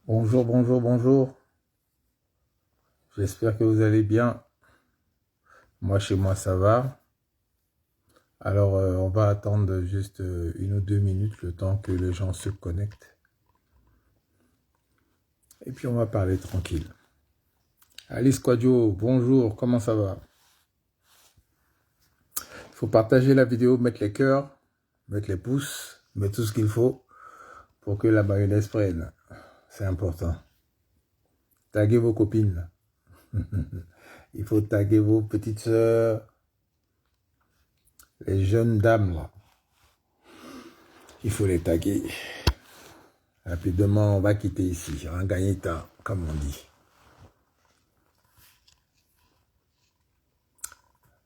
Bonjour, bonjour, bonjour. J'espère que vous allez bien. Moi, chez moi, ça va. Alors, on va attendre juste 1 ou 2 minutes le temps que les gens se connectent. Et puis, on va parler tranquille. Alice Quadio, bonjour, comment ça va? Il faut partager la vidéo, mettre les cœurs, mettre les pouces, mettre tout ce qu'il faut pour que la mayonnaise prenne. C'est important. Taguez vos copines. Il faut taguer vos petites sœurs, les jeunes dames là. Il faut les taguer. Rapidement, on va quitter ici. On va gagner temps, comme on dit.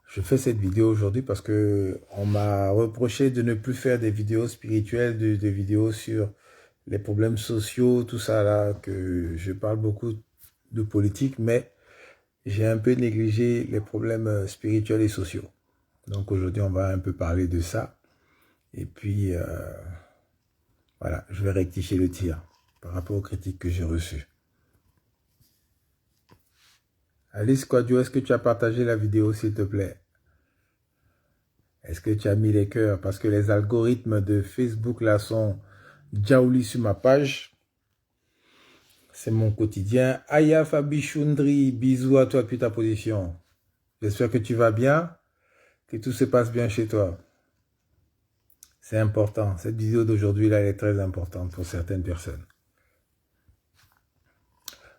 Je fais cette vidéo aujourd'hui parce que on m'a reproché de ne plus faire des vidéos spirituelles, des vidéos sur les problèmes sociaux, tout ça là, que je parle beaucoup de politique, mais j'ai un peu négligé les problèmes spirituels et sociaux. Donc aujourd'hui, on va un peu parler de ça. Et puis, voilà, je vais rectifier le tir par rapport aux critiques que j'ai reçues. Alice Quadio, est-ce que tu as partagé la vidéo, s'il te plaît? Est-ce que tu as mis les cœurs? Parce que les algorithmes de Facebook là sont jaoulis sur ma page. C'est mon quotidien. Aya Fabi Choundri, bisous à toi depuis ta position. J'espère que tu vas bien, que tout se passe bien chez toi. C'est important. Cette vidéo d'aujourd'hui là, elle est très importante pour certaines personnes.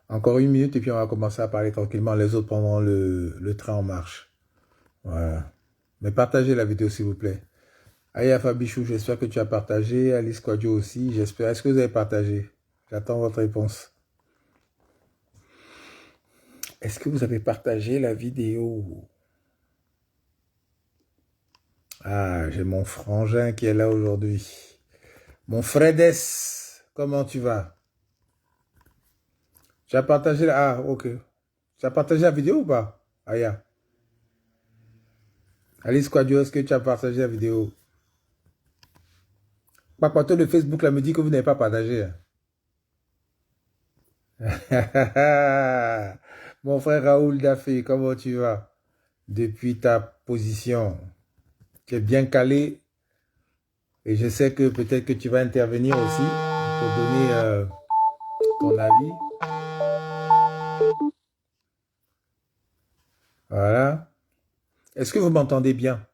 Encore 1 minute et puis on va commencer à parler tranquillement. Les autres prendront le train en marche. Voilà. Mais partagez la vidéo s'il vous plaît. Aya Fabichou, j'espère que tu as partagé. Alice Quadio aussi, j'espère. Est-ce que vous avez partagé? J'attends votre réponse. Est-ce que vous avez partagé la vidéo? Ah, j'ai mon frangin qui est là aujourd'hui. Mon Fredes, comment tu vas? Tu as partagé la... Ah, ok. Tu as partagé la vidéo ou pas? Aya. Alice Quadio, est-ce que tu as partagé la vidéo? Papato de Facebook là me dit que vous n'avez pas partagé. Mon frère Raoul Dafé, comment tu vas? Depuis ta position. Tu es bien calé et je sais que peut-être que tu vas intervenir aussi pour donner ton avis. Voilà. Est-ce que vous m'entendez bien?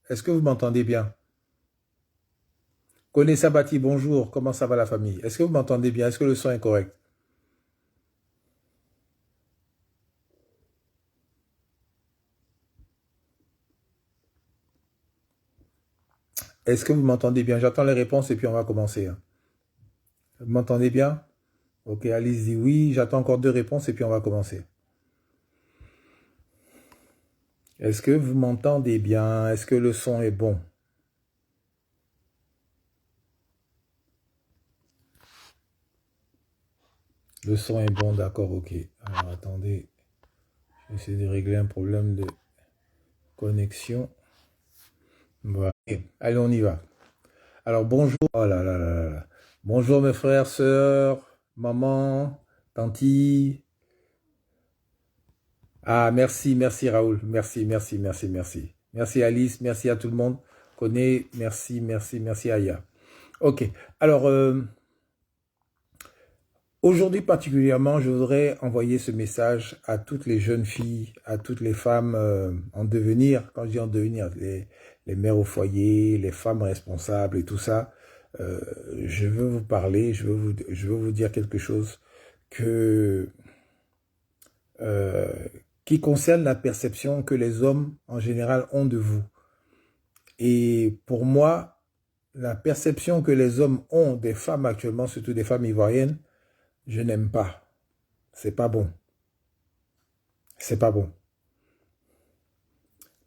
Est-ce que vous m'entendez bien? Koné Sabati, bonjour. Comment ça va la famille? Est-ce que vous m'entendez bien? Est-ce que le son est correct? Est-ce que vous m'entendez bien? J'attends les réponses et puis on va commencer. Vous m'entendez bien? Ok, Alice dit oui. J'attends encore 2 réponses et puis on va commencer. Est-ce que vous m'entendez bien? Est-ce que le son est bon? Le son est bon, d'accord, ok. Alors attendez, je vais essayer de régler un problème de connexion. Voilà. Allez, on y va. Alors bonjour. Oh là là là là. Bonjour mes frères, sœurs, maman, tanti. Ah, merci, merci Raoul. Merci, merci, merci, merci. Merci Alice, merci à tout le monde. Connais, merci, merci, merci Aya. Ok. Alors, aujourd'hui particulièrement, je voudrais envoyer ce message à toutes les jeunes filles, à toutes les femmes en devenir, quand je dis en devenir, les mères au foyer, les femmes responsables et tout ça. Je veux vous parler, je veux vous dire quelque chose que, qui concerne la perception que les hommes en général ont de vous. Et pour moi, la perception que les hommes ont des femmes actuellement, surtout des femmes ivoiriennes, je n'aime pas. C'est pas bon. C'est pas bon.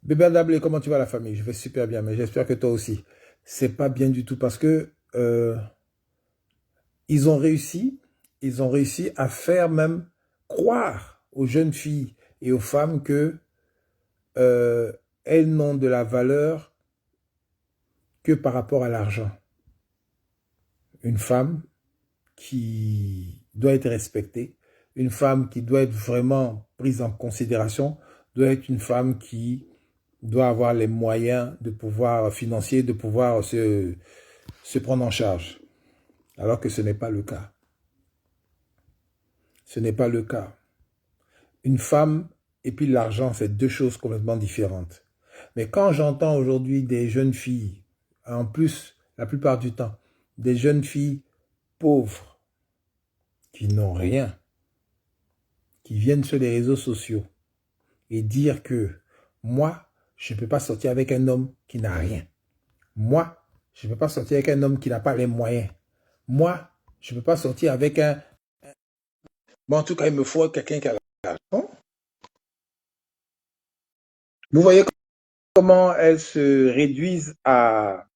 Bébé Dablé, comment tu vas la famille? Je vais super bien, mais j'espère que toi aussi. C'est pas bien du tout parce que ils ont réussi à faire même croire aux jeunes filles et aux femmes que elles n'ont de la valeur que par rapport à l'argent. Une femme qui doit être respectée, une femme qui doit être vraiment prise en considération, doit être une femme qui doit avoir les moyens de pouvoir financiers, de pouvoir se prendre en charge. Alors que ce n'est pas le cas. Ce n'est pas le cas. Une femme et puis l'argent, c'est deux choses complètement différentes. Mais quand j'entends aujourd'hui des jeunes filles, en plus, la plupart du temps, des jeunes filles pauvres, qui n'ont rien, qui viennent sur les réseaux sociaux et dire que moi, je ne peux pas sortir avec un homme qui n'a rien. Moi, je ne peux pas sortir avec un homme qui n'a pas les moyens. Moi, je ne peux pas sortir avec un... Bon, en tout cas, il me faut quelqu'un qui a l'argent. Vous voyez comment elles se réduisent à...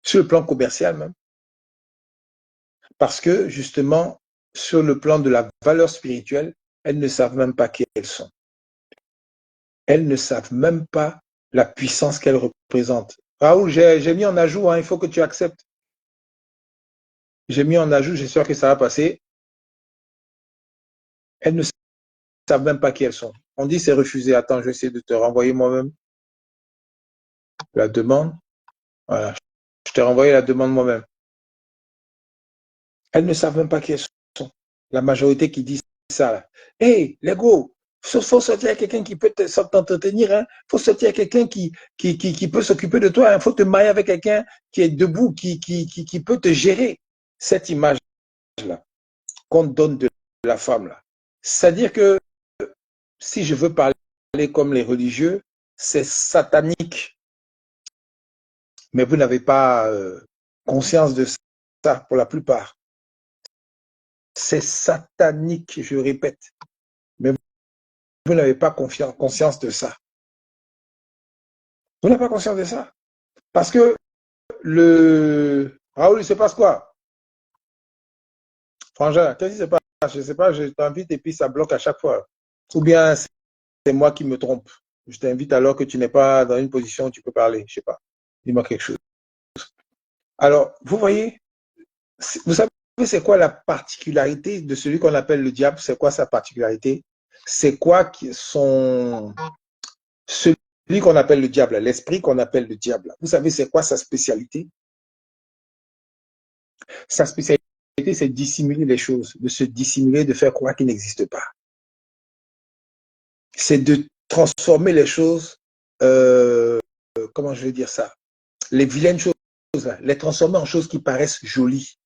sur le plan commercial même. Parce que, justement, sur le plan de la valeur spirituelle, elles ne savent même pas qui elles sont. Elles ne savent même pas la puissance qu'elles représentent. Raoul, j'ai mis en ajout, hein, il faut que tu acceptes. J'ai mis en ajout, j'ai sûr que ça va passer. Elles ne savent même pas qui elles sont. On dit c'est refusé. Attends, je vais essayer de te renvoyer moi-même la demande. Voilà, je t'ai renvoyé la demande moi-même. Elles ne savent même pas qui elles sont. La majorité qui dit ça. Hey, les gars, il faut sortir avec quelqu'un qui peut t'entretenir. Il faut sortir avec quelqu'un qui peut s'occuper de toi. Il faut te marier avec quelqu'un qui est debout, qui peut te gérer. Cette image-là qu'on donne de la femme-là. C'est-à-dire que si je veux parler comme les religieux, c'est satanique. Mais vous n'avez pas conscience de ça pour la plupart. C'est satanique, je répète. Mais vous n'avez pas conscience de ça. Vous n'avez pas conscience de ça. Parce que Raoul, il se passe quoi? Frangin, qu'est-ce qui se passe? Je ne sais pas, je t'invite et puis ça bloque à chaque fois. Ou bien c'est moi qui me trompe. Je t'invite alors que tu n'es pas dans une position où tu peux parler. Je ne sais pas. Dis-moi quelque chose. Alors, vous voyez, vous savez c'est quoi la particularité de celui qu'on appelle le diable? C'est quoi sa particularité? C'est quoi celui qu'on appelle le diable, l'esprit qu'on appelle le diable? Vous savez c'est quoi sa spécialité? Sa spécialité, c'est de dissimuler les choses, de se dissimuler, de faire croire qu'il n'existe pas. C'est de transformer les choses, comment je vais dire ça? Les vilaines choses, les transformer en choses qui paraissent jolies.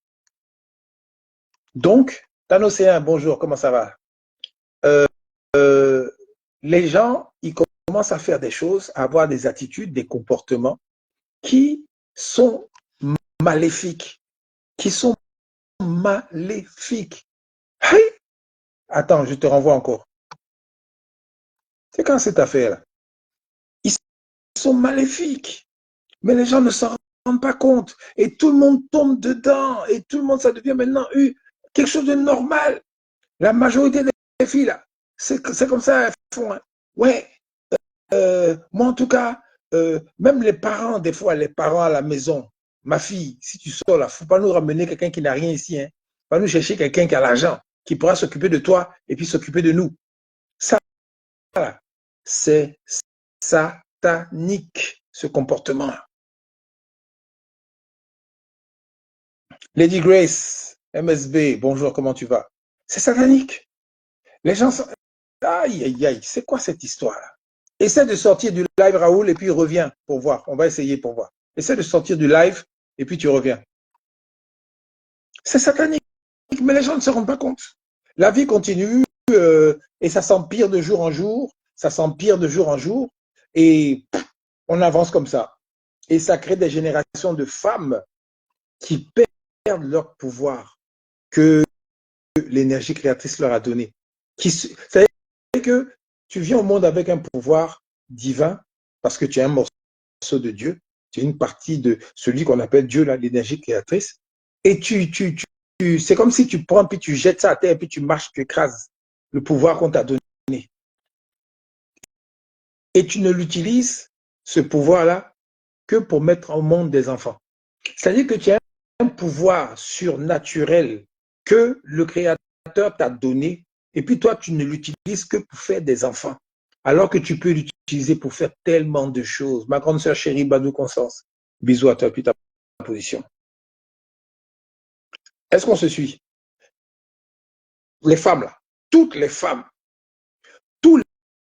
Donc, Tanocéen, bonjour, comment ça va? Les gens, ils commencent à faire des choses, à avoir des attitudes, des comportements qui sont maléfiques. Qui sont maléfiques. Hey! Attends, je te renvoie encore. C'est quand cette affaire-là? Ils sont maléfiques. Mais les gens ne s'en rendent pas compte. Et tout le monde tombe dedans. Et tout le monde, ça devient maintenant quelque chose de normal. La majorité des filles, là, c'est comme ça elles font. Hein. Ouais. Moi, en tout cas, même les parents, des fois, les parents à la maison, ma fille, si tu sors là, il ne faut pas nous ramener quelqu'un qui n'a rien ici. Hein. Va nous chercher quelqu'un qui a l'argent, qui pourra s'occuper de toi et puis s'occuper de nous. Ça, c'est satanique, ce comportement-là. Lady Grace, MSB, bonjour, comment tu vas? C'est satanique. Les gens sont... Aïe, aïe, aïe, c'est quoi cette histoire-là? Essaie de sortir du live, Raoul, et puis reviens pour voir. On va essayer pour voir. Essaie de sortir du live, et puis tu reviens. C'est satanique, mais les gens ne se rendent pas compte. La vie continue, et ça s'empire de jour en jour, ça s'empire de jour en jour, et on avance comme ça. Et ça crée des générations de femmes qui perdent leur pouvoir que l'énergie créatrice leur a donné. C'est-à-dire que tu viens au monde avec un pouvoir divin parce que tu es un morceau de Dieu, tu es une partie de celui qu'on appelle Dieu, l'énergie créatrice, et c'est comme si tu prends puis tu jettes ça à terre et puis tu marches, tu écrases le pouvoir qu'on t'a donné. Et tu ne l'utilises, ce pouvoir-là, que pour mettre au monde des enfants. C'est-à-dire que tu es un pouvoir surnaturel que le Créateur t'a donné, et puis toi, tu ne l'utilises que pour faire des enfants, alors que tu peux l'utiliser pour faire tellement de choses. Ma grande sœur chérie, Badou Constance, bisous à toi, puis ta position. Est-ce qu'on se suit? Les femmes, là, toutes les femmes, tous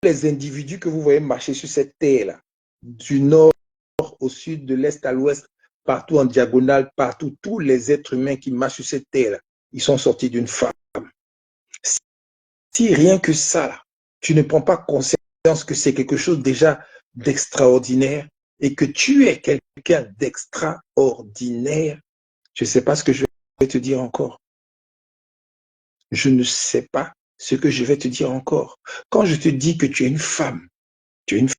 les individus que vous voyez marcher sur cette terre-là, du nord au sud, de l'est à l'ouest, partout en diagonale, partout, tous les êtres humains qui marchent sur cette terre-là, ils sont sortis d'une femme. Si rien que ça, là, tu ne prends pas conscience que c'est quelque chose déjà d'extraordinaire et que tu es quelqu'un d'extraordinaire, je ne sais pas ce que je vais te dire encore. Je ne sais pas ce que je vais te dire encore. Quand je te dis que tu es une femme, tu es une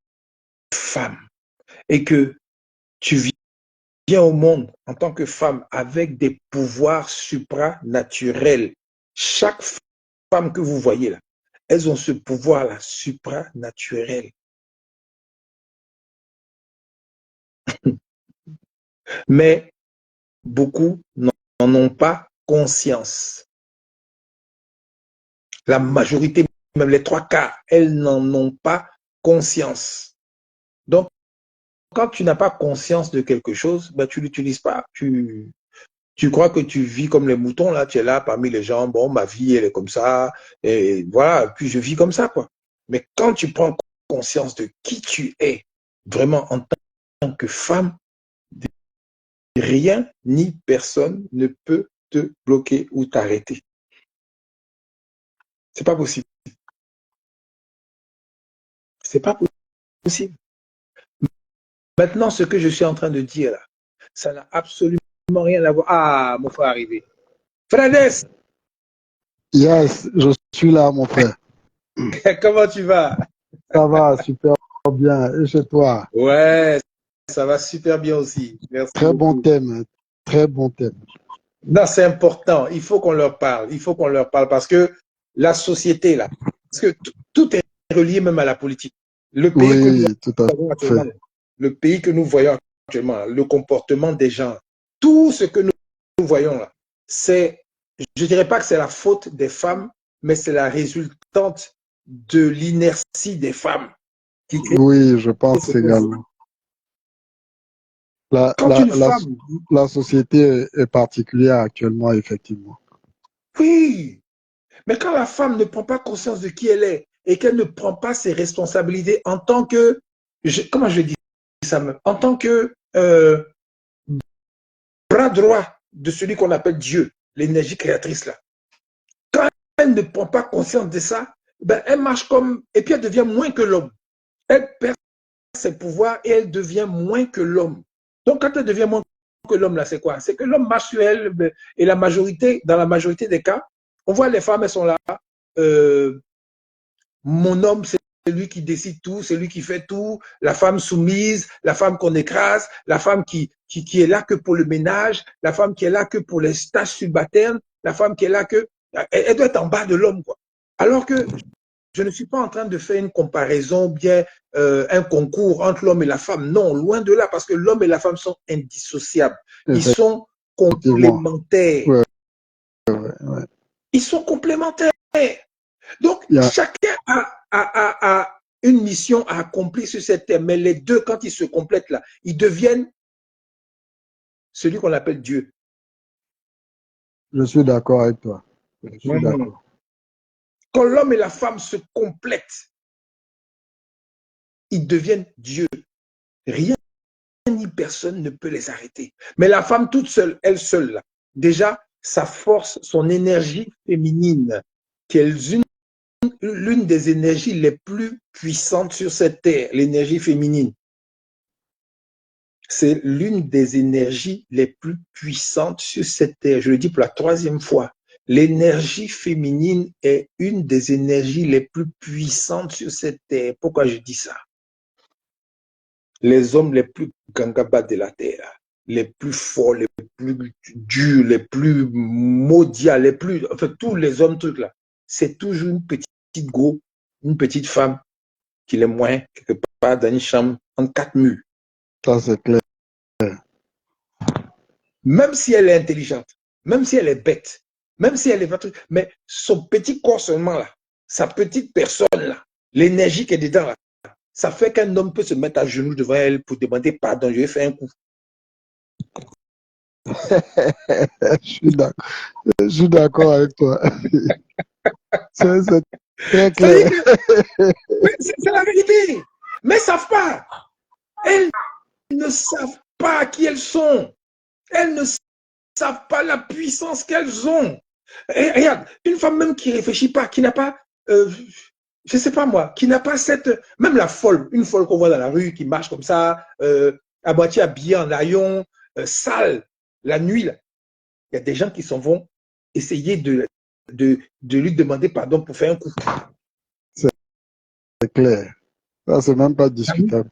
femme, et que tu viens au monde en tant que femme avec des pouvoirs supranaturels. Chaque femme que vous voyez là, elles ont ce pouvoir-là supranaturel. Mais beaucoup n'en ont pas conscience. La majorité, même les 3/4, elles n'en ont pas conscience. Donc, quand tu n'as pas conscience de quelque chose, ben, tu ne l'utilises pas. Tu crois que tu vis comme les moutons, là, tu es là parmi les gens, bon, ma vie, elle est comme ça, et voilà, puis je vis comme ça, quoi. Mais quand tu prends conscience de qui tu es, vraiment en tant que femme, rien ni personne ne peut te bloquer ou t'arrêter. C'est pas possible. C'est pas possible. Maintenant, ce que je suis en train de dire là, ça n'a absolument rien à voir. Ah, mon frère est arrivé. Frères, Yes, je suis là, mon frère. comment tu vas? Ça va super bien. Et chez toi? Ouais, ça va super bien aussi. Merci Très bon beaucoup. thème. Très bon thème. Non, c'est important. Il faut qu'on leur parle. Il faut qu'on leur parle parce que la société, là, parce que tout est relié même à la politique. Le pays que nous Oui, tout à voyons fait. actuellement, le pays que nous voyons actuellement, le comportement des gens, tout ce que nous voyons là, c'est, je ne dirais pas que c'est la faute des femmes, mais c'est la résultante de l'inertie des femmes qui crée Oui, je ce pense qu'on voit. également. La, Quand la, une la, femme, la société est particulière actuellement, effectivement. oui, mais quand la femme ne prend pas conscience de qui elle est et qu'elle ne prend pas ses responsabilités en tant que, comment je dis ça même, en tant que bras droit de celui qu'on appelle Dieu, l'énergie créatrice là. Quand elle ne prend pas conscience de ça, ben elle marche comme, et puis elle devient moins que l'homme. Elle perd ses pouvoirs et elle devient moins que l'homme. Donc quand elle devient moins que l'homme là, c'est quoi? C'est que l'homme marche sur elle et la majorité, dans la majorité des cas, on voit les femmes, elles sont là. Euh, Mon homme, c'est lui qui décide tout, c'est lui qui fait tout, la femme soumise, la femme qu'on écrase, la femme qui est là que pour le ménage, la femme qui est là que pour les tâches subalternes, la femme qui est là que... Elle doit être en bas de l'homme, quoi. Alors que je ne suis pas en train de faire une comparaison, bien un concours entre l'homme et la femme. Non, loin de là, parce que l'homme et la femme sont indissociables. Ils sont Effectivement. complémentaires. Ouais, ouais. Ils sont complémentaires. Donc, Il y a, chacun a une mission à accomplir sur cette terre, mais les deux, quand ils se complètent là, ils deviennent celui qu'on appelle Dieu. je suis d'accord avec toi. Je suis d'accord. Quand l'homme et la femme se complètent, ils deviennent Dieu. Rien ni personne ne peut les arrêter. Mais la femme toute seule, elle seule, là, déjà, sa force, son énergie féminine, qui est l'une des énergies les plus puissantes sur cette terre, l'énergie féminine. C'est l'une des énergies les plus puissantes sur cette terre. Je le dis pour la 3e fois. L'énergie féminine est une des énergies les plus puissantes sur cette terre. Pourquoi je dis ça? Les hommes les plus gangabas de la terre, les plus forts, les plus durs, les plus maudits, les plus... Enfin, tous les hommes trucs là, c'est toujours une petite go, une petite femme qui est moins quelque part dans une chambre en 4 murs. Ça, c'est clair. même si elle est intelligente, même si elle est bête, même si elle est votre, mais son petit corps seulement là, sa petite personne là, l'énergie qui est dedans là, ça fait qu'un homme peut se mettre à genoux devant elle pour demander pardon, je lui ai fait un coup. Je suis d'accord avec toi. C'est très Ça clair. dit que c'est la vérité. Mais elles ne savent pas. Elles ne savent pas qui elles sont. Elles ne savent pas la puissance qu'elles ont. Et regarde, une femme même qui ne réfléchit pas, qui n'a pas, je ne sais pas moi, qui n'a pas cette, même la folle, une folle qu'on voit dans la rue, qui marche comme ça, à moitié habillée en haillons, sale, la nuit, là. Il y a des gens qui s'en vont essayer de lui demander pardon pour faire un coup. C'est clair. Ça, c'est même pas discutable.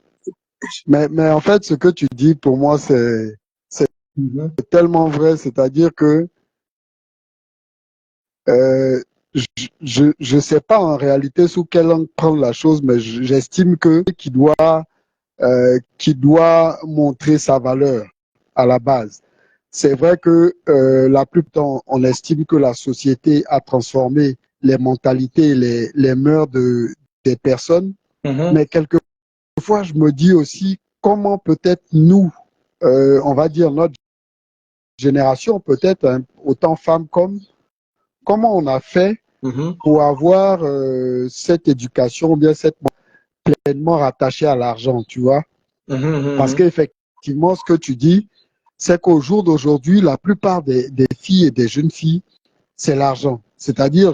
Mais en fait, ce que tu dis, pour moi, c'est tellement vrai. C'est-à-dire que je sais pas en réalité sous quel angle prendre la chose, mais j'estime que qui doit montrer sa valeur à la base. C'est vrai que la plupart du temps, on estime que la société a transformé les mentalités et les mœurs des personnes, mais quelquefois, je me dis aussi comment peut-être nous, on va dire notre génération, peut-être hein, autant femmes qu'hommes, comment on a fait pour avoir cette éducation ou bien cette pleinement rattachée à l'argent, tu vois? Parce qu'effectivement, ce que tu dis, c'est qu'au jour d'aujourd'hui, la plupart des filles et des jeunes filles, c'est l'argent. C'est-à-dire,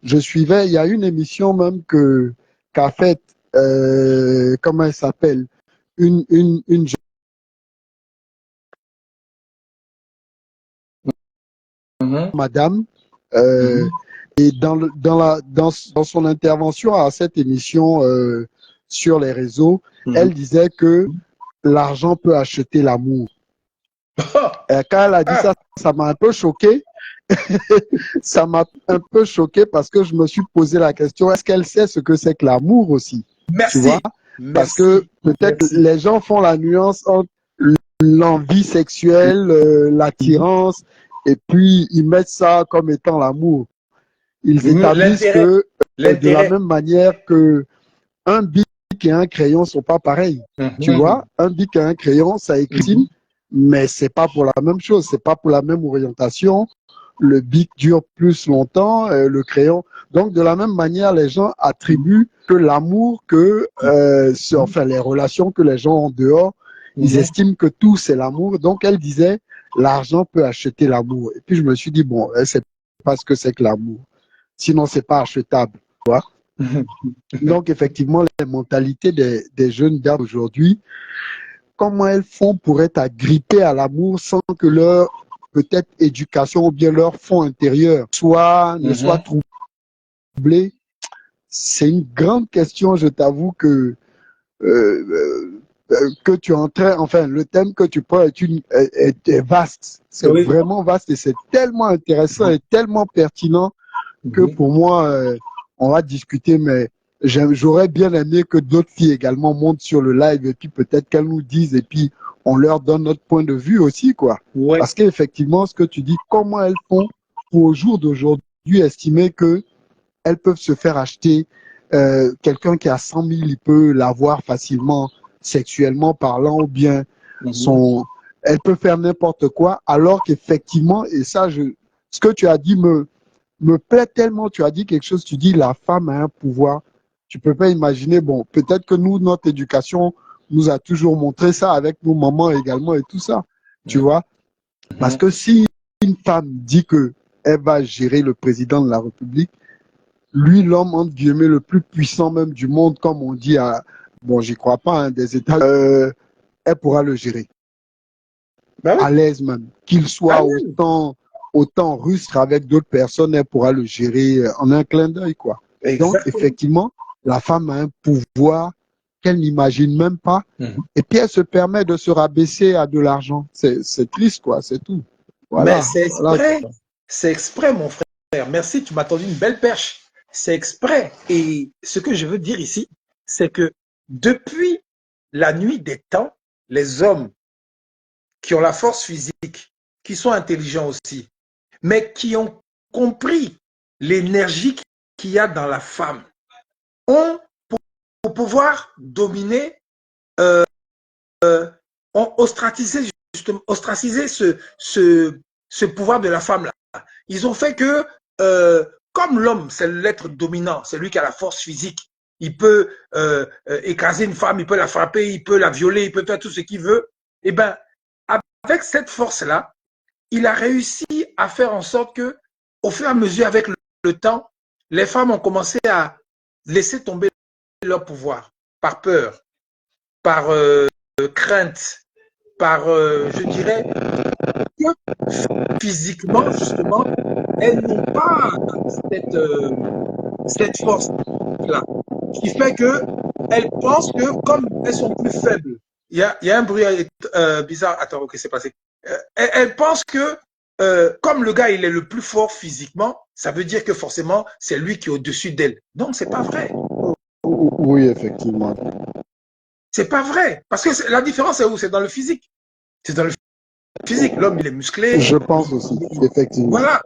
je suivais, il y a une émission même qu'a faite, comment elle s'appelle, une jeune madame, et dans son intervention à cette émission sur les réseaux, elle disait que l'argent peut acheter l'amour. Et quand elle a dit ça, ça m'a un peu choqué. Ça m'a un peu choqué parce que je me suis posé la question, est-ce qu'elle sait ce que c'est que l'amour aussi? Merci. Tu vois? Parce que peut-être les gens font la nuance entre l'envie sexuelle, l'attirance, et puis ils mettent ça comme étant l'amour. Ils établissent que de la même manière que un bic et un crayon sont pas pareils. Tu vois? Un bic et un crayon, ça écrit, mais c'est pas pour la même chose, c'est pas pour la même orientation. Le bic dure plus longtemps, le crayon. Donc, de la même manière, les gens attribuent que l'amour, enfin, les relations que les gens ont dehors, ils estiment que tout, c'est l'amour. Donc, elle disait, l'argent peut acheter l'amour. Et puis, je me suis dit, bon, elle sait pas ce que c'est que l'amour. Sinon, c'est pas achetable. Tu vois? Donc, effectivement, les mentalités des jeunes dames aujourd'hui, comment elles font pour être agrippées à l'amour sans que leur peut-être éducation ou bien leur fond intérieur ne soit troublé? C'est une grande question, je t'avoue que tu es en train, enfin, le thème que tu prends est vaste. C'est vraiment vaste et c'est tellement intéressant et tellement pertinent que pour moi, on va discuter, mais j'aurais bien aimé que d'autres filles également montent sur le live et puis peut-être qu'elles nous disent et puis on leur donne notre point de vue aussi, quoi. Parce qu'effectivement, ce que tu dis, comment elles font pour au jour d'aujourd'hui estimer que elles peuvent se faire acheter quelqu'un qui a 100 000, il peut l'avoir facilement sexuellement parlant ou bien elle peut faire n'importe quoi alors qu'effectivement, et ça, ce que tu as dit me plaît tellement. Tu as dit quelque chose, tu dis la femme a un pouvoir. Tu peux pas imaginer, bon, peut-être que nous, notre éducation nous a toujours montré ça avec nos mamans également et tout ça, tu vois. Parce que si une femme dit que elle va gérer le président de la République, lui, l'homme, entre guillemets, le plus puissant même du monde, comme on dit bon, j'y crois pas, hein, des États, elle pourra le gérer. À l'aise même. Qu'il soit autant rustre avec d'autres personnes, elle pourra le gérer en un clin d'œil, quoi. Donc, effectivement, la femme a un pouvoir qu'elle n'imagine même pas. Et puis, elle se permet de se rabaisser à de l'argent. C'est triste, quoi, c'est tout. Voilà. Mais c'est exprès. C'est exprès, mon frère. Merci, tu m'as tendu une belle perche. C'est exprès. Et ce que je veux dire ici, c'est que depuis la nuit des temps, les hommes qui ont la force physique, qui sont intelligents aussi, mais qui ont compris l'énergie qu'il y a dans la femme, ont, pour pouvoir dominer, ont ostracisé, justement, ostracisé ce pouvoir de la femme-là. Ils ont fait que, comme l'homme, c'est l'être dominant, c'est lui qui a la force physique, il peut écraser une femme, il peut la frapper, il peut la violer, il peut faire tout ce qu'il veut, et bien, avec cette force-là, il a réussi à faire en sorte que, au fur et à mesure, avec le temps, les femmes ont commencé à laisser tomber leur pouvoir, par peur, par crainte, par, je dirais, que physiquement, justement, elles n'ont pas cette force-là, qui fait qu'elles pensent que, comme elles sont plus faibles, il y a un bruit bizarre, attends, ok, c'est passé. Elles pensent que, comme le gars, il est le plus fort physiquement, ça veut dire que forcément, c'est lui qui est au-dessus d'elle. Non, c'est pas vrai. Oui, effectivement. C'est pas vrai. Parce que la différence, c'est où? C'est dans le physique. C'est dans le physique. L'homme, il est musclé. Je pense aussi, effectivement. Voilà.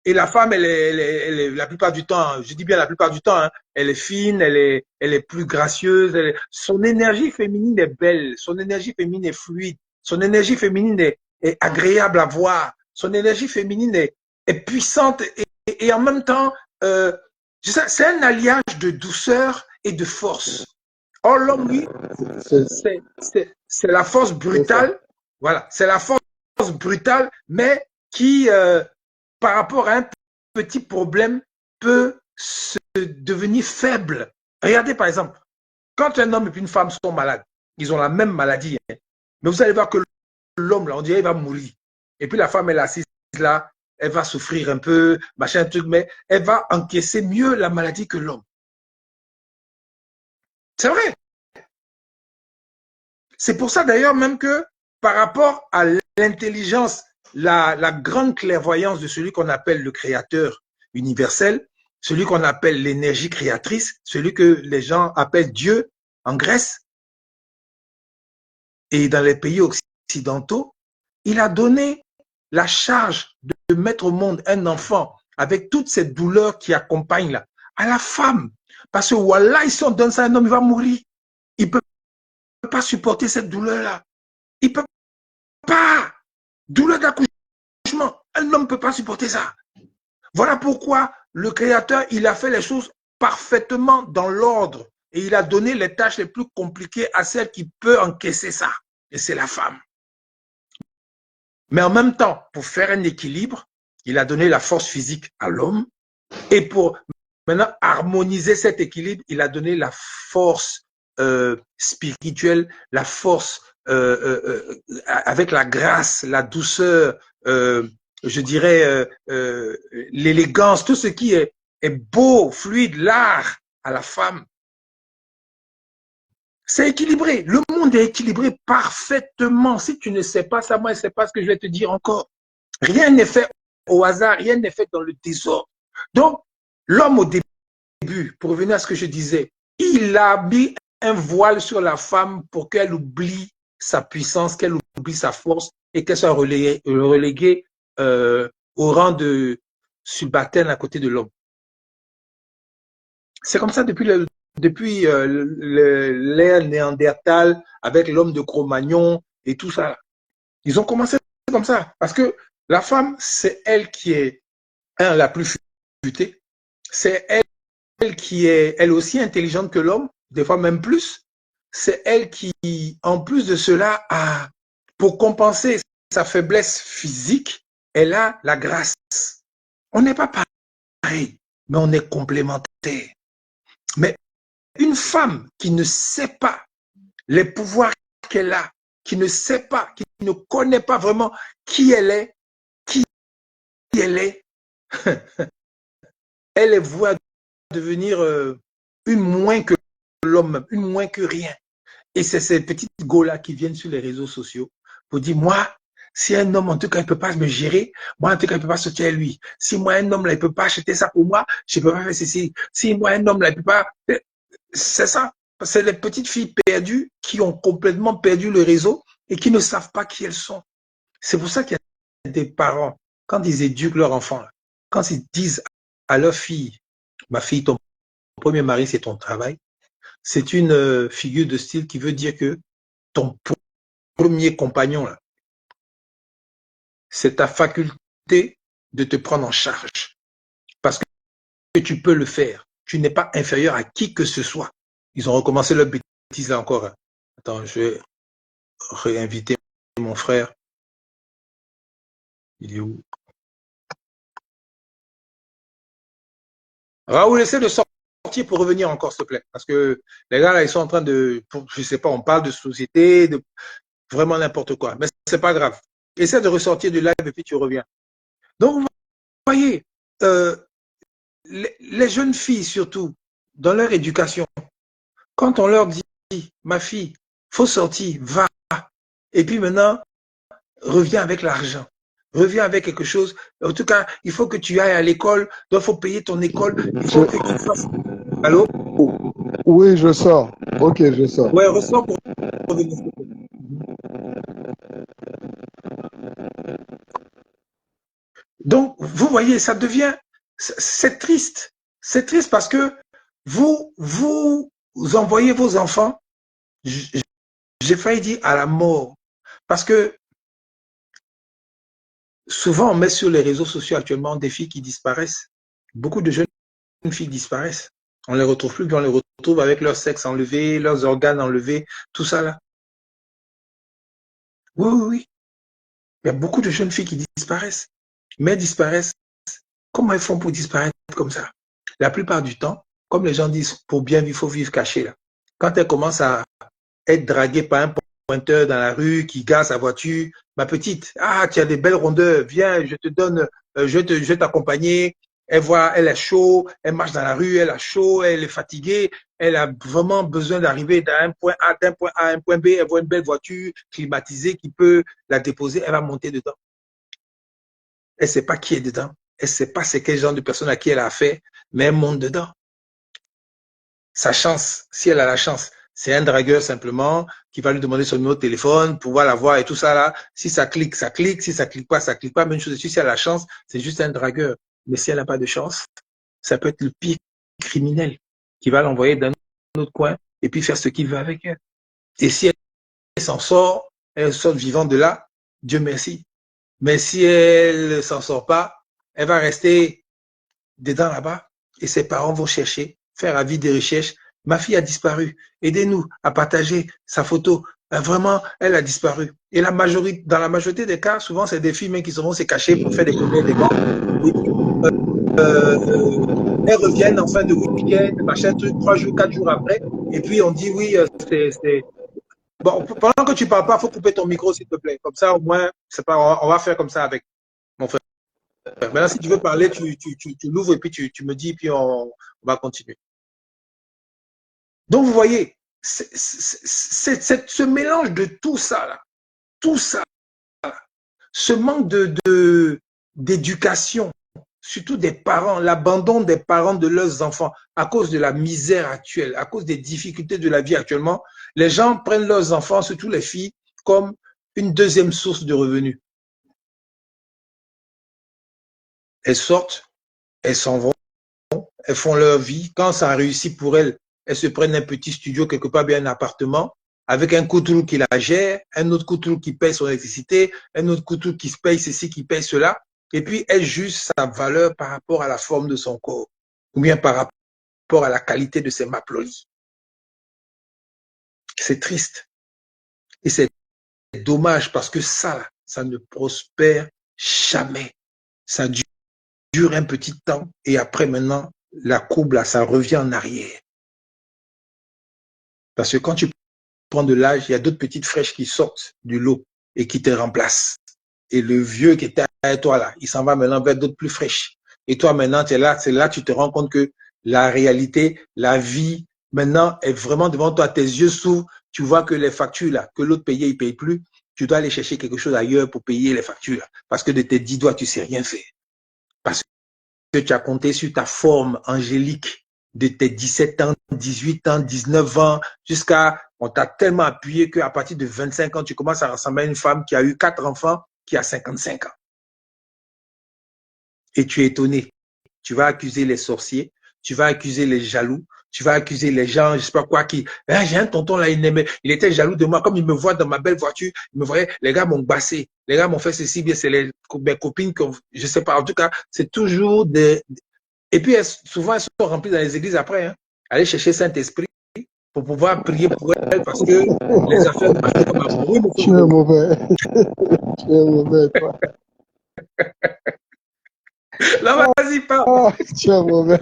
Et la femme, elle est la plupart du temps, je dis bien la plupart du temps, hein, elle est fine, elle est plus gracieuse. Son énergie féminine est belle. Son énergie féminine est fluide. Son énergie féminine est agréable à voir. Son énergie féminine est puissante et en même temps, c'est un alliage de douceur et de force. Or, l'homme, lui, c'est la force brutale. Voilà, c'est la force brutale, mais qui, par rapport à un petit problème, peut se devenir faible. Regardez, par exemple, quand un homme et une femme sont malades, ils ont la même maladie, hein, mais vous allez voir que l'homme, là, on dirait qu'il va mourir. Et puis la femme, elle est assise là, elle va souffrir un peu, machin, truc, mais elle va encaisser mieux la maladie que l'homme. C'est vrai. C'est pour ça d'ailleurs même que par rapport à l'intelligence, la grande clairvoyance de celui qu'on appelle le créateur universel, celui qu'on appelle l'énergie créatrice, celui que les gens appellent Dieu en Grèce et dans les pays occidentaux, il a donné la charge de mettre au monde un enfant avec toutes ces douleurs qui accompagnent là, à la femme. Parce que voilà, si on donne ça à un homme, il va mourir. Il ne peut pas supporter cette douleur-là. Il ne peut pas. Douleur d'accouchement. Un homme ne peut pas supporter ça. Voilà pourquoi le Créateur, il a fait les choses parfaitement dans l'ordre. Et il a donné les tâches les plus compliquées à celle qui peut encaisser ça. Et c'est la femme. Mais en même temps, pour faire un équilibre, il a donné la force physique à l'homme. Et pour maintenant harmoniser cet équilibre, il a donné la force spirituelle, la force avec la grâce, la douceur, je dirais l'élégance, tout ce qui est beau, fluide, l'art à la femme. C'est équilibré. Le monde est équilibré parfaitement. Si tu ne sais pas ça, moi, je ne sais pas ce que je vais te dire encore. Rien n'est fait au hasard, rien n'est fait dans le désordre. Donc, l'homme au début, pour revenir à ce que je disais, il a mis un voile sur la femme pour qu'elle oublie sa puissance, qu'elle oublie sa force et qu'elle soit reléguée au rang de subalterne à côté de l'homme. C'est comme ça depuis l'ère néandertale avec l'homme de Cro-Magnon et tout ça. Ils ont commencé comme ça parce que la femme, c'est elle qui est la plus futée. C'est elle qui est elle aussi intelligente que l'homme, des fois même plus. C'est elle qui, en plus de cela, pour compenser sa faiblesse physique, elle a la grâce. On n'est pas pareil, mais on est complémentaires. Mais une femme qui ne sait pas les pouvoirs qu'elle a, qui ne sait pas, qui ne connaît pas vraiment qui elle est, elle est vouée à devenir une moins que l'homme, une moins que rien. Et c'est ces petites go-là qui viennent sur les réseaux sociaux pour dire, moi, si un homme, en tout cas, il ne peut pas me gérer, moi, en tout cas, il ne peut pas sortir à lui. Si moi, un homme, là, il ne peut pas acheter ça pour moi, je ne peux pas faire ceci. Si moi, un homme, là, il ne peut pas... C'est ça. C'est les petites filles perdues qui ont complètement perdu le réseau et qui ne savent pas qui elles sont. C'est pour ça qu'il y a des parents, quand ils éduquent leur enfant, quand ils disent à leur fille, ma fille, ton premier mari, c'est ton travail, c'est une figure de style qui veut dire que ton premier compagnon, là, c'est ta faculté de te prendre en charge. Parce que tu peux le faire. Tu n'es pas inférieur à qui que ce soit. Ils ont recommencé leur bêtise là encore. Attends, je vais réinviter mon frère. Il est où? Raoul, essaie de sortir pour revenir encore, s'il te plaît. Parce que les gars, là, ils sont en train de, je sais pas, on parle de société, de vraiment n'importe quoi. Mais c'est pas grave. Essaie de ressortir du live et puis tu reviens. Donc, vous voyez, les jeunes filles, surtout, dans leur éducation, quand on leur dit, ma fille, faut sortir, va. Et puis maintenant, reviens avec l'argent. Reviens avec quelque chose. En tout cas, il faut que tu ailles à l'école. Donc, il faut payer ton école. Il faut que tu fasses. Allô? Oui, je sors. Ok, je sors. Ouais, ressors pour revenir. Donc, vous voyez, ça devient, c'est triste. C'est triste parce que vous envoyez vos enfants, j'ai failli dire à la mort. Parce que souvent, on met sur les réseaux sociaux actuellement des filles qui disparaissent. Beaucoup de jeunes filles disparaissent. On ne les retrouve plus, puis on les retrouve avec leur sexe enlevé, leurs organes enlevés, tout ça là. Oui, oui, oui. Il y a beaucoup de jeunes filles qui disparaissent. Mais disparaissent. Comment elles font pour disparaître comme ça? La plupart du temps, comme les gens disent, pour bien vivre, il faut vivre caché là. Quand elles commencent à être draguées par un pointeur dans la rue qui gare sa voiture, ma petite, ah, tu as des belles rondeurs, viens, je te donne, je vais t'accompagner. Elle voit, elle est chaud, elle marche dans la rue, elle a chaud, elle est fatiguée, elle a vraiment besoin d'arriver d'un point A à un point B, elle voit une belle voiture climatisée qui peut la déposer, elle va monter dedans. Elle ne sait pas qui est dedans, elle ne sait pas c'est quel genre de personne à qui elle a affaire, mais elle monte dedans. Sa chance, si elle a la chance, c'est un dragueur simplement qui va lui demander son numéro de téléphone, pouvoir la voir et tout ça là. Si ça clique, ça clique. Si ça clique pas, ça clique pas. Même chose dessus, si elle a la chance, c'est juste un dragueur. Mais si elle n'a pas de chance, ça peut être le pire criminel qui va l'envoyer dans un autre coin et puis faire ce qu'il veut avec elle. Et si elle s'en sort, elle sort vivante de là, Dieu merci. Mais si elle ne s'en sort pas, elle va rester dedans là-bas et ses parents vont chercher, faire avis des recherches. Ma fille a disparu. Aidez-nous à partager sa photo. Vraiment, elle a disparu. Et dans la majorité des cas, souvent, c'est des filles qui vont se cacher pour faire des conneries des gants. Elles reviennent en fin de week-end, machin truc, 3 jours, 4 jours après. Et puis, on dit, oui, c'est... Bon, pendant que tu parles pas, il faut couper ton micro, s'il te plaît. Comme ça, au moins, c'est pas, on va faire comme ça avec mon frère. Maintenant, si tu veux parler, tu l'ouvres et puis tu me dis, puis on va continuer. Donc, vous voyez, ce mélange de tout ça, là, ce manque d'éducation, surtout des parents, l'abandon des parents de leurs enfants à cause de la misère actuelle, à cause des difficultés de la vie actuellement, les gens prennent leurs enfants, surtout les filles, comme une deuxième source de revenus. Elles sortent, elles s'en vont, elles font leur vie. Quand ça réussit pour elles, elles se prennent un petit studio quelque part, bien un appartement, avec un couteau qui la gère, un autre couteau qui paye son électricité, un autre couteau qui paye ceci, qui paye cela. Et puis, elle juge sa valeur par rapport à la forme de son corps, ou bien par rapport à la qualité de ses maplolis. C'est triste. Et c'est dommage parce que ça ne prospère jamais. Ça dure un petit temps et après maintenant, la courbe, là, ça revient en arrière. Parce que quand tu prends de l'âge, il y a d'autres petites fraîches qui sortent du lot et qui te remplacent. Et le vieux qui était avec toi là, il s'en va maintenant vers d'autres plus fraîches. Et toi maintenant, tu es là, c'est là que tu te rends compte que la réalité, la vie, maintenant est vraiment devant toi. Tes yeux s'ouvrent, tu vois que les factures là, que l'autre payait, il ne paye plus. Tu dois aller chercher quelque chose ailleurs pour payer les factures là. Parce que de tes 10 doigts, tu ne sais rien faire. Parce que tu as compté sur ta forme angélique de tes 17 ans, 18 ans, 19 ans, jusqu'à, on t'a tellement appuyé qu'à partir de 25 ans, tu commences à ressembler à une femme qui a eu 4 enfants, qui a 55 ans. et tu es étonné. Tu vas accuser les sorciers, tu vas accuser les jaloux, tu vas accuser les gens, je sais pas quoi, qui, ah, j'ai un tonton là, il était jaloux de moi, comme il me voit dans ma belle voiture, il me voyait, les gars m'ont bassé, les gars m'ont fait ceci, bien, c'est mes copines, je sais pas, en tout cas, c'est toujours des, et puis souvent elles sont remplies dans les églises après, hein, aller chercher Saint-Esprit pour pouvoir prier pour elles parce que les affaires ne marchent pas comme avant. Oui, Tu es mauvais. Tu es mauvais, toi. là, vas-y, parle. Ah, tu es mauvais.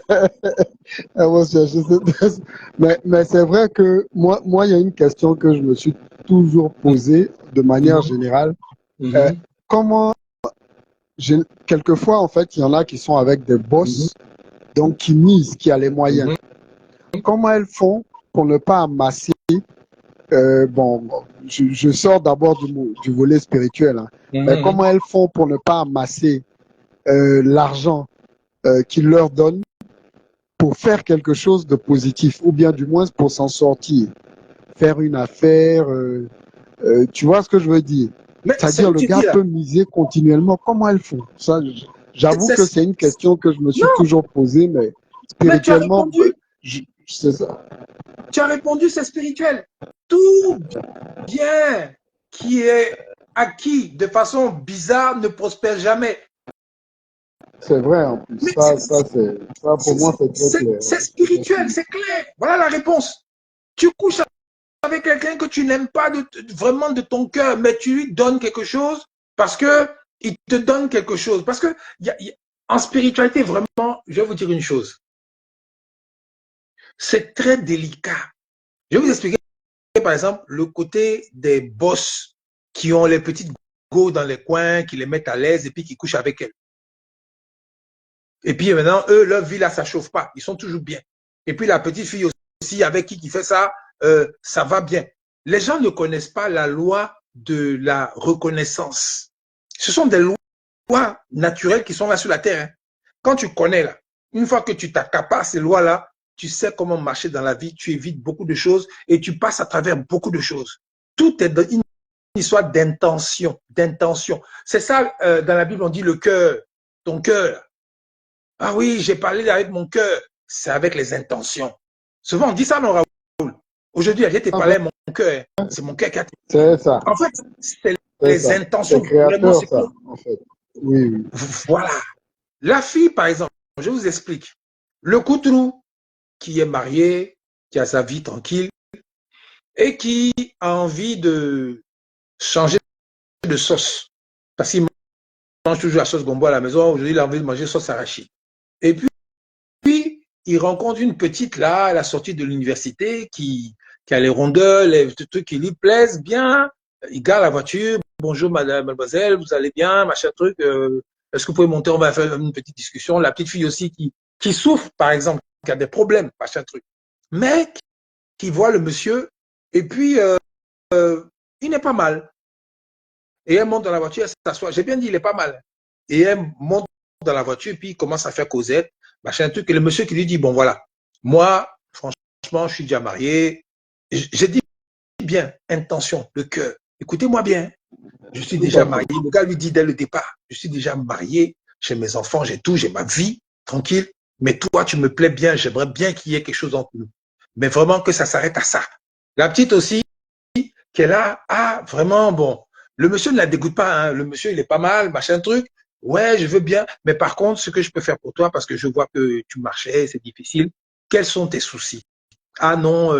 Mais c'est vrai que moi, il y a une question que je me suis toujours posée de manière générale. Euh, comment, quelquefois, en fait, il y en a qui sont avec des boss, donc qui misent, qui a les moyens. Comment elles font pour ne pas amasser bon, je sors d'abord du volet spirituel, hein. Mais comment elles font pour ne pas amasser l'argent qu'ils leur donnent pour faire quelque chose de positif, ou bien du moins pour s'en sortir, faire une affaire, tu vois ce que je veux dire? C'est-à-dire le gars peut miser continuellement. Comment elles font? Ça, j'avoue que c'est une question que je me suis toujours posée, mais spirituellement, c'est ça. Tu as répondu, c'est spirituel. Tout bien qui est acquis de façon bizarre ne prospère jamais. C'est vrai, en plus. Ça, pour moi, c'est très clair. C'est spirituel, c'est clair. Voilà la réponse. Tu couches avec quelqu'un que tu n'aimes pas vraiment de ton cœur, mais tu lui donnes quelque chose parce que il te donne quelque chose. Parce que en spiritualité, vraiment, je vais vous dire une chose. C'est très délicat. Je vais vous expliquer, par exemple, le côté des boss qui ont les petites go dans les coins, qui les mettent à l'aise et puis qui couchent avec elles. Et puis maintenant, eux, leur vie là, ça chauffe pas. Ils sont toujours bien. Et puis la petite fille aussi, avec qui fait ça, ça va bien. Les gens ne connaissent pas la loi de la reconnaissance. Ce sont des lois naturelles qui sont là sur la terre. Hein. Quand tu connais là, une fois que tu t'accapares ces lois-là, tu sais comment marcher dans la vie, tu évites beaucoup de choses et tu passes à travers beaucoup de choses. Tout est une histoire d'intention, d'intention. C'est ça, dans la Bible, on dit le cœur, ton cœur. Ah oui, j'ai parlé avec mon cœur. C'est avec les intentions. Souvent, on dit ça, non, Raoul? Aujourd'hui, j'ai parlé avec mon cœur. C'est mon cœur qui a... C'est ça. En fait, c'est les intentions. C'est créateur, ça, en fait. Oui, oui. Voilà. La fille, par exemple, je vous explique. Le couteau qui est marié, qui a sa vie tranquille et qui a envie de changer de sauce. Parce qu'il mange toujours la sauce gombo à la maison. Aujourd'hui, il a envie de manger sauce arachide. Et puis, il rencontre une petite là, à la sortie de l'université, qui a les rondeurs, les trucs qui lui plaisent bien. Il gare la voiture. Bonjour, mademoiselle, vous allez bien, machin truc. Est-ce que vous pouvez monter, on va faire une petite discussion. La petite fille aussi qui souffre, par exemple, qui a des problèmes, machin truc. Mais qui voit le monsieur, et puis il n'est pas mal. Et elle monte dans la voiture, elle s'assoit. J'ai bien dit, il est pas mal. Et elle monte dans la voiture, puis il commence à faire causette, machin truc. Et le monsieur qui lui dit, bon voilà, moi, franchement, je suis déjà marié. J'ai dit bien, intention, le cœur. Écoutez-moi bien, je suis déjà marié. Le gars lui dit dès le départ, je suis déjà marié, j'ai mes enfants, j'ai tout, j'ai ma vie, tranquille. Mais toi, tu me plais bien, j'aimerais bien qu'il y ait quelque chose entre nous. Mais vraiment que ça s'arrête à ça. La petite aussi, qui est là, ah, vraiment, bon, le monsieur ne la dégoûte pas, hein. Le monsieur, il est pas mal, machin truc. Ouais, je veux bien, mais par contre, ce que je peux faire pour toi, parce que je vois que tu marchais, c'est difficile, quels sont tes soucis? Ah non,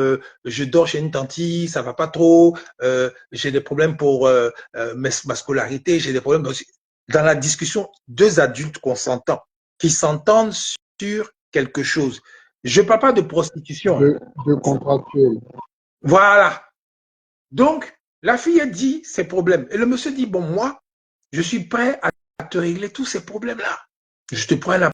je dors chez une tantine, ça va pas trop, j'ai des problèmes pour ma scolarité, j'ai des problèmes aussi. Dans la discussion, deux adultes consentants, qui s'entendent sur quelque chose. Je ne parle pas de prostitution. De contractuel. Voilà. Donc, la fille a dit ses problèmes. Et le monsieur dit, bon, moi, je suis prêt à te régler tous ces problèmes-là. Je te prends un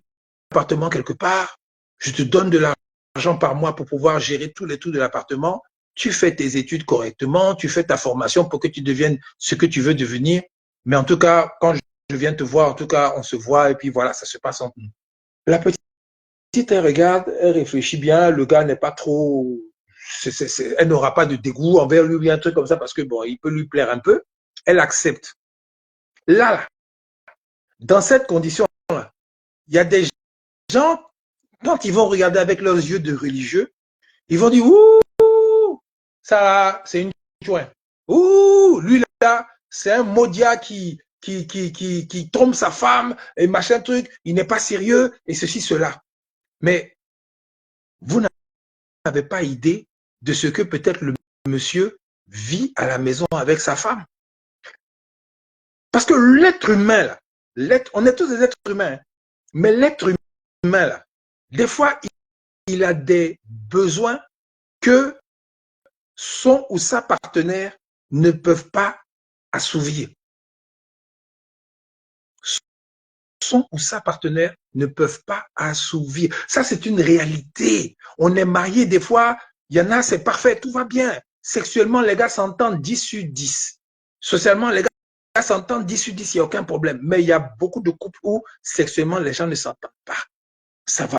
appartement quelque part, je te donne de l'argent par mois pour pouvoir gérer tous les trous de l'appartement. Tu fais tes études correctement, tu fais ta formation pour que tu deviennes ce que tu veux devenir. Mais en tout cas, quand je viens te voir, en tout cas, on se voit et puis voilà, ça se passe entre nous. La petite, elle regarde, elle réfléchit bien, le gars n'est pas trop... elle n'aura pas de dégoût envers lui, un truc comme ça, parce que bon, il peut lui plaire un peu. Elle accepte. Là, dans cette condition-là, il y a des gens, quand ils vont regarder avec leurs yeux de religieux, ils vont dire, ouh, ça, c'est une joint. Ouh, lui là, c'est un maudia qui trompe sa femme et machin truc, il n'est pas sérieux et ceci, cela. Mais vous n'avez pas idée de ce que peut-être le monsieur vit à la maison avec sa femme. Parce que l'être humain, là, on est tous des êtres humains, mais l'être humain, là, des fois, il a des besoins que son ou sa partenaire ne peuvent pas assouvir. Son ou sa partenaire ne peuvent pas assouvir. Ça, c'est une réalité. On est marié des fois, il y en a, c'est parfait, tout va bien. Sexuellement, les gars s'entendent 10 sur 10. Socialement, les gars s'entendent 10 sur 10, il n'y a aucun problème. Mais il y a beaucoup de couples où sexuellement, les gens ne s'entendent pas. Ça va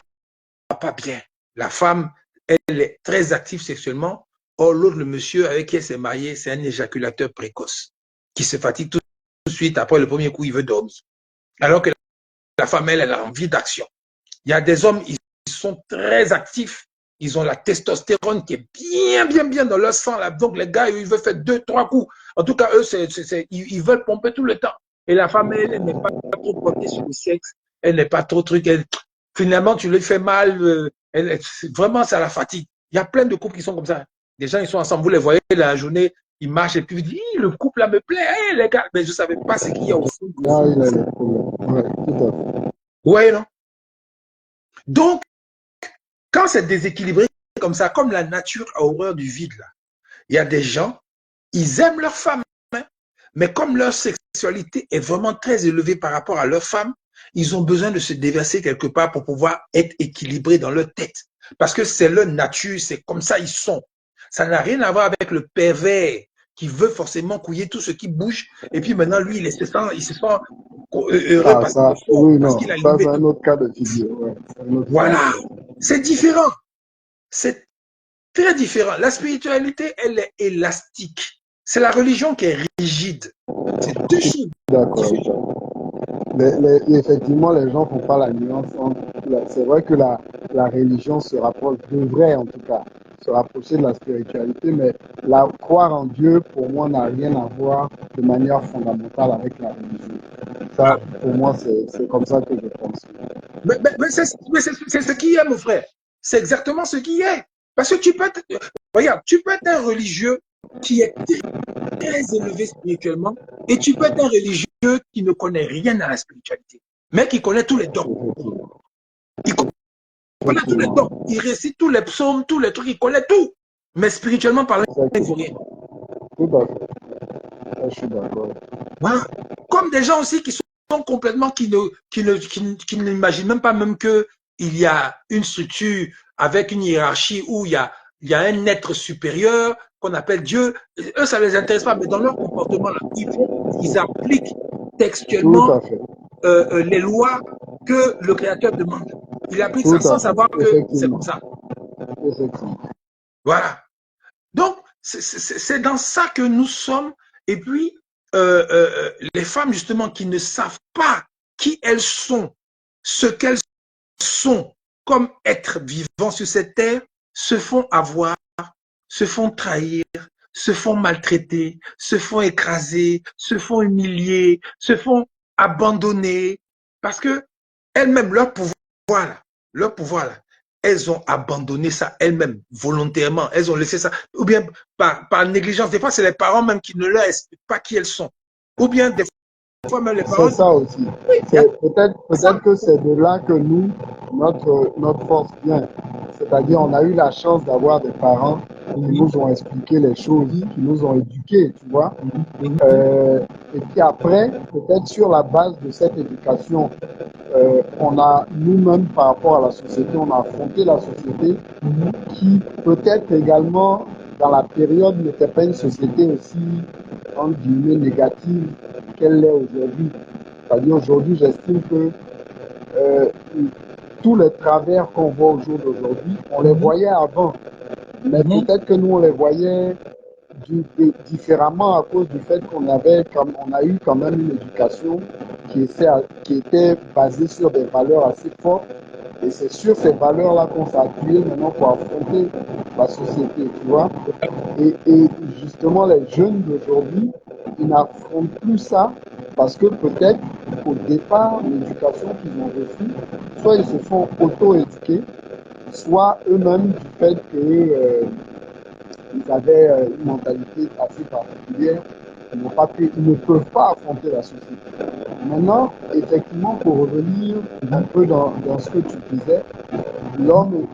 pas bien. La femme, elle est très active sexuellement. Or, l'autre, le monsieur avec qui elle s'est mariée, c'est un éjaculateur précoce qui se fatigue tout de suite après le premier coup, il veut dormir. Alors que la femme, elle a envie d'action. Il y a des hommes, ils sont très actifs. Ils ont la testostérone qui est bien dans leur sang. Là. Donc, les gars, ils veulent faire 2-3 coups. En tout cas, eux, ils veulent pomper tout le temps. Et la femme, elle n'est pas trop portée sur le sexe. Elle n'est pas trop truc. Finalement, tu lui fais mal. Vraiment, ça la fatigue. Il y a plein de couples qui sont comme ça. Des gens, ils sont ensemble. Vous les voyez la journée, ils marchent et puis ils disent, le couple là me plaît, hey, les gars. Mais je ne savais pas ce qu'il y a au fond. Ah, il a des problèmes. Ouais, tout à fait. Ouais, non? Donc, quand c'est déséquilibré comme ça, comme la nature a horreur du vide, là, il y a des gens, ils aiment leur femme, hein, mais comme leur sexualité est vraiment très élevée par rapport à leur femme, ils ont besoin de se déverser quelque part pour pouvoir être équilibrés dans leur tête. Parce que c'est leur nature, c'est comme ça ils sont. Ça n'a rien à voir avec le pervers qui veut forcément couiller tout ce qui bouge. Et puis maintenant, lui, il se sent heureux parce qu'il est fort, oui, parce non, qu'il a ça limé c'est un tout. autre cas de figure. Ouais, Voilà, c'est différent. C'est très différent. La spiritualité, elle est élastique. C'est la religion qui est rigide. C'est deux choses différentes. Effectivement, les gens ne font pas la nuance entre. C'est vrai que la religion se rapproche, devrait en tout cas, se rapprocher de la spiritualité, mais croire en Dieu, pour moi, n'a rien à voir de manière fondamentale avec la religion. Ça, pour moi, c'est comme ça que je pense. Mais c'est ce qui est, mon frère. C'est exactement ce qui est. Parce que regarde, tu peux être un religieux qui est très élevé spirituellement et tu peux être un religieux qui ne connaît rien à la spiritualité, mais qui connaît tous les dons. Il connaît tous les dons. Il récite tous les psaumes, tous les trucs, il connaît tout. Mais spirituellement parlant, il ne faut rien. Tout à fait. Je suis d'accord. Voilà. Comme des gens aussi qui sont complètement, qui n'imaginent même pas même qu'il y a une structure avec une hiérarchie où il y a un être supérieur qu'on appelle Dieu. Eux, ça ne les intéresse pas, mais dans leur comportement, là, ils appliquent textuellement les lois que le Créateur demande. Ils appliquent ça sans savoir que c'est comme ça. Voilà. Donc, c'est dans ça que nous sommes. Et puis, les femmes, justement, qui ne savent pas qui elles sont, ce qu'elles sont comme êtres vivants sur cette terre, se font avoir, se font trahir, se font maltraiter, se font écraser, se font humilier, se font abandonner, parce que elles-mêmes, leur pouvoir là, elles ont abandonné ça elles-mêmes, volontairement. Elles ont laissé ça, ou bien par négligence. Des fois, c'est les parents même qui ne leur expliquent pas qui elles sont. Ou bien des fois, même les parents... C'est ça aussi. Peut-être que c'est de là que nous, notre force vient. C'est-à-dire, on a eu la chance d'avoir des parents qui nous ont expliqué les choses, qui nous ont éduqués, tu vois. Et puis après, peut-être sur la base de cette éducation, on a nous-mêmes, par rapport à la société, on a affronté la société qui peut-être également, dans la période, n'était pas une société aussi, entre guillemets, négative qu'elle l'est aujourd'hui. C'est-à-dire aujourd'hui, j'estime que tous les travers qu'on voit au jour d'aujourd'hui, on les voyait avant. Mais peut-être que nous, on les voyait différemment à cause du fait qu'on a eu quand même une éducation qui était basé sur des valeurs assez fortes. Et c'est sur ces valeurs-là qu'on s'est appuyé maintenant pour affronter la société, tu vois. Et justement, les jeunes d'aujourd'hui, ils n'affrontent plus ça parce que peut-être au départ, l'éducation qu'ils ont reçue, soit ils se sont auto-éduqués, soit eux-mêmes du fait que ils avaient une mentalité assez particulière, ils ne peuvent pas affronter la société. Maintenant, effectivement, pour revenir un peu dans ce que tu disais, l'homme,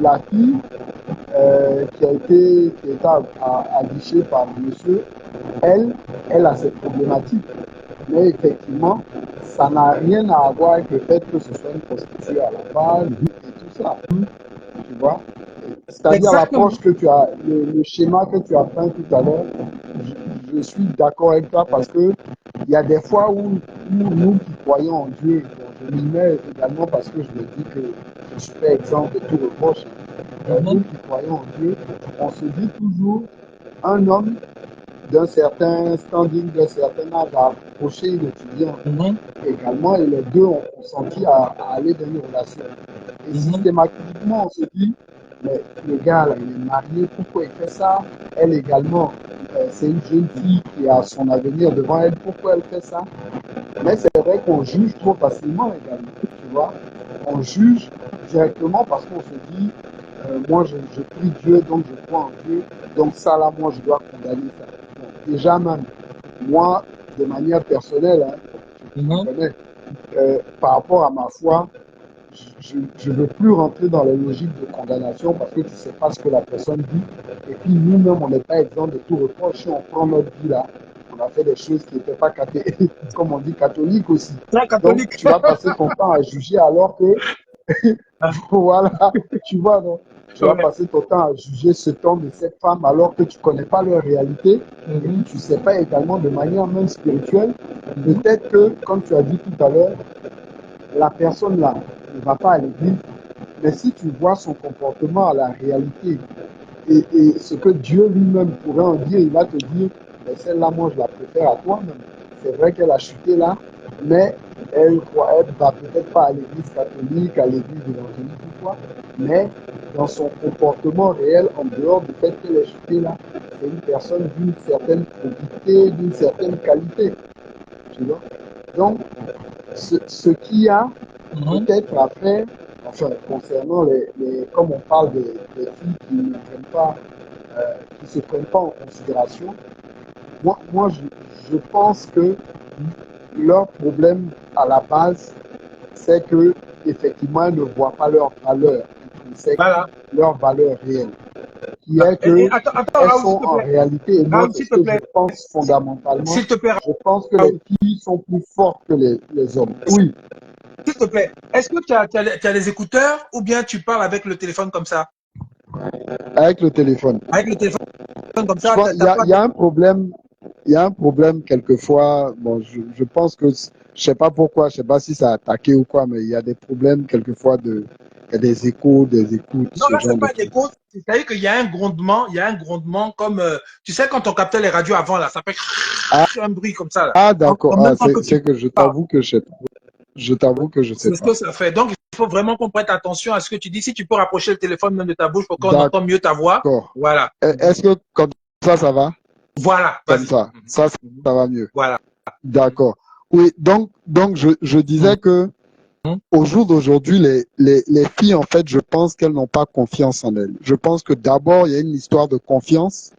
la fille qui a été aguichée par monsieur, elle a cette problématique. Mais effectivement, ça n'a rien à voir avec le fait que ce soit une prostituée à la base et tout ça. Tu vois? C'est-à-dire l'approche que tu as, le schéma que tu as peint tout à l'heure, je suis d'accord avec toi parce que il y a des fois où nous qui croyons en Dieu, je m'y mets également parce que je me dis que je suis pas exempt de tout reproche. Nous qui croyons en Dieu, on se dit toujours un homme d'un certain standing, d'un certain âge à approcher une étudiante également, et les deux ont consenti à aller dans une relation. Et systématiquement, on se dit, mais le gars, là, il est marié, pourquoi il fait ça? Elle également, c'est une jeune fille qui a son avenir devant elle, pourquoi elle fait ça? Mais c'est vrai qu'on juge trop facilement également, tu vois. On juge directement parce qu'on se dit, moi je prie Dieu, donc je crois en Dieu, donc ça là, moi je dois condamner ça. Bon, déjà même, moi, de manière personnelle, hein, tu connais, par rapport à ma foi, je ne veux plus rentrer dans les logiques de condamnation parce que tu ne sais pas ce que la personne dit. Et puis nous-mêmes, on n'est pas exempt de tout reproche. Si on prend notre vie là, on a fait des choses qui n'étaient pas comme on dit, catholiques aussi. Donc tu vas passer ton temps à juger alors que, voilà, tu vois, non? Tu vas passer ton temps à juger cet homme et cette femme alors que tu ne connais pas leur réalité et que tu ne sais pas également de manière même spirituelle. Peut-être que, comme tu as dit tout à l'heure, la personne là ne va pas à l'église, mais si tu vois son comportement à la réalité et ce que Dieu lui-même pourrait en dire, il va te dire, mais celle-là, moi, je la préfère à toi-même. C'est vrai qu'elle a chuté là, mais elle va peut-être pas à l'église catholique, à l'église évangélique ou quoi, mais dans son comportement réel, en dehors du fait qu'elle est chutée là, c'est une personne d'une certaine probité, d'une certaine qualité. Tu vois? Donc, ce qu'il y a peut-être à faire, enfin, concernant comme on parle des filles qui ne prennent pas, qui se prennent pas en considération, moi je pense que leur problème à la base, c'est que effectivement, elles ne voient pas leur valeur, c'est leur valeur réelle, qui est que elles sont en réalité, et moi c'est ce que je pense fondamentalement, je pense que les filles sont plus fortes que les hommes. Oui. S'il te plaît, est-ce que tu as les écouteurs ou bien tu parles avec le téléphone comme ça? Avec le téléphone. Avec le téléphone comme ça. Il y a un problème. Il y a un problème quelquefois. Bon, je pense que je sais pas pourquoi, je sais pas si ça a attaqué ou quoi, mais il y a des problèmes quelquefois il y a des échos, des écoutes. Non, là c'est pas des échos. C'est-à-dire qu'il y a un grondement comme tu sais quand on captait les radios avant là, ça fait un bruit comme ça là. Ah d'accord. C'est que je t'avoue que je t'avoue que je sais pas. C'est ce que ça fait. Donc, il faut vraiment qu'on prête attention à ce que tu dis. Si tu peux rapprocher le téléphone même de ta bouche pour qu'on entende mieux ta voix. Voilà. Est-ce que comme ça va? Voilà. Comme ça va mieux. Voilà. D'accord. Oui, donc je disais que au jour d'aujourd'hui, les filles, en fait, je pense qu'elles n'ont pas confiance en elles. Je pense que d'abord, il y a une histoire de confiance.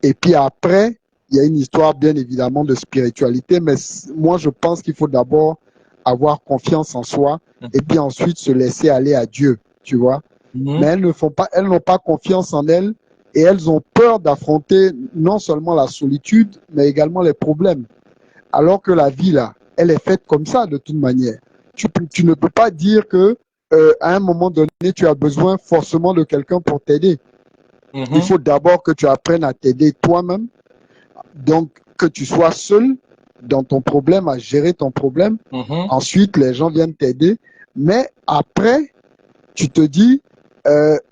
Et puis après, il y a une histoire, bien évidemment, de spiritualité. Mais moi, je pense qu'il faut d'abord avoir confiance en soi et puis ensuite se laisser aller à Dieu, tu vois. Mais elles n'ont pas confiance en elles et elles ont peur d'affronter non seulement la solitude, mais également les problèmes. Alors que la vie, là, elle est faite comme ça, de toute manière. Tu ne peux pas dire que à un moment donné, tu as besoin forcément de quelqu'un pour t'aider. Il faut d'abord que tu apprennes à t'aider toi-même. Donc, que tu sois seul dans ton problème, à gérer ton problème. Ensuite, les gens viennent t'aider. Mais après, tu te dis,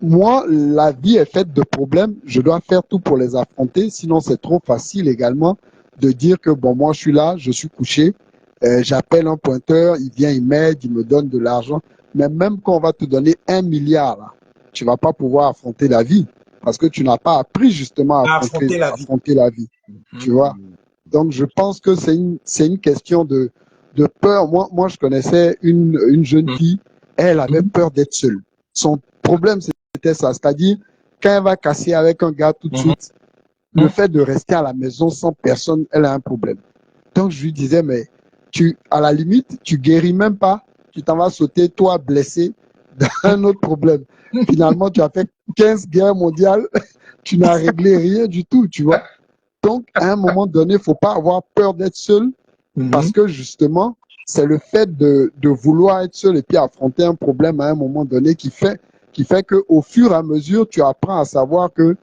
moi, la vie est faite de problèmes. Je dois faire tout pour les affronter. Sinon, c'est trop facile également de dire que, bon, moi, je suis là, je suis couché. j'appelle un pointeur, il vient, il m'aide, il me donne de l'argent. Mais même quand on va te donner 1 milliard, là, tu vas pas pouvoir affronter la vie parce que tu n'as pas appris justement à affronter la vie. affronter la vie. Tu vois? Donc, je pense que c'est une question de peur. Moi, je connaissais une jeune fille, elle avait peur d'être seule. Son problème, c'était ça. C'est-à-dire, quand elle va casser avec un gars tout de suite, le fait de rester à la maison sans personne, elle a un problème. Donc, je lui disais, mais à la limite, tu guéris même pas. Tu t'en vas sauter, toi, blessé, dans un autre problème. Finalement, tu as fait 15 guerres mondiales, tu n'as réglé rien du tout, tu vois. Donc, à un moment donné, il ne faut pas avoir peur d'être seul parce que justement, c'est le fait de vouloir être seul et puis affronter un problème à un moment donné qui fait qu'au fur et à mesure, tu apprends à savoir que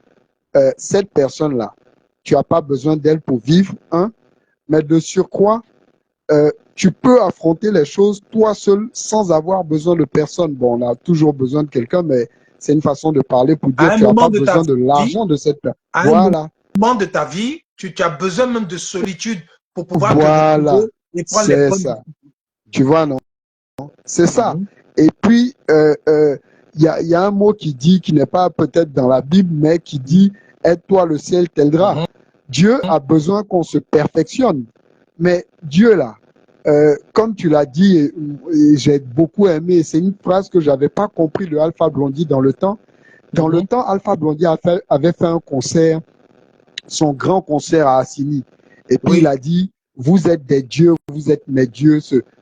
cette personne-là, tu n'as pas besoin d'elle pour vivre, mais de surcroît, tu peux affronter les choses toi seul sans avoir besoin de personne. Bon, on a toujours besoin de quelqu'un, mais c'est une façon de parler pour dire que tu n'as pas besoin de l'argent de cette personne. Voilà. Moment de ta vie, tu as besoin même de solitude pour pouvoir voilà. te retrouver et prendre les bonnes décisions. Tu vois, non? C'est ça. Et puis, il y a un mot qui n'est pas peut-être dans la Bible, mais qui dit « Aide-toi, le ciel t'aidera ». Dieu a besoin qu'on se perfectionne. Mais Dieu, là, comme tu l'as dit, et j'ai beaucoup aimé, c'est une phrase que j'avais pas compris de Alpha Blondy dans le temps. Dans le temps, Alpha Blondy avait fait un concert, son grand concert à Assini. Et puis il a dit, vous êtes des dieux, vous êtes mes dieux.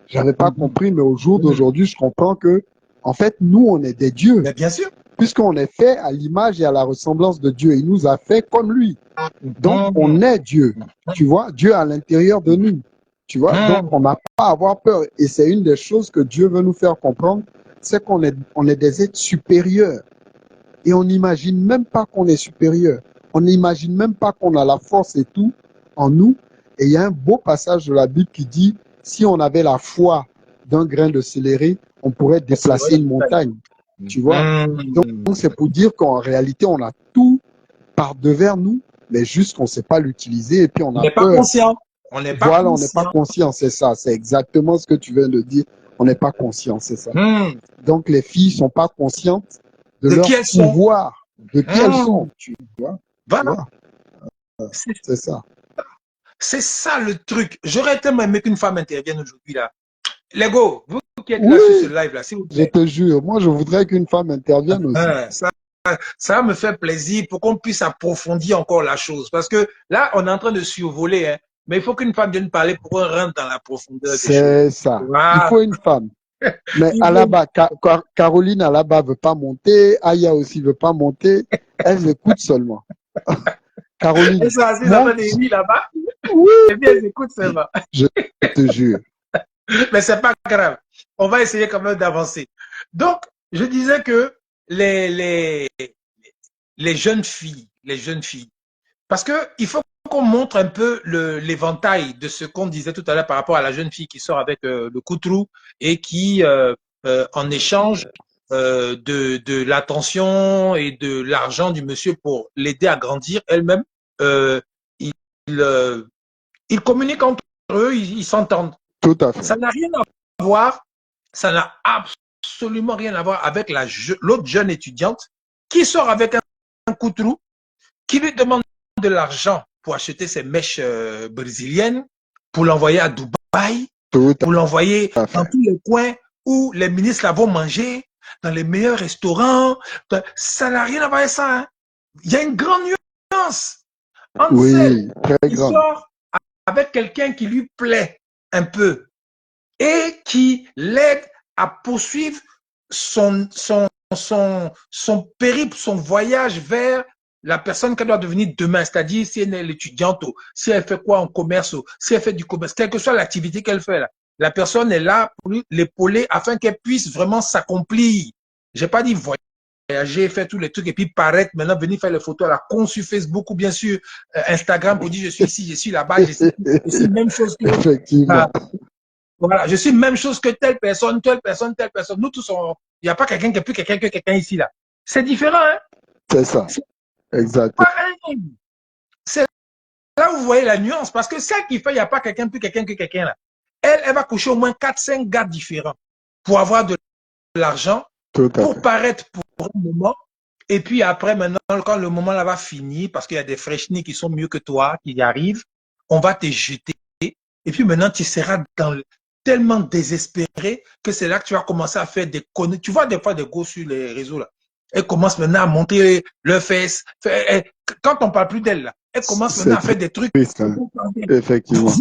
J'avais pas compris, mais au jour d'aujourd'hui, je comprends que, en fait, nous, on est des dieux. Mais bien sûr. Puisqu'on est fait à l'image et à la ressemblance de Dieu. Il nous a fait comme lui. Donc, on est Dieu. Tu vois, Dieu à l'intérieur de nous. Tu vois, donc on n'a pas à avoir peur. Et c'est une des choses que Dieu veut nous faire comprendre, c'est qu'on est des êtres supérieurs. Et on n'imagine même pas qu'on est supérieur. On n'imagine même pas qu'on a la force et tout en nous. Et il y a un beau passage de la Bible qui dit, si on avait la foi d'un grain de céleri, on pourrait déplacer une montagne. Tu vois, donc c'est pour dire qu'en réalité, on a tout par devers nous, mais juste qu'on ne sait pas l'utiliser et puis on a peur. On n'est pas conscient. On n'est pas voilà, on n'est pas conscient, c'est ça. C'est exactement ce que tu viens de dire. On n'est pas conscient, c'est ça. Donc les filles sont pas conscientes de leur pouvoir, de qui elles sont. Tu vois, voilà. C'est ça. C'est ça le truc. J'aurais tellement aimé qu'une femme intervienne aujourd'hui là. Les gars, vous qui êtes là sur ce live là, s'il vous plaît. Je te jure, moi je voudrais qu'une femme intervienne aussi. Ça me fait plaisir pour qu'on puisse approfondir encore la chose. Parce que là, on est en train de survoler, hein, mais il faut qu'une femme vienne parler pour qu'on rentre dans la profondeur des choses. C'est ça. Il faut une femme. Mais Alaba, Caroline Alaba veut pas monter, Aya aussi veut pas monter, elles écoutent seulement. Caroline. Elles sont assises dans des lits là-bas. Oui. Et bien, elles écoutent seulement. Je te jure. Mais c'est pas grave. On va essayer quand même d'avancer. Donc, je disais que les jeunes filles, parce que il faut qu'on montre un peu l'éventail de ce qu'on disait tout à l'heure par rapport à la jeune fille qui sort avec le coutrou et qui, en échange de l'attention et de l'argent du monsieur pour l'aider à grandir elle-même, ils communiquent entre eux, ils s'entendent. Tout à fait. Ça n'a rien à voir, ça n'a absolument rien à voir avec l'autre jeune étudiante qui sort avec un coutrou, qui lui demande de l'argent pour acheter ses mèches brésiliennes, pour l'envoyer à Dubaï, pour l'envoyer dans tous les coins où les ministres la vont manger, dans les meilleurs restaurants. Ça n'a rien à voir avec ça. Hein. Il y a une grande nuance entre celle qui sort avec quelqu'un qui lui plaît un peu et qui l'aide à poursuivre son périple, son voyage vers la personne qu'elle doit devenir demain, c'est-à-dire si elle est l'étudiante, si elle fait quoi en commerce, si elle fait du commerce, quelle que soit l'activité qu'elle fait là. La personne est là pour l'épauler afin qu'elle puisse vraiment s'accomplir. J'ai pas dit voyager, faire tous les trucs et puis paraître maintenant, venir faire les photos à la con sur Facebook ou bien sûr Instagram pour dire je suis ici, je suis là-bas, je suis même chose que... Effectivement. Voilà, je suis même chose que telle personne, telle personne, telle personne. Nous tous, il n'y a pas quelqu'un qui est plus quelqu'un que quelqu'un ici là. C'est différent, hein? C'est ça. Exact. C'est là où vous voyez la nuance, parce que celle qui fait, il n'y a pas quelqu'un plus quelqu'un que quelqu'un là. Elle va coucher au moins 4-5 gars différents pour avoir de l'argent, pour paraître pour un moment. Et puis après, maintenant, quand le moment là va finir, parce qu'il y a des freshnis qui sont mieux que toi, qui y arrivent, on va te jeter. Et puis maintenant, tu seras tellement désespéré que c'est là que tu vas commencer à faire des conneries. Tu vois des fois des gosses sur les réseaux là. Elles commencent maintenant à monter leurs fesses. Quand on ne parle plus d'elles là, elles commencent maintenant à faire des trucs. Triste, hein. Effectivement.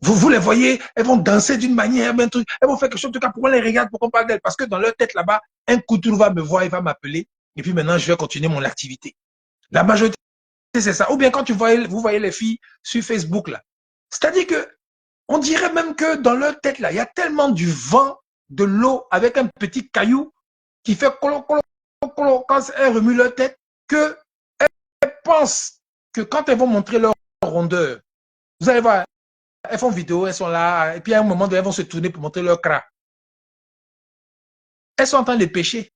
Vous les voyez, elles vont danser d'une manière, un truc, elles vont faire quelque chose, en tout cas, pour qu'on les regarde, pour qu'on parle d'elles. Parce que dans leur tête là-bas, un couteau va me voir, il va m'appeler. Et puis maintenant, je vais continuer mon activité. La majorité, c'est ça. Ou bien quand vous voyez les filles sur Facebook là. C'est-à-dire que, on dirait même que dans leur tête là, il y a tellement du vent, de l'eau avec un petit caillou qui fait colo, colo, colo, quand elles remuent leur tête, qu'elles pensent que quand elles vont montrer leur rondeur, vous allez voir, elles font vidéo, elles sont là, et puis à un moment donné, elles vont se tourner pour montrer leur cras. Elles sont en train de pêcher.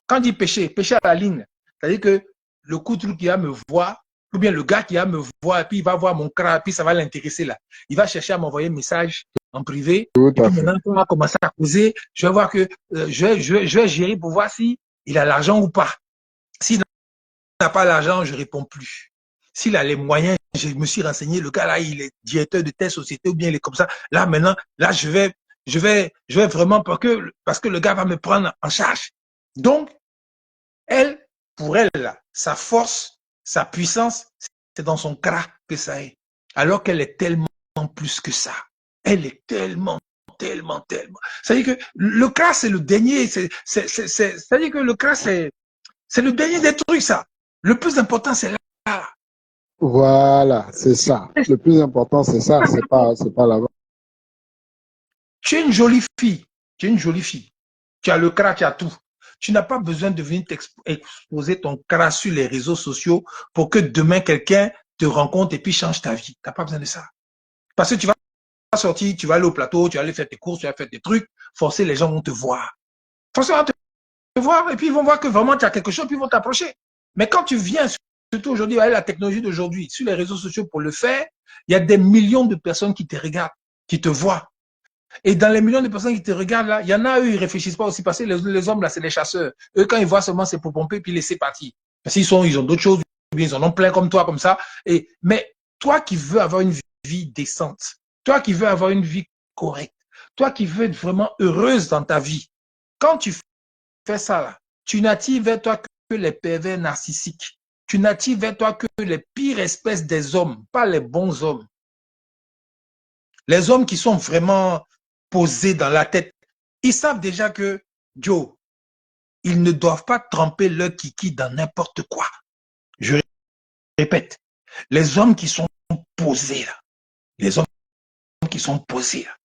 Quand on dit pêcher, pêcher à la ligne, c'est-à-dire que le couteau qui va me voir, ou bien le gars qui va me voir, et puis il va voir mon cras, et puis ça va l'intéresser là. Il va chercher à m'envoyer un message en privé. Et puis maintenant, on va commencer à causer. Je vais voir que je vais gérer pour voir si il a l'argent ou pas. S'il n'a pas l'argent, je ne réponds plus. S'il a les moyens, je me suis renseigné, le gars là, il est directeur de telle société ou bien il est comme ça. Là, maintenant, là, je vais vraiment parce que le gars va me prendre en charge. Donc, elle, pour elle, là, sa force, sa puissance, c'est dans son cras que ça est. Alors qu'elle est tellement plus que ça. Elle est tellement. C'est-à-dire que le cras, c'est le dernier. C'est-à-dire que le cras, c'est le dernier des trucs, ça. Le plus important, c'est là. Voilà, c'est ça. Le plus important, c'est ça. C'est pas là-bas. Tu es une jolie fille. Tu es une jolie fille. Tu as le cras, tu as tout. Tu n'as pas besoin de venir exposer ton cras sur les réseaux sociaux pour que demain, quelqu'un te rencontre et puis change ta vie. Tu n'as pas besoin de ça. Parce que tu vas sortir, tu vas aller au plateau, tu vas aller faire tes courses, tu vas faire tes trucs. Forcément, les gens vont te voir. Forcément, te voir et puis ils vont voir que vraiment tu as quelque chose, puis ils vont t'approcher. Mais quand tu viens, surtout aujourd'hui, avec la technologie d'aujourd'hui, sur les réseaux sociaux pour le faire, il y a des millions de personnes qui te regardent, qui te voient. Et dans les millions de personnes qui te regardent là, il y en a, eux, ils réfléchissent pas aussi parce que les hommes là, c'est les chasseurs. Eux, quand ils voient seulement, c'est pour pomper puis laisser partir. Parce qu'ils ils ont d'autres choses, ils en ont plein comme toi, comme ça. Mais toi qui veux avoir une vie décente, toi qui veux avoir une vie correcte, toi qui veux être vraiment heureuse dans ta vie, quand tu fais ça là, tu n'attires vers toi que les pervers narcissiques. Tu n'attires vers toi que les pires espèces des hommes, pas les bons hommes. Les hommes qui sont vraiment posés dans la tête, ils savent déjà que, Joe, ils ne doivent pas tremper leur kiki dans n'importe quoi. Je répète, les hommes qui sont posés là, les hommes qui sont posés là,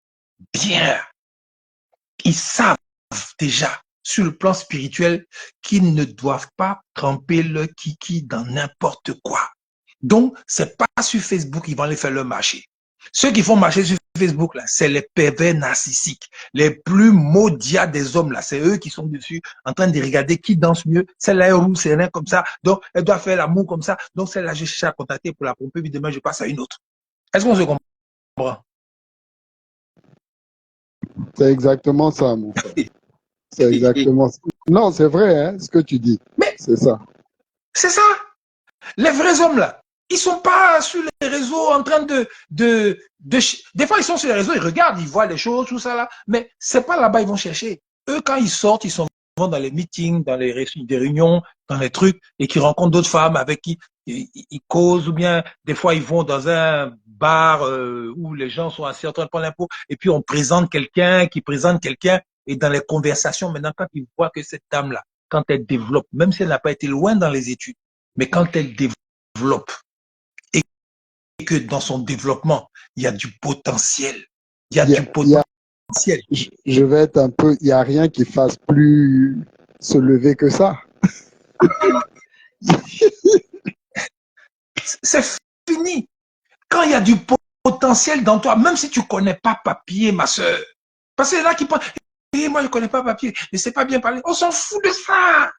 bien, ils savent déjà sur le plan spirituel qu'ils ne doivent pas tremper leur kiki dans n'importe quoi. Donc, c'est pas sur Facebook qu'ils vont aller faire leur marché. Ceux qui font marcher sur Facebook, là, c'est les pervers narcissiques. Les plus maudits des hommes, là, c'est eux qui sont dessus, en train de regarder qui danse mieux. Celle-là est rouge, c'est rien comme ça. Donc, elle doit faire l'amour comme ça. Donc, celle-là, je cherche à contacter pour la pomper, puis demain, je passe à une autre. Est-ce qu'on se comprend? C'est exactement ça, mon frère. C'est exactement ça. Non, c'est vrai, hein, ce que tu dis. Mais c'est ça. C'est ça. Les vrais hommes, là, ils sont pas sur les réseaux en train des fois, ils sont sur les réseaux, ils regardent, ils voient les choses, tout ça là, mais c'est pas là-bas ils vont chercher. Eux, quand ils sortent, ils sont dans les meetings, dans les des réunions, dans les trucs, et qui rencontrent d'autres femmes avec qui ils causent, ou bien des fois ils vont dans un bar où les gens sont assis en train de prendre l'impôt, et puis on présente quelqu'un, qui présente quelqu'un, et dans les conversations, maintenant, quand ils voient que cette dame-là, quand elle développe, même si elle n'a pas été loin dans les études, mais quand elle développe, et que dans son développement, il y a du potentiel. Il y a du potentiel. Je vais être un peu, il n'y a rien qui fasse plus se lever que ça. C'est fini. Quand il y a du potentiel dans toi, même si tu ne connais pas papier, ma soeur, parce que là qui pensent, moi je ne connais pas papier, je ne sais pas bien parler, on s'en fout de ça.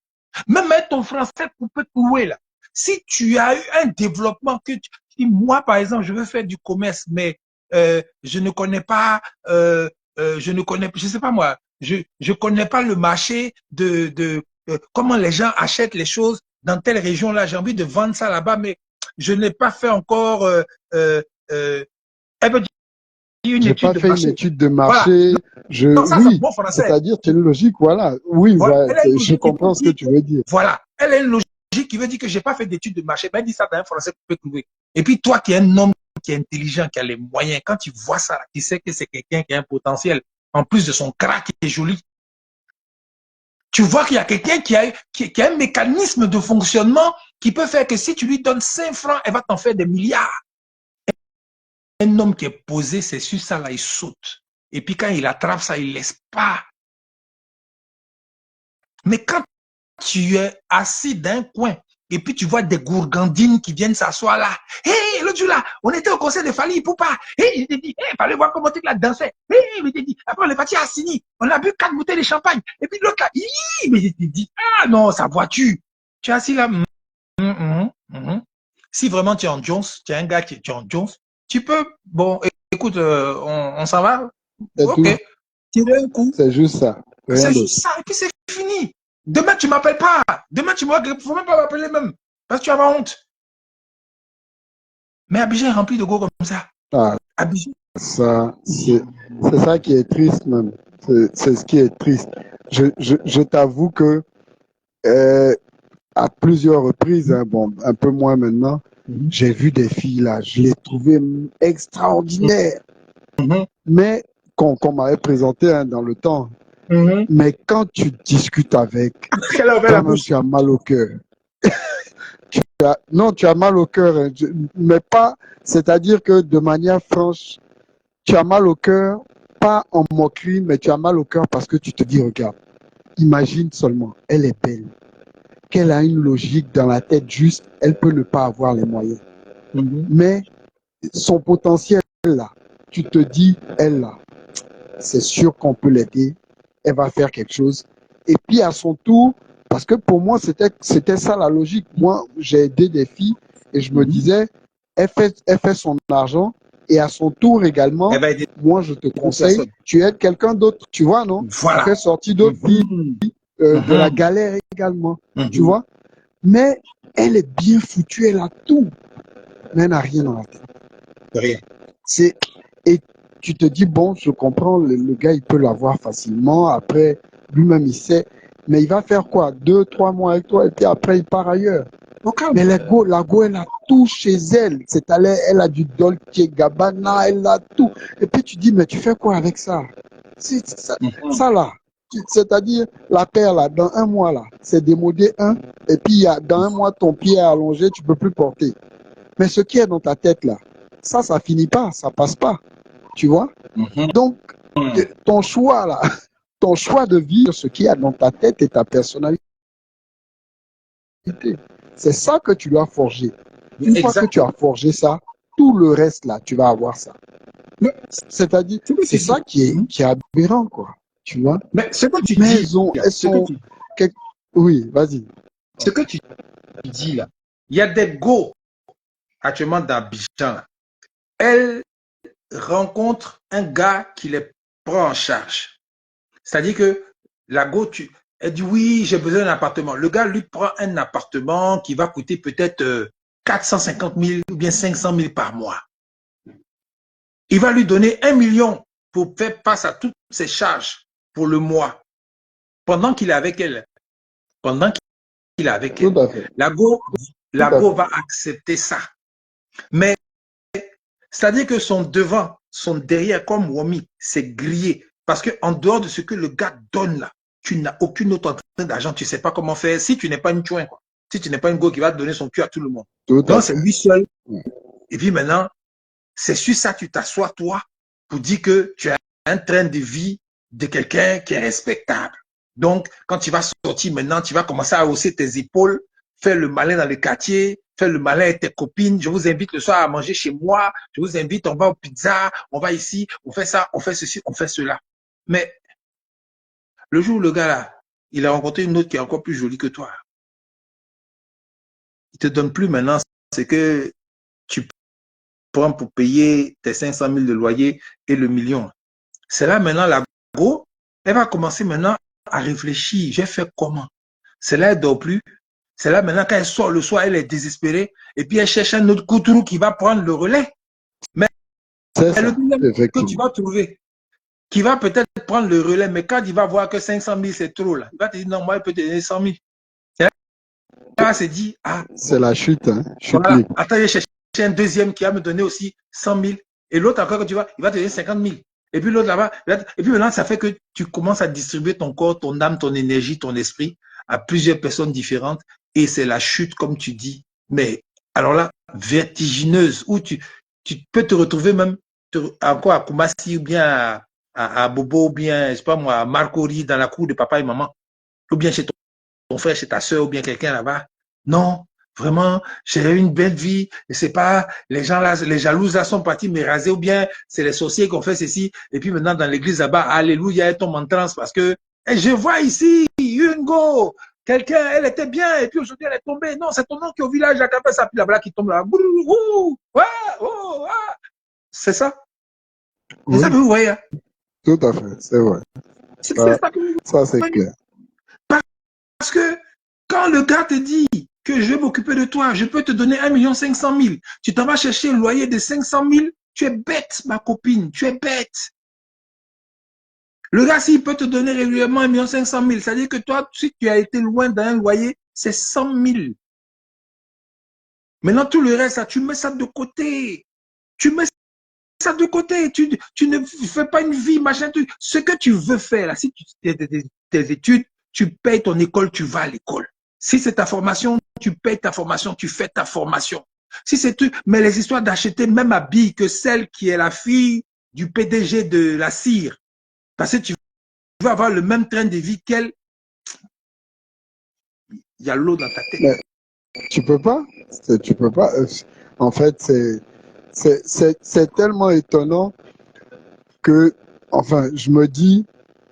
Même avec ton français, pour peut te louer là. Si tu as eu un développement que moi, par exemple, je veux faire du commerce, mais je ne connais pas, je sais pas moi, je connais pas le marché comment les gens achètent les choses dans telle région là. J'ai envie de vendre ça là-bas, mais je n'ai pas fait encore. Euh, euh, elle veut dire une J'ai étude pas de fait une marché. étude de Voilà. marché. Non, ça c'est Oui, bon français. c'est-à-dire, c'est une logique, voilà. Oui, Voilà. ouais, Elle a une je logique qui peut comprends ce que dire, tu veux dire. voilà. Elle a une logique qui veut dire que j'ai pas fait d'études de marché. Ben, elle dit ça dans un français que tu peux trouver. Et puis, toi qui es un homme qui est intelligent, qui a les moyens, quand tu vois ça, tu sais que c'est quelqu'un qui a un potentiel. En plus de son crack qui est joli, tu vois qu'il y a quelqu'un qui a un mécanisme de fonctionnement qui peut faire que si tu lui donnes 5 francs, elle va t'en faire des milliards. Un homme qui est posé, c'est sur ça, là, il saute. Et puis quand il attrape ça, il ne laisse pas. Mais quand tu es assis d'un coin et puis tu vois des gourgandines qui viennent s'asseoir là. Hé, hey, l'autre jour là, on était au concert de Fali Poupa. Hé, hey, je t'ai dit, hey, fallait voir comment tu la dansais. Hé, hey, je t'ai dit, après on est parti à Sini. On a bu 4 bouteilles de champagne. Et puis l'autre là, mais je t'ai dit, ah non, sa voiture. Tu es assis là. Si vraiment tu es en Jones, tu es un gars qui est en Jones, tu peux, bon, écoute, on s'en va. C'est Ok, tout. tirer un coup. C'est juste ça. Rien C'est d'autre. juste ça, et puis c'est fini. Demain, tu ne m'appelles pas. Demain, tu ne faut même pas m'appeler même. Parce que tu as ma honte. Mais Abidjan est rempli de go comme ça. Ah, Abidjan. ça, c'est ça qui est triste même. C'est ce qui est triste. Je t'avoue que à plusieurs reprises, hein, bon, un peu moins maintenant, j'ai vu des filles là, je les trouvais extraordinaires. Mais qu'on m'avait présenté hein, dans le temps. Mais quand tu discutes avec, Elle a ouvert la quand même bouche. tu as mal au cœur. Non, tu as mal au cœur, hein, mais pas, c'est-à-dire que de manière franche, tu as mal au cœur, pas en moquerie, mais tu as mal au cœur parce que tu te dis, regarde, imagine seulement, elle est belle, qu'elle a une logique dans la tête juste, elle peut ne pas avoir les moyens. Mais son potentiel là, tu te dis, elle là, c'est sûr qu'on peut l'aider, elle va faire quelque chose. Et puis à son tour, parce que pour moi, c'était ça la logique. Moi, j'ai aidé des filles et je me disais, elle fait son argent et à son tour également, moi, je te conseille, tu aides quelqu'un d'autre, tu vois, non? Voilà. Tu fais sortir d'autres filles de la galère également, tu vois? Mais elle est bien foutue, elle a tout, mais elle n'a rien dans la tête. Rien. Et tu te dis, bon, je comprends, le gars, il peut l'avoir facilement. Après, lui-même, il sait. Mais il va faire quoi? 2, 3 mois avec toi et puis après, il part ailleurs. Mais la go, elle a tout chez elle. Elle a du Dolce Gabbana, elle a tout. Et puis tu dis, mais tu fais quoi avec ça? Ça là, c'est-à-dire la paire là, dans un mois là, c'est démodé un. Et puis dans un mois, ton pied est allongé, tu peux plus porter. Mais ce qui est dans ta tête là, ça finit pas, ça passe pas. Tu vois? Donc, ton choix là, ton choix de vivre ce qu'il y a dans ta tête et ta personnalité, c'est ça que tu dois forger. Une fois que tu as forgé ça, tout le reste là, tu vas avoir ça. C'est-à-dire, c'est ça qui est aberrant, quoi. Tu vois? Mais ce que tu Mais dis, elles sont. Oui, vas-y. ce que tu dis là, il y a des go actuellement d'Abidjan. Elle rencontre un gars qui les prend en charge. C'est-à-dire que la go, elle dit oui, j'ai besoin d'un appartement. Le gars lui prend un appartement qui va coûter peut-être 450 000 ou bien 500 000 par mois. Il va lui donner 1 million pour faire face à toutes ses charges pour le mois. Pendant qu'il est avec elle. Pendant qu'il est avec elle. La go va accepter ça. Mais c'est-à-dire que son devant, son derrière, comme Wami, c'est grillé. Parce qu'en dehors de ce que le gars donne là, tu n'as aucune autre entrée d'argent, tu ne sais pas comment faire. Si tu n'es pas une chouin, quoi. Si tu n'es pas une go qui va donner son cul à tout le monde. Donc c'est lui seul. Et puis maintenant, c'est sur ça que tu t'assois toi pour dire que tu as un train de vie de quelqu'un qui est respectable. Donc, quand tu vas sortir maintenant, tu vas commencer à hausser tes épaules, faire le malin dans le quartier, faire le malin avec tes copines. Je vous invite le soir à manger chez moi. Je vous invite, on va au pizza, on va ici, on fait ça, on fait ceci, on fait cela. Mais le jour où le gars là, il a rencontré une autre qui est encore plus jolie que toi, il te donne plus maintenant ce que tu prends pour payer tes 500 000 de loyer et le million. C'est là maintenant, la go, elle va commencer maintenant à réfléchir. J'ai fait comment? C'est là, elle ne dort plus. C'est là maintenant, quand elle sort le soir, elle est désespérée. Et puis, elle cherche un autre couteau qui va prendre le relais. Mais C'est le ça, deuxième que tu effectivement. vas trouver, qui va peut-être prendre le relais, mais quand il va voir que 500 000, c'est trop, là, il va te dire, non, moi, il peut te donner 100 000. Et là, elle va se dire, ah, C'est bon, la chute, hein, chute voilà, libre. attends, j'ai cherché un deuxième qui va me donner aussi 100 000. Et l'autre encore, que tu vois, il va te donner 50 000. Et puis l'autre là-bas, et puis maintenant, ça fait que tu commences à distribuer ton corps, ton âme, ton énergie, ton esprit à plusieurs personnes différentes. Et c'est la chute, comme tu dis. Mais alors là, vertigineuse, où tu peux te retrouver même encore à Koumassi ou bien à Bobo ou bien, je sais pas moi, à Marcory dans la cour de papa et maman. Ou bien chez ton frère, chez ta soeur ou bien quelqu'un là-bas. Non, vraiment, j'ai eu une belle vie. Et c'est pas les gens là, les jalouses là sont partis me raser ou bien c'est les sorciers qui ont fait ceci. Et puis maintenant dans l'église là-bas, alléluia, elle tombe en transe parce que je vois ici une go. Quelqu'un, elle était bien et puis aujourd'hui elle est tombée. Non, c'est ton nom qui est au village à fait ça puis là-bas qui tombe là. C'est ça. C'est ça Oui, que vous voyez. tout à fait, c'est vrai. C'est Ça, ça que vous ça c'est voyez. clair. Parce que quand le gars te dit que je vais m'occuper de toi, je peux te donner 1 500 000, tu t'en vas chercher le loyer de 500 000, tu es bête, ma copine, tu es bête. Le gars, s'il peut te donner régulièrement 1 500 000, c'est-à-dire que toi, si tu as été loin d'un loyer, c'est 100 000. Maintenant, tout le reste, tu mets ça de côté. Tu mets ça de côté. Tu ne fais pas une vie, machin. Ce que tu veux faire, là, si tu tes études, tu payes ton école, tu vas à l'école. Si c'est ta formation, tu payes ta formation, tu fais ta formation. Si c'est tout, mais les histoires d'acheter même habits que celle qui est la fille du PDG de la CIR, parce que tu veux avoir le même train de vie qu'elle, il y a l'eau dans ta tête. Mais tu peux pas. Tu peux pas. En fait, c'est tellement étonnant que, enfin, je me dis,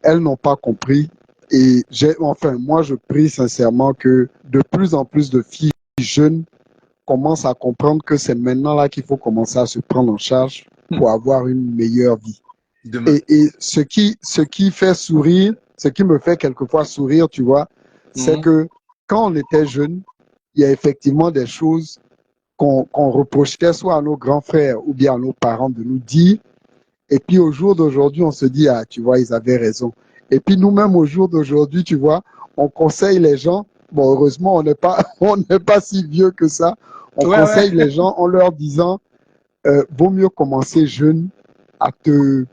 elles n'ont pas compris. Et enfin, moi, je prie sincèrement que de plus en plus de filles jeunes commencent à comprendre que c'est maintenant là qu'il faut commencer à se prendre en charge pour avoir une meilleure vie. Demain. Et ce qui fait sourire, ce qui me fait quelquefois sourire, tu vois, c'est que quand on était jeune, il y a effectivement des choses qu'on reprochait soit à nos grands frères ou bien à nos parents de nous dire. Et puis au jour d'aujourd'hui, on se dit, ah, tu vois, ils avaient raison. Et puis nous-mêmes, au jour d'aujourd'hui, tu vois, on conseille les gens. Bon, heureusement, on n'est pas, on n'est pas si vieux que ça. On conseille les gens en leur disant, vaut mieux commencer jeune à te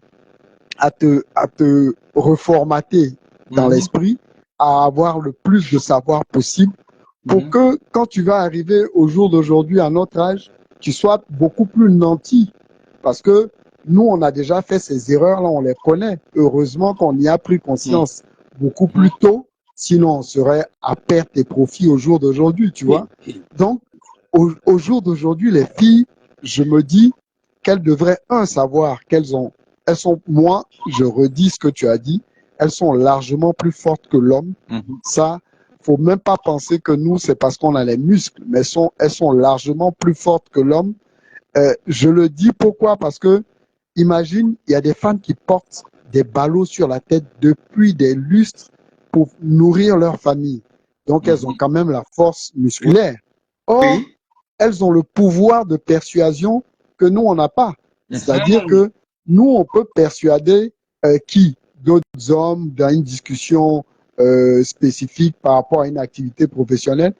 reformater dans l'esprit, à avoir le plus de savoir possible pour que quand tu vas arriver au jour d'aujourd'hui à notre âge, tu sois beaucoup plus nanti. Parce que nous, on a déjà fait ces erreurs-là, on les connaît. Heureusement qu'on y a pris conscience beaucoup plus tôt, sinon on serait à perte et profit au jour d'aujourd'hui, tu vois. Donc, au jour d'aujourd'hui, les filles, je me dis qu'elles devraient, savoir elles sont, moi, je redis ce que tu as dit, elles sont largement plus fortes que l'homme. Ça, faut même pas penser que nous, c'est parce qu'on a les muscles, mais elles sont largement plus fortes que l'homme. Je le dis pourquoi? Parce que, imagine, il y a des femmes qui portent des ballots sur la tête depuis des lustres pour nourrir leur famille. Donc, elles ont quand même la force musculaire. Or, elles ont le pouvoir de persuasion que nous, on n'a pas. C'est-à-dire que nous, on peut persuader qui? D'autres hommes dans une discussion spécifique par rapport à une activité professionnelle.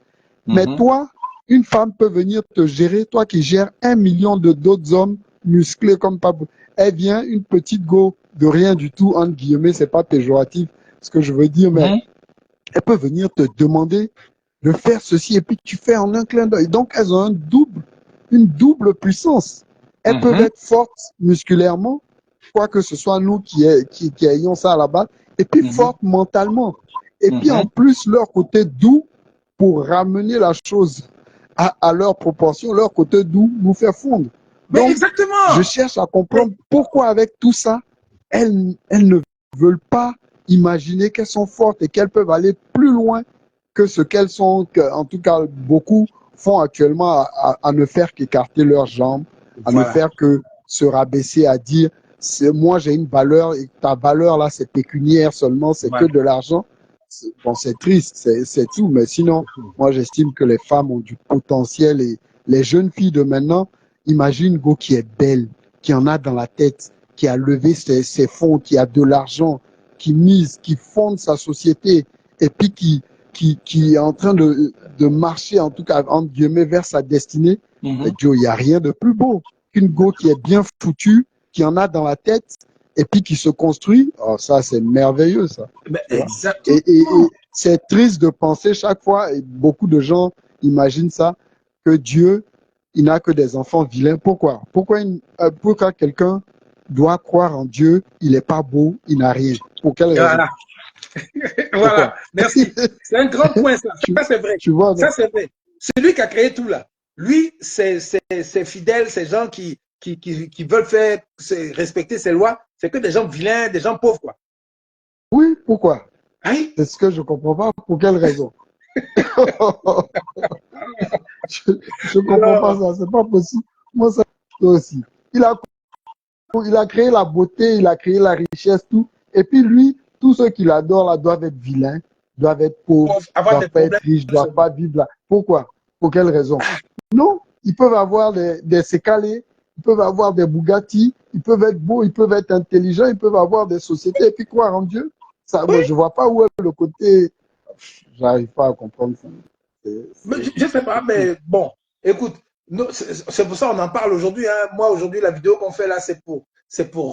Mais toi, une femme peut venir te gérer, toi qui gères 1 million d'autres hommes musclés comme pas. Elle vient, une petite go de rien du tout, entre guillemets, c'est pas péjoratif ce que je veux dire, mais elle peut venir te demander de faire ceci et puis tu fais en un clin d'œil. Donc elles ont une double puissance. Elles peuvent être fortes musculairement, quoi que ce soit nous qui ayons ça à la base, et puis fortes mentalement. Et puis en plus, leur côté doux, pour ramener la chose à leur proportion, leur côté doux nous fait fondre. Mais Donc, exactement. je cherche à comprendre pourquoi avec tout ça, elles ne veulent pas imaginer qu'elles sont fortes et qu'elles peuvent aller plus loin que ce qu'elles sont, en tout cas beaucoup font actuellement à ne faire qu'écarter leurs jambes, à ne faire que se rabaisser, à dire moi j'ai une valeur et ta valeur là c'est pécuniaire seulement, c'est que de l'argent. Bon, c'est triste, c'est tout, mais sinon, moi j'estime que les femmes ont du potentiel et les jeunes filles de maintenant, imagine Go qui est belle, qui en a dans la tête, qui a levé ses fonds, qui a de l'argent, qui mise, qui fonde sa société et puis qui est en train de marcher, en tout cas, entre guillemets, vers sa destinée. Et Joe, il n'y a rien de plus beau qu'une Go qui est bien foutue, qui en a dans la tête et puis qui se construit. Oh, ça, c'est merveilleux, ça. Exactement. Et c'est triste de penser chaque fois, et beaucoup de gens imaginent ça, que Dieu, il n'a que des enfants vilains. Pourquoi? Pourquoi quelqu'un doit croire en Dieu, il n'est pas beau, il n'a rien? Pour quelle raison? Voilà. Voilà, merci. C'est un grand point, ça. Ça, c'est vrai. Tu vois, ça, c'est vrai. C'est lui qui a créé tout, là. Lui, c'est fidèles, ces gens qui veulent faire respecter ses lois, c'est que des gens vilains, des gens pauvres, quoi. Oui, pourquoi? Oui. C'est ce que je ne comprends pas. Pour quelle raison? Je ne comprends pas ça. C'est pas possible. Moi, ça aussi. Il a créé la beauté, il a créé la richesse, tout. Et puis lui, tous ceux qui l'adorent là doivent être vilains, doivent être pauvres, doivent pas être riches, doivent pas vivre là. Pourquoi? Pour quelle raison? Non, ils peuvent avoir des sécalés, ils peuvent avoir des Bugatti, ils peuvent être beaux, ils peuvent être intelligents, ils peuvent avoir des sociétés et puis croire en Dieu. Ça, moi, je vois pas où est le côté. J'arrive pas à comprendre ça. Je sais pas, mais bon, écoute, c'est pour ça qu'on en parle aujourd'hui. Hein. Moi, aujourd'hui, la vidéo qu'on fait là, c'est pour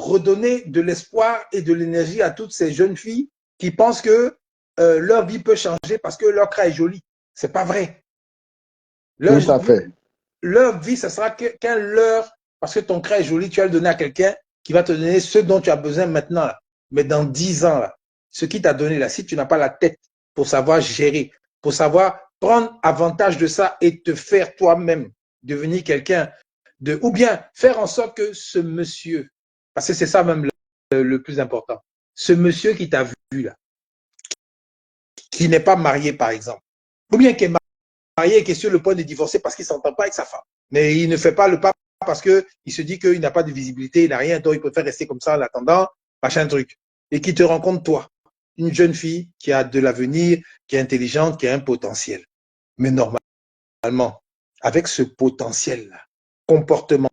redonner de l'espoir et de l'énergie à toutes ces jeunes filles qui pensent que leur vie peut changer parce que leur cra est joli. C'est pas vrai. Tout à fait. Leur vie, ce sera qu'un leurre, parce que ton cra est joli, tu vas le donner à quelqu'un qui va te donner ce dont tu as besoin maintenant. Là. Mais dans 10 ans, là, ce qui t'a donné là, si tu n'as pas la tête pour savoir gérer, pour savoir prendre avantage de ça et te faire toi-même devenir quelqu'un de, ou bien faire en sorte que ce monsieur, parce que c'est ça même le plus important, ce monsieur qui t'a vu là, qui n'est pas marié par exemple, ou bien qui est marié et qui est sur le point de divorcer parce qu'il ne s'entend pas avec sa femme, mais il ne fait pas le pas parce qu'il se dit qu'il n'a pas de visibilité, il n'a rien, donc il préfère rester comme ça en attendant, machin truc, et qui te rencontre toi, une jeune fille qui a de l'avenir, qui est intelligente, qui a un potentiel. Mais normalement, avec ce potentiel-là, comportemental,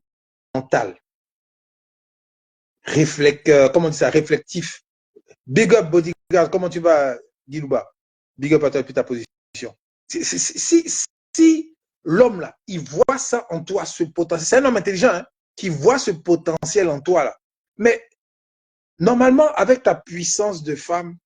comment on dit ça, réflectif, big up bodyguard, comment tu vas, Guilouba? Big up à toi et ta position. Si l'homme là, il voit ça en toi, ce potentiel, c'est un homme intelligent, hein, qui voit ce potentiel en toi là. Mais normalement, avec ta puissance de femme,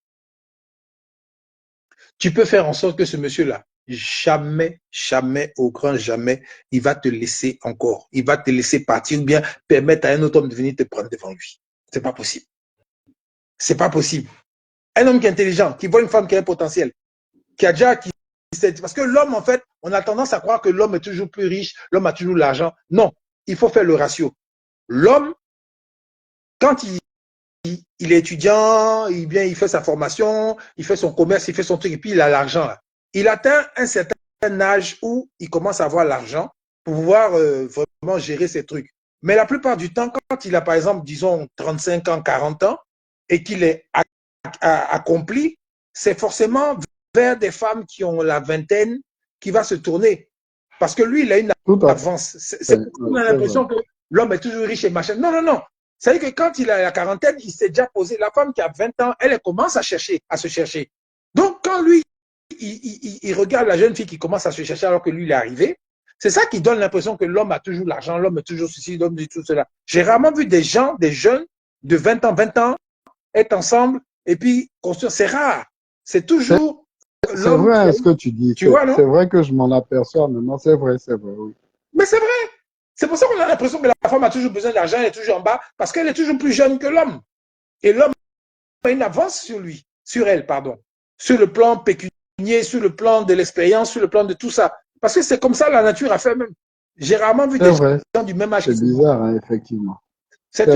tu peux faire en sorte que ce monsieur-là, jamais, jamais, au grand jamais, il va te laisser encore. Il va te laisser partir ou bien permettre à un autre homme de venir te prendre devant lui. C'est pas possible. C'est pas possible. Un homme qui est intelligent, qui voit une femme qui a un potentiel, qui a déjà... Parce que l'homme, en fait, on a tendance à croire que l'homme est toujours plus riche, l'homme a toujours l'argent. Non, il faut faire le ratio. L'homme, quand il est étudiant, il fait sa formation, il fait son commerce, il fait son truc, et puis il a l'argent. Il atteint un certain âge où il commence à avoir l'argent pour pouvoir vraiment gérer ses trucs. Mais la plupart du temps, quand il a, par exemple, disons, 35 ans, 40 ans, et qu'il est accompli, c'est forcément vers des femmes qui ont la vingtaine qui va se tourner. Parce que lui, il a une avance. On a l'impression que l'homme est toujours riche et machin. Non, non, non. C'est-à-dire que quand il a la quarantaine, il s'est déjà posé. La femme qui a 20 ans, elle commence à chercher, à se chercher. Donc, quand lui, il regarde la jeune fille qui commence à se chercher alors que lui, il est arrivé, c'est ça qui donne l'impression que l'homme a toujours l'argent, l'homme est toujours ceci, l'homme dit tout cela. J'ai rarement vu des gens, des jeunes de 20 ans, être ensemble et puis construire. C'est rare. C'est toujours... C'est vrai ce que tu dis. Tu vois, non? C'est vrai que je m'en aperçois maintenant. C'est vrai, oui. Mais c'est vrai. C'est pour ça qu'on a l'impression que la femme a toujours besoin d'argent, elle est toujours en bas, parce qu'elle est toujours plus jeune que l'homme. Et l'homme a une avance sur lui, sur elle, pardon. Sur le plan pécunier, sur le plan de l'expérience, sur le plan de tout ça. Parce que c'est comme ça la nature a fait même. J'ai rarement vu des gens du même âge. C'est bizarre, hein, effectivement. C'est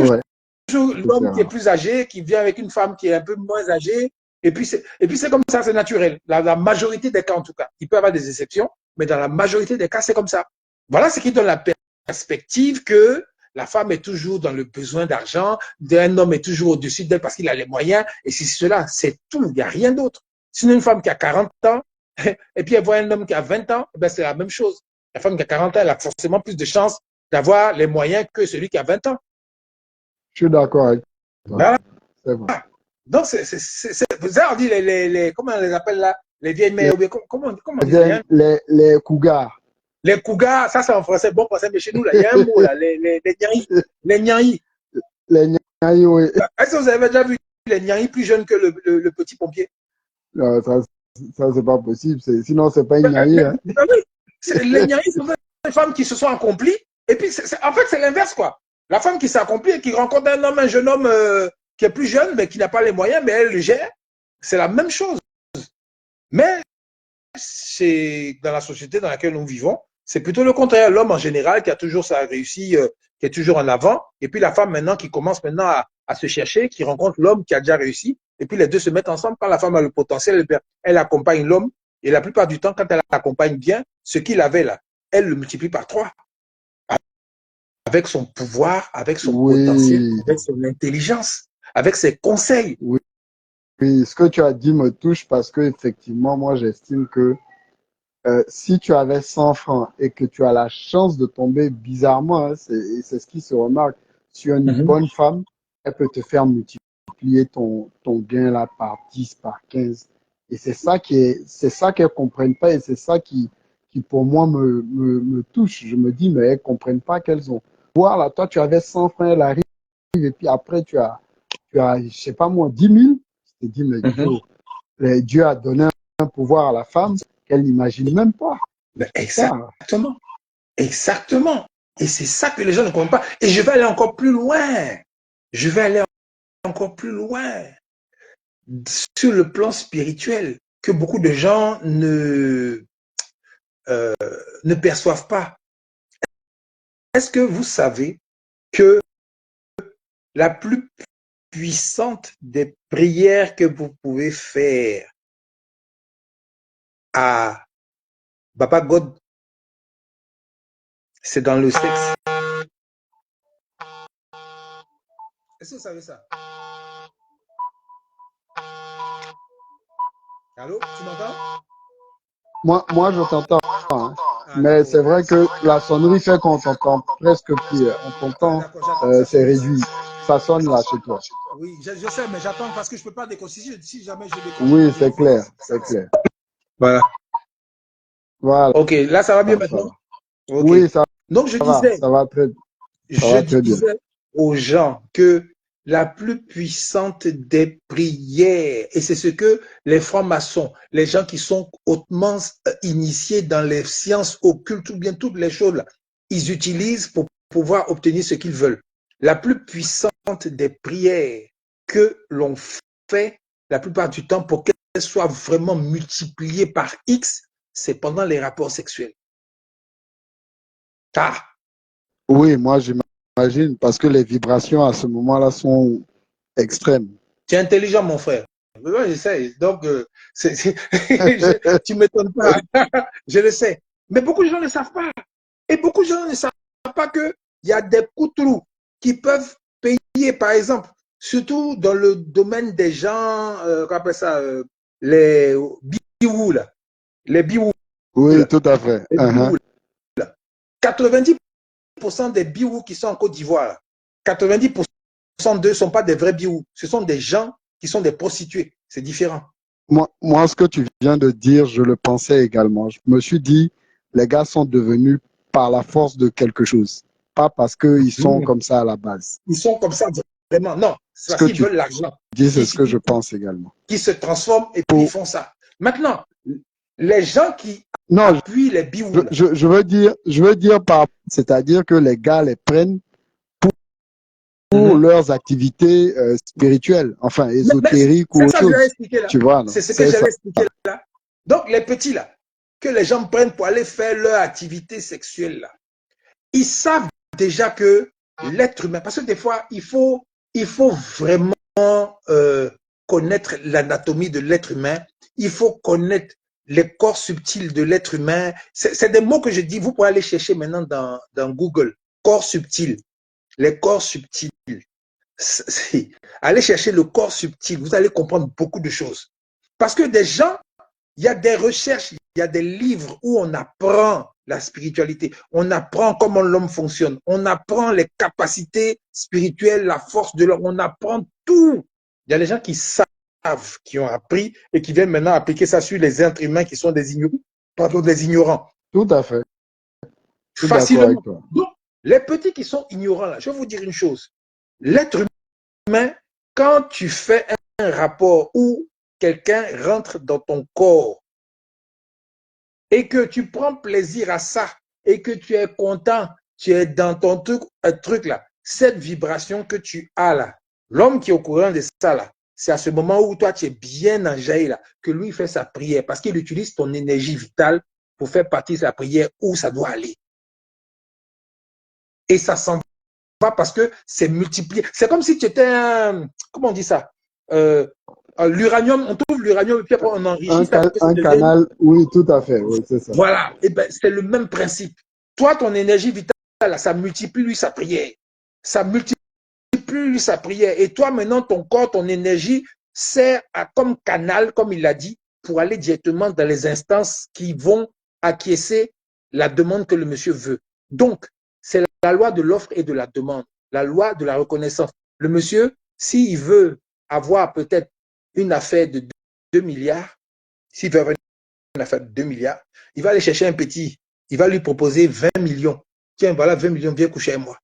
toujours l'homme qui est plus âgé, qui vient avec une femme qui est un peu moins âgée. Et puis c'est comme ça, c'est naturel. La majorité des cas, en tout cas. Il peut y avoir des exceptions, mais dans la majorité des cas, c'est comme ça. Voilà ce qui donne la perspective que la femme est toujours dans le besoin d'argent, un homme est toujours au-dessus d'elle parce qu'il a les moyens, et si cela, c'est tout, il n'y a rien d'autre. Sinon, une femme qui a 40 ans, et puis elle voit un homme qui a 20 ans, ben c'est la même chose. La femme qui a 40 ans, elle a forcément plus de chances d'avoir les moyens que celui qui a 20 ans. Je suis d'accord avec toi. Voilà. C'est vrai. Donc, on dit comment on les appelle là? Les vieilles mères, comment on dit les cougars. Les cougars, ça c'est en français, bon français, mais chez nous, là, il y a un mot là, les nyaïs. Les nyaïs. Les nyaïs, oui. Est-ce que vous avez déjà vu les nyaïs plus jeunes que le petit pompier? Non, ça c'est pas possible. Sinon, c'est pas une nyaï. Hein. Les nyaïs sont des femmes qui se sont accomplies. Et puis, en fait, c'est l'inverse, quoi. La femme qui s'accomplit et qui rencontre un homme, un jeune homme qui est plus jeune, mais qui n'a pas les moyens, mais elle le gère. C'est la même chose. Mais c'est dans la société dans laquelle nous vivons, c'est plutôt le contraire. L'homme en général qui a toujours sa réussite, qui est toujours en avant, et puis la femme maintenant qui commence maintenant à se chercher, qui rencontre l'homme qui a déjà réussi, et puis les deux se mettent ensemble. Quand la femme a le potentiel, elle accompagne l'homme, et la plupart du temps, quand elle accompagne bien, ce qu'il avait là, elle le multiplie par 3. Avec son pouvoir, avec son potentiel, avec son intelligence, avec ses conseils. Oui. Oui, ce que tu as dit me touche parce que effectivement, moi, j'estime que si tu avais 100 francs et que tu as la chance de tomber bizarrement, hein, c'est ce qui se remarque sur une bonne femme, elle peut te faire multiplier ton gain là par 10, par 15. Et c'est ça qu'elles comprennent pas et c'est ça qui pour moi me touche. Je me dis, mais elles comprennent pas qu'elles ont. Voir là, toi, tu avais 100 francs, elle arrive et puis après, tu as, je sais pas moi, 10 000. Je te dis, mais Dieu a donné un pouvoir à la femme qu'elle n'imagine même pas. Ben exactement. Exactement. Et c'est ça que les gens ne comprennent pas. Et je vais aller encore plus loin. Je vais aller encore plus loin. Sur le plan spirituel, que beaucoup de gens ne perçoivent pas. Est-ce que vous savez que la plus puissante des prières que vous pouvez faire à Baba God, c'est dans le sexe? Est-ce que vous savez ça? Allô, tu m'entends? Moi, je t'entends. Hein. Mais c'est vrai que la sonnerie fait qu'on t'entend presque plus. On t'entend, c'est réduit. Ça sonne là chez toi. Oui, je sais, mais j'attends parce que je ne peux pas déconner. Si jamais je déconne. Oui, c'est clair, c'est clair. Voilà. Ok, là, ça va mieux maintenant? Okay. Oui, ça Donc, je disais, ça va très bien. Je disais aux gens que la plus puissante des prières, et c'est ce que les francs-maçons, les gens qui sont hautement initiés dans les sciences occultes ou bien toutes les choses, là, ils utilisent pour pouvoir obtenir ce qu'ils veulent. La plus puissante des prières que l'on fait la plupart du temps pour qu'elles soient vraiment multipliées par X, c'est pendant les rapports sexuels. Ah. Oui, moi j'imagine, parce que les vibrations à ce moment-là sont extrêmes. Tu es intelligent, mon frère. Oui, j'essaie. Donc, tu ne m'étonnes pas. Je le sais. Mais beaucoup de gens ne savent pas. Et beaucoup de gens ne savent pas qu'il y a des coutrous qui peuvent payer, par exemple, surtout dans le domaine des gens, qu'on appelle ça, les biwou, là. Les biwou. Oui, là. tout à fait. Les biwou, là. 90% des biwou qui sont en Côte d'Ivoire, 90% d'eux ne sont pas des vrais biwou. Ce sont des gens qui sont des prostituées. C'est différent. Moi, ce que tu viens de dire, je le pensais également. Je me suis dit, les gars sont devenus par la force de quelque chose. Pas parce qu'ils sont comme ça à la base. Ils sont comme ça vraiment. Non, c'est parce qu'ils veulent l'argent. C'est ce que je pense également. Qui se transforment et puis ils font ça. Maintenant, les gens qui appuient les biwou. Je veux dire c'est-à-dire que les gars les prennent pour leurs activités spirituelles, enfin ésotériques ou autre chose. Tu vois, c'est ce que j'allais expliquer là. Donc les petits là, que les gens prennent pour aller faire leur activité sexuelle là, ils savent déjà que l'être humain, parce que des fois il faut vraiment connaître l'anatomie de l'être humain, il faut connaître les corps subtils de l'être humain. C'est des mots que je dis, vous pouvez aller chercher maintenant dans Google. Corps subtil, les corps subtils. Allez chercher le corps subtil, vous allez comprendre beaucoup de choses. Parce que des gens, il y a des recherches, il y a des livres où on apprend la spiritualité, on apprend comment l'homme fonctionne, on apprend les capacités spirituelles, la force de l'homme, on apprend tout. Il y a des gens qui savent, qui ont appris et qui viennent maintenant appliquer ça sur les êtres humains qui sont des ignorants. Tout à fait. Facilement. Donc, les petits qui sont ignorants, là, je vais vous dire une chose. L'être humain, quand tu fais un rapport où quelqu'un rentre dans ton corps et que tu prends plaisir à ça et que tu es content, tu es dans ton truc là, cette vibration que tu as là, l'homme qui est au courant de ça là, c'est à ce moment où toi tu es bien enjaillé là, que lui fait sa prière parce qu'il utilise ton énergie vitale pour faire partie de sa prière où ça doit aller. Et ça s'en va parce que c'est multiplié. C'est comme si tu étais un, comment on dit ça, l'uranium, on trouve l'uranium et puis après on enrichit ça. Un canal, oui, tout à fait, oui, c'est ça. Voilà, et ben, c'est le même principe. Toi, ton énergie vitale, ça multiplie lui sa prière. Ça multiplie lui sa prière. Et toi, maintenant, ton corps, ton énergie sert comme canal, comme il l'a dit, pour aller directement dans les instances qui vont acquiescer la demande que le monsieur veut. Donc, c'est la loi de l'offre et de la demande, la loi de la reconnaissance. Le monsieur, s'il veut avoir peut-être une affaire de 2 milliards, s'il veut avoir une affaire de 2 milliards, il va aller chercher un petit, il va lui proposer 20 millions. Tiens, voilà 20 millions, viens coucher avec moi.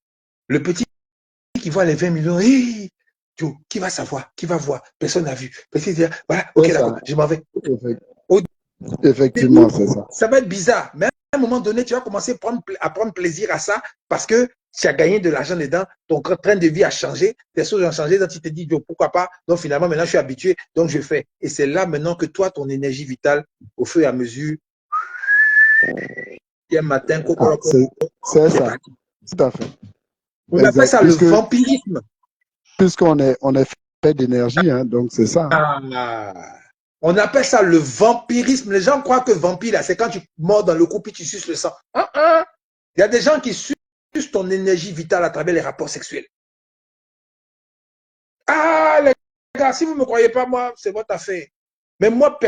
Le petit qui voit les 20 millions, hey, qui va savoir, qui va voir, personne n'a vu. Petit dit, voilà, ok, d'accord, je m'en vais. Effectivement, c'est ça. Ça va être bizarre, mais à un moment donné, tu vas commencer à prendre plaisir à ça parce que tu as gagné de l'argent dedans, ton train de vie a changé, tes choses ont changé, donc tu te dis, pourquoi pas, donc finalement, maintenant, je suis habitué, donc je fais. Et c'est là maintenant que toi, ton énergie vitale, au fur et à mesure, un matin, c'est ça, tout à fait. On appelle ça le vampirisme. Puisqu'on est fait d'énergie, hein, donc c'est ça. On appelle ça le vampirisme. Les gens croient que vampire, c'est quand tu mords dans le cou puis tu suces le sang. Il y a des gens qui sucent ton énergie vitale à travers les rapports sexuels. Ah, les gars, si vous ne me croyez pas, moi, c'est votre affaire. Mais moi,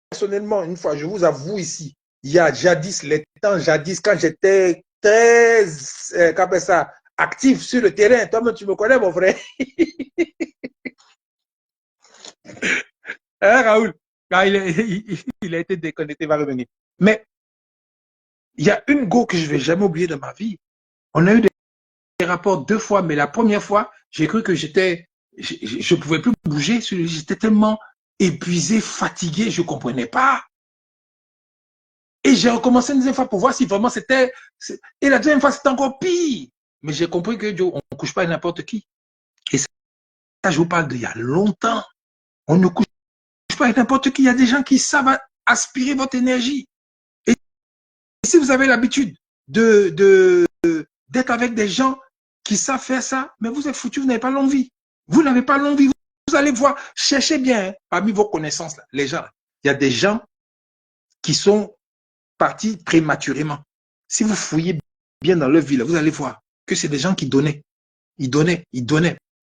personnellement, une fois, je vous avoue ici, il y a jadis, quand j'étais très, actif sur le terrain. Toi-même, tu me connais, mon frère. Hein, Raoul? Ah, il a été déconnecté, il va revenir. Mais il y a une go que je ne vais jamais oublier de ma vie. On a eu des rapports 2 fois, mais la première fois, j'ai cru que je ne pouvais plus bouger. J'étais tellement épuisé, fatigué, je ne comprenais pas. Et j'ai recommencé une deuxième fois pour voir si vraiment c'était... Et la deuxième fois, c'était encore pire. Mais j'ai compris que Dieu, on ne couche pas avec n'importe qui. Et ça, je vous parle d'il y a longtemps. On ne couche pas avec n'importe qui. Il y a des gens qui savent aspirer votre énergie. Et si vous avez l'habitude d'être avec des gens qui savent faire ça, mais vous êtes foutu, vous n'avez pas longue vie. Vous n'avez pas longue vie. Vous allez voir, cherchez bien hein, parmi vos connaissances, là, les gens. Il y a des gens qui sont partis prématurément. Si vous fouillez bien dans leur vie, là, vous allez voir que c'est des gens qui donnaient. Ils donnaient.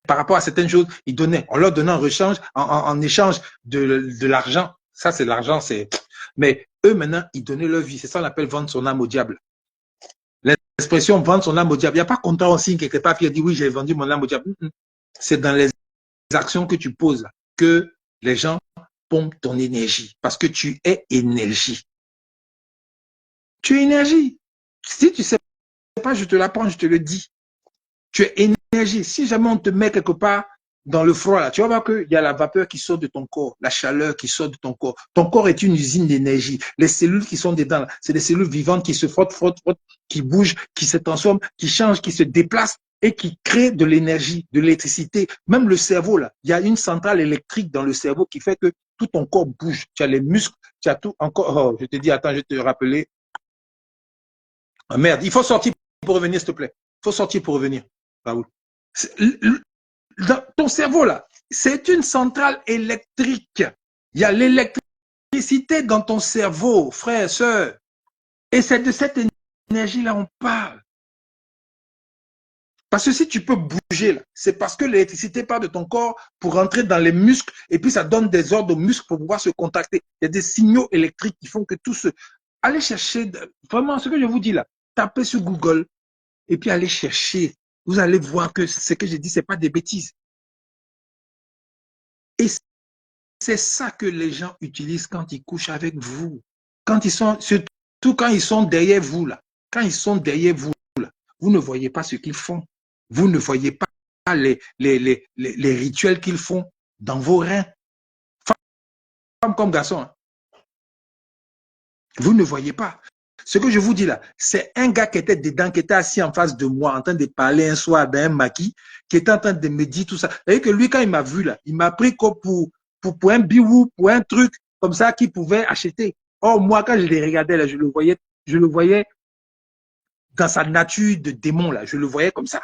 Par rapport à certaines choses, ils donnaient. On leur donnait en échange de l'argent. Ça, c'est l'argent, c'est... Mais eux, maintenant, ils donnaient leur vie. C'est ça qu'on appelle vendre son âme au diable. L'expression vendre son âme au diable. Il n'y a pas contrat en signe quelque part qui a dit oui, j'ai vendu mon âme au diable. C'est dans les actions que tu poses là, que les gens pompent ton énergie. Parce que tu es énergie. Tu es énergie. Si tu ne sais pas, je te l'apprends, je te le dis. Tu es énergie. Si jamais on te met quelque part dans le froid, là, tu vas voir qu'il y a la vapeur qui sort de ton corps, la chaleur qui sort de ton corps. Ton corps est une usine d'énergie. Les cellules qui sont dedans, c'est des cellules vivantes qui se frottent, qui bougent, qui se transforment, qui changent, qui se déplacent et qui créent de l'énergie, de l'électricité. Même le cerveau, là, il y a une centrale électrique dans le cerveau qui fait que tout ton corps bouge. Tu as les muscles, tu as tout encore. Oh, je te dis, attends, je vais te rappeler. Ah, merde, il faut sortir pour revenir, s'il te plaît. Il faut sortir pour revenir, Raoul. Dans ton cerveau, là, c'est une centrale électrique. Il y a l'électricité l'électricité dans ton cerveau, frère et soeur. Et c'est de cette énergie-là on parle. Parce que si tu peux bouger, c'est parce que l'électricité part de ton corps pour rentrer dans les muscles et puis ça donne des ordres aux muscles pour pouvoir se contacter. Il y a des signaux électriques qui font que tout se... Allez chercher, vraiment ce que je vous dis là, tapez sur Google et puis allez chercher. Vous allez voir que ce que je dis, ce n'est pas des bêtises. Et c'est ça que les gens utilisent quand ils couchent avec vous. Quand ils sont, surtout quand ils sont derrière vous là. Quand ils sont derrière vous là, vous ne voyez pas ce qu'ils font. Vous ne voyez pas les rituels qu'ils font dans vos reins. Femme comme garçon. Hein. Vous ne voyez pas. Ce que je vous dis là, c'est un gars qui était dedans, qui était assis en face de moi, en train de parler un soir d'un maquis, qui était en train de me dire tout ça. Vous voyez que lui, quand il m'a vu là, il m'a pris comme pour un biou, pour un truc comme ça qu'il pouvait acheter. Or, moi, quand je les regardais là, je le voyais dans sa nature de démon là, je le voyais comme ça.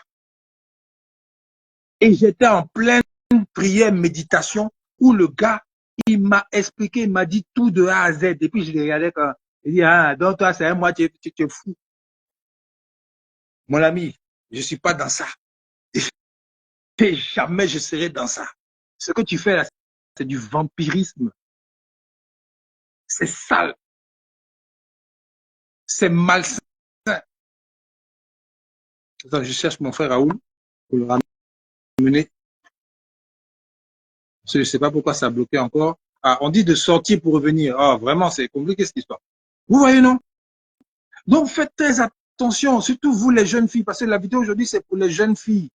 Et j'étais en pleine prière, méditation, où le gars, il m'a expliqué, il m'a dit tout de A à Z. Et puis je les regardais quand il dit, ah, donc toi, c'est moi, tu es fou. Mon ami, je ne suis pas dans ça. Et jamais je serai dans ça. Ce que tu fais là, c'est du vampirisme. C'est sale. C'est malsain. Attends, je cherche mon frère Raoul pour le ramener. Je ne sais pas pourquoi ça a bloqué encore. Ah, on dit de sortir pour revenir. Ah, vraiment, c'est compliqué cette histoire. Vous voyez, non? Donc, faites très attention, surtout vous les jeunes filles, parce que la vidéo aujourd'hui, c'est pour les jeunes filles.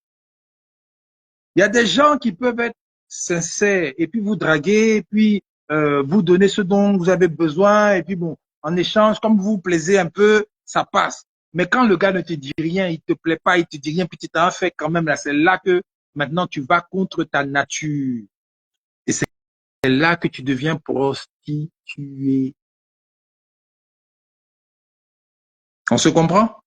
Il y a des gens qui peuvent être sincères et puis vous draguer, et puis vous donner ce dont vous avez besoin, et puis bon, en échange, comme vous vous plaisez un peu, ça passe. Mais quand le gars ne te dit rien, il te plaît pas, il te dit rien, puis tu t'en fais quand même là, c'est là que maintenant tu vas contre ta nature. Et c'est là que tu deviens prostituée. On se comprend?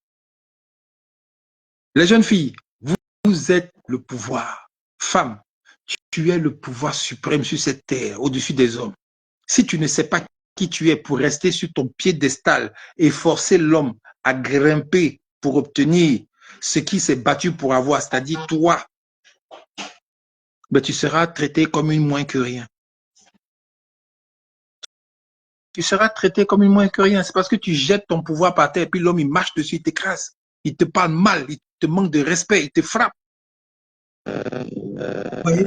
Les jeunes filles, vous êtes le pouvoir. Femme, tu es le pouvoir suprême sur cette terre, au-dessus des hommes. Si tu ne sais pas qui tu es pour rester sur ton piédestal et forcer l'homme à grimper pour obtenir ce qu'il s'est battu pour avoir, c'est-à-dire toi, ben tu seras traité comme une moins que rien. Tu seras traité comme une moins que rien. C'est parce que tu jettes ton pouvoir par terre et puis l'homme, il marche dessus, il t'écrase. Il te parle mal, il te manque de respect, il te frappe. Vous voyez?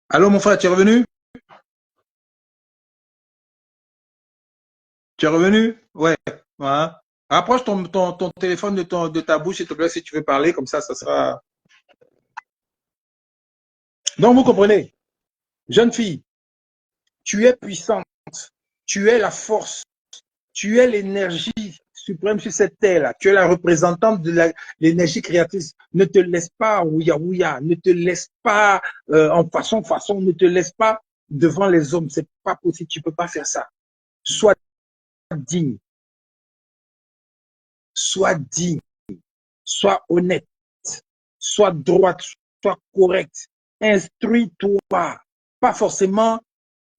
Allô, mon frère, tu es revenu? Tu es revenu? Ouais. Voilà. Approche ton téléphone de ta bouche, s'il te plaît, si tu veux parler, comme ça sera... Donc, vous comprenez? Jeune fille, tu es puissante, tu es la force, tu es l'énergie suprême sur cette terre-là, tu es la représentante de l'énergie créatrice. Ne te laisse pas ouya, ne te laisse pas en façon, ne te laisse pas devant les hommes. C'est pas possible, tu peux pas faire ça. Sois digne, sois digne, sois honnête, sois droite, sois correct. Instruis-toi, pas forcément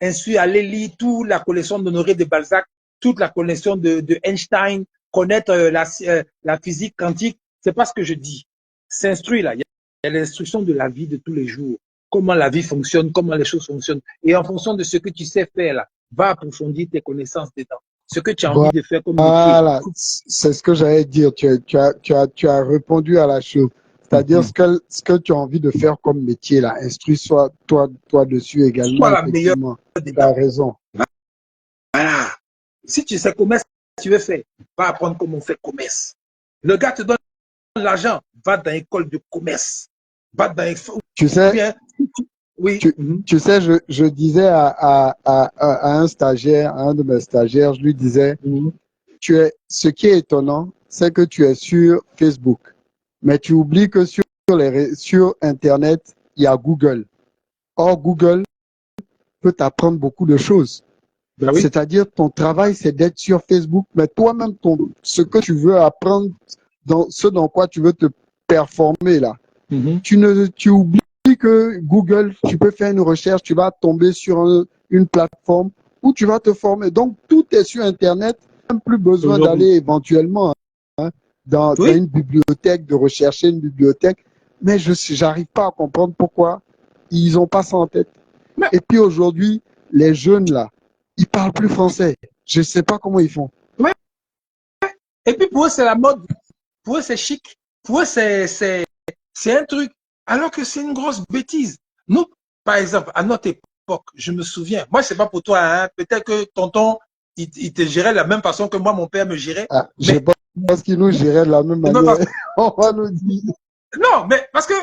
instruire, aller lire toute la collection d'Honoré de Balzac, toute la collection de Einstein, connaître la physique quantique. C'est pas ce que je dis. S'instruire là, il y a l'instruction de la vie de tous les jours. Comment la vie fonctionne, comment les choses fonctionnent. Et en fonction de ce que tu sais faire là, va approfondir tes connaissances dedans. Ce que tu as envie de faire comme métier. Voilà, c'est ce que j'allais dire. Tu as répondu à la chose. C'est-à-dire ce que tu as envie de faire comme métier là. Instruis-toi toi dessus également. Sois la meilleure. Tu as raison. Voilà. Si tu sais commerce, tu veux faire, va apprendre comment on fait commerce. Le gars te donne l'argent, va dans l'école de commerce. Va dans tu sais, oui. Tu sais, je disais à un stagiaire, à un de mes stagiaires, je lui disais, ce qui est étonnant, c'est que tu es sur Facebook, mais tu oublies que sur Internet, il y a Google. Or, Google peut t'apprendre beaucoup de choses. Ben oui. C'est-à-dire, ton travail, c'est d'être sur Facebook, mais toi-même, ce que tu veux apprendre, ce dans quoi tu veux te performer là, tu oublies que Google, tu peux faire une recherche, tu vas tomber sur une plateforme où tu vas te former. Donc, tout est sur Internet. Même plus besoin d'aller éventuellement dans Oui. une bibliothèque, de rechercher une bibliothèque. Mais je n'arrive pas à comprendre pourquoi ils n'ont pas ça en tête. Mais- Et puis aujourd'hui, les jeunes là, ils parlent plus français. Je ne sais pas comment ils font. Ouais. Et puis pour eux, c'est la mode. Pour eux, c'est chic. Pour eux, c'est un truc. Alors que c'est une grosse bêtise. Nous, par exemple, à notre époque, je me souviens, moi, c'est pas pour toi, hein, peut-être que tonton, il te gérait de la même façon que moi, mon père me gérait. Ah, je Mais pense qu'ils nous géraient de la même de même manière. façon- On va nous dire. non, mais parce que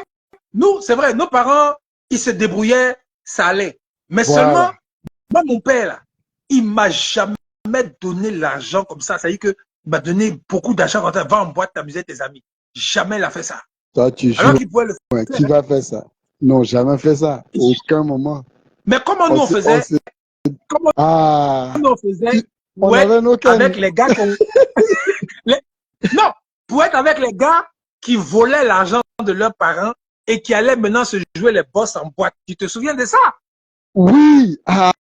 nous, c'est vrai, nos parents, ils se débrouillaient, ça allait. Mais seulement, Voilà. moi, mon père, là, il m'a jamais donné l'argent comme ça. Ça veut dire qu'il m'a donné beaucoup d'argent quand tu vas en boîte t'amuser avec tes amis. Jamais il a fait ça. Toi, tu Alors joues. qu'il pouvait le Ouais, faire. qui va faire ça? Non, jamais fait ça. Aucun moment. Mais comment On nous on sait, on faisait? sait. Comment Ah, nous on faisait? on Ouais, avait nos avec cannes. les gars qu'on. les- Non, pour être avec les gars qui volaient l'argent de leurs parents et qui allaient maintenant se jouer les boss en boîte. Tu te souviens de ça? Oui,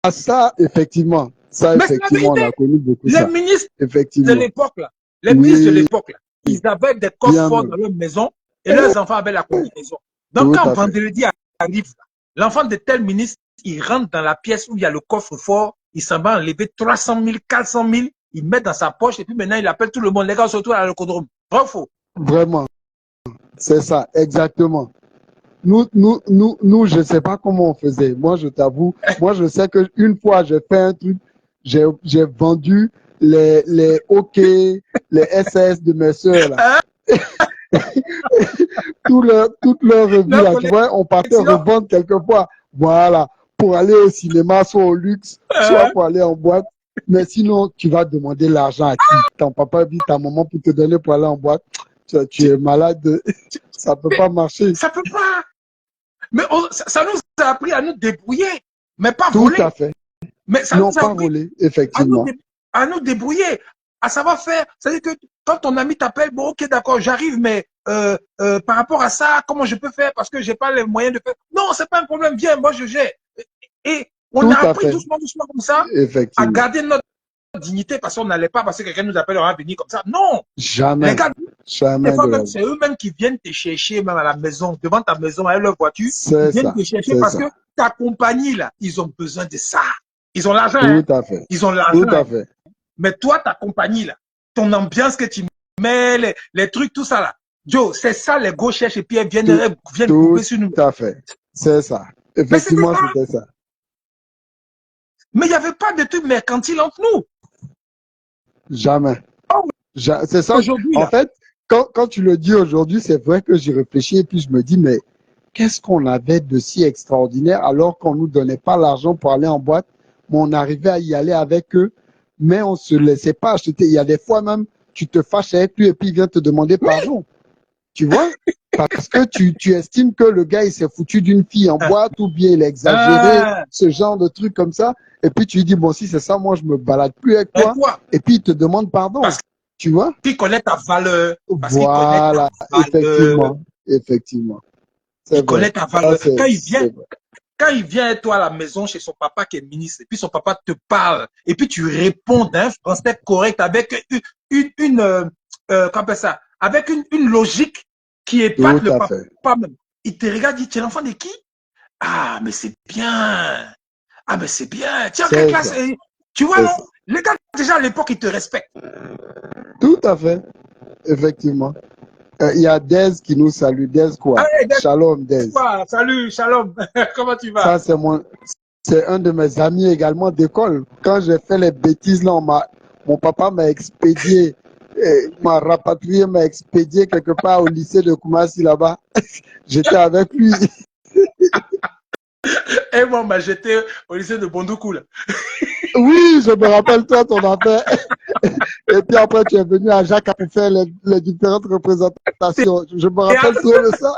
ça, effectivement. Ça, Mais c'est la effectivement, on vérité. a connu beaucoup Les ça. ministres de Effectivement. l'époque, là, les ministres de Oui, l'époque, là, ils avaient des coffres bien forts même. dans leur maison et leurs enfants avaient la combinaison. Donc, Tout quand à fait. vendredi arrive, l'enfant de tel ministre, il rentre dans la pièce où il y a le coffre fort, il s'en va enlever 300 000, 400 000, il met dans sa poche et puis maintenant il appelle tout le monde. Les gars, surtout à l'aérodrome. Vrai ou faux? Vraiment. C'est ça, exactement. Nous, je ne sais pas comment on faisait. Moi, je t'avoue, moi, je sais qu'une fois, j'ai fait un truc, j'ai vendu les OK, les SS de mes sœurs, là. Hein? Toute leur revue, Leur là. Tu vois, on partait collection. revendre quelquefois. Voilà. Pour aller au cinéma, soit au luxe, soit pour aller en boîte. Mais sinon, tu vas demander l'argent à qui? Ton papa dit ta maman pour te donner pour aller en boîte. Tu es malade. Ça peut pas marcher. Ça peut pas. Mais ça nous a appris à nous débrouiller, mais pas Tout voler. à fait. Mais ça Non, nous a pas appris volé, à nous, effectivement. à nous débrouiller, à savoir faire. C'est-à-dire que quand ton ami t'appelle, bon, ok, d'accord, j'arrive, mais par rapport à ça, comment je peux faire parce que j'ai pas les moyens de faire. Non, c'est pas un problème, viens, moi je gère. Et on Tout a à appris fait. doucement, doucement comme ça à Effectivement. garder notre dignité parce qu'on n'allait pas parce que quelqu'un nous appelle, on va venir comme ça. Non, les Jamais. gars, des Jamais fois de la même, vie. c'est eux-mêmes qui viennent te chercher, même à la maison, devant ta maison, avec leur voiture, ils C'est viennent ça. te chercher C'est parce que ça. ta compagnie, là, ils ont besoin de ça. Ils ont l'argent, hein. Tout à fait. Ils ont l'argent, Tout à hein. fait. Mais toi, ta compagnie, là, ton ambiance que tu mets, les trucs, tout ça, là. Joe, c'est ça, les gars cherchent et puis elles viennent Tout couper sur nous. à fait. C'est ça. Mais c'était Effectivement, ça. c'était ça. Mais il n'y avait pas de trucs mercantiles entre nous. Jamais. Oh, C'est ça. aujourd'hui, En là. fait, quand tu le dis aujourd'hui, c'est vrai que j'y réfléchis et puis je me dis, mais qu'est-ce qu'on avait de si extraordinaire alors qu'on nous donnait pas l'argent pour aller en boîte, mais on arrivait à y aller avec eux, mais on se laissait pas acheter. Il y a des fois même, tu te fâches avec lui et puis il vient te demander pardon. Tu vois? Parce que tu estimes que le gars, il s'est foutu d'une fille en boîte ou bien il a exagéré, Ah, ce genre de truc comme ça. Et puis tu lui dis, bon, si c'est ça, moi, je me balade plus avec et toi. quoi? Et puis il te demande pardon. Parce Tu vois? qu'il connaît ta valeur. Parce qu'il connaît ta Voilà. valeur. Effectivement. Effectivement. C'est Il vrai. connaît ta Ça, valeur. c'est vrai. Quand il vient avec toi à la maison chez son papa qui est ministre, et puis son papa te parle, et puis tu réponds d'un français correct avec comment on appelle ça, avec une logique qui épate Tout le à fait. papa même. Il te regarde, il dit, tu es l'enfant de qui? Ah, mais c'est bien. Ah, mais c'est bien. Tiens, quelle C'est classe? ça. Tu vois, C'est non? ça. Les gars, déjà à l'époque, ils te respectent. Tout à fait. Effectivement. Il y a Dez qui nous salue. Dez quoi? Allez, Shalom, Dez. salut, shalom. Comment tu vas? Ça, c'est un de mes amis également d'école. Quand j'ai fait les bêtises, là, mon papa m'a expédié, m'a rapatrié, m'a expédié quelque part au lycée de Koumassi là-bas. J'étais avec lui. Et moi, on m'a jeté au lycée de Bondoukou, là. Oui, je me rappelle toi ton affaire. Et puis après, tu es venu à Jacques pour faire les différentes représentations. Je me rappelle trop de ça.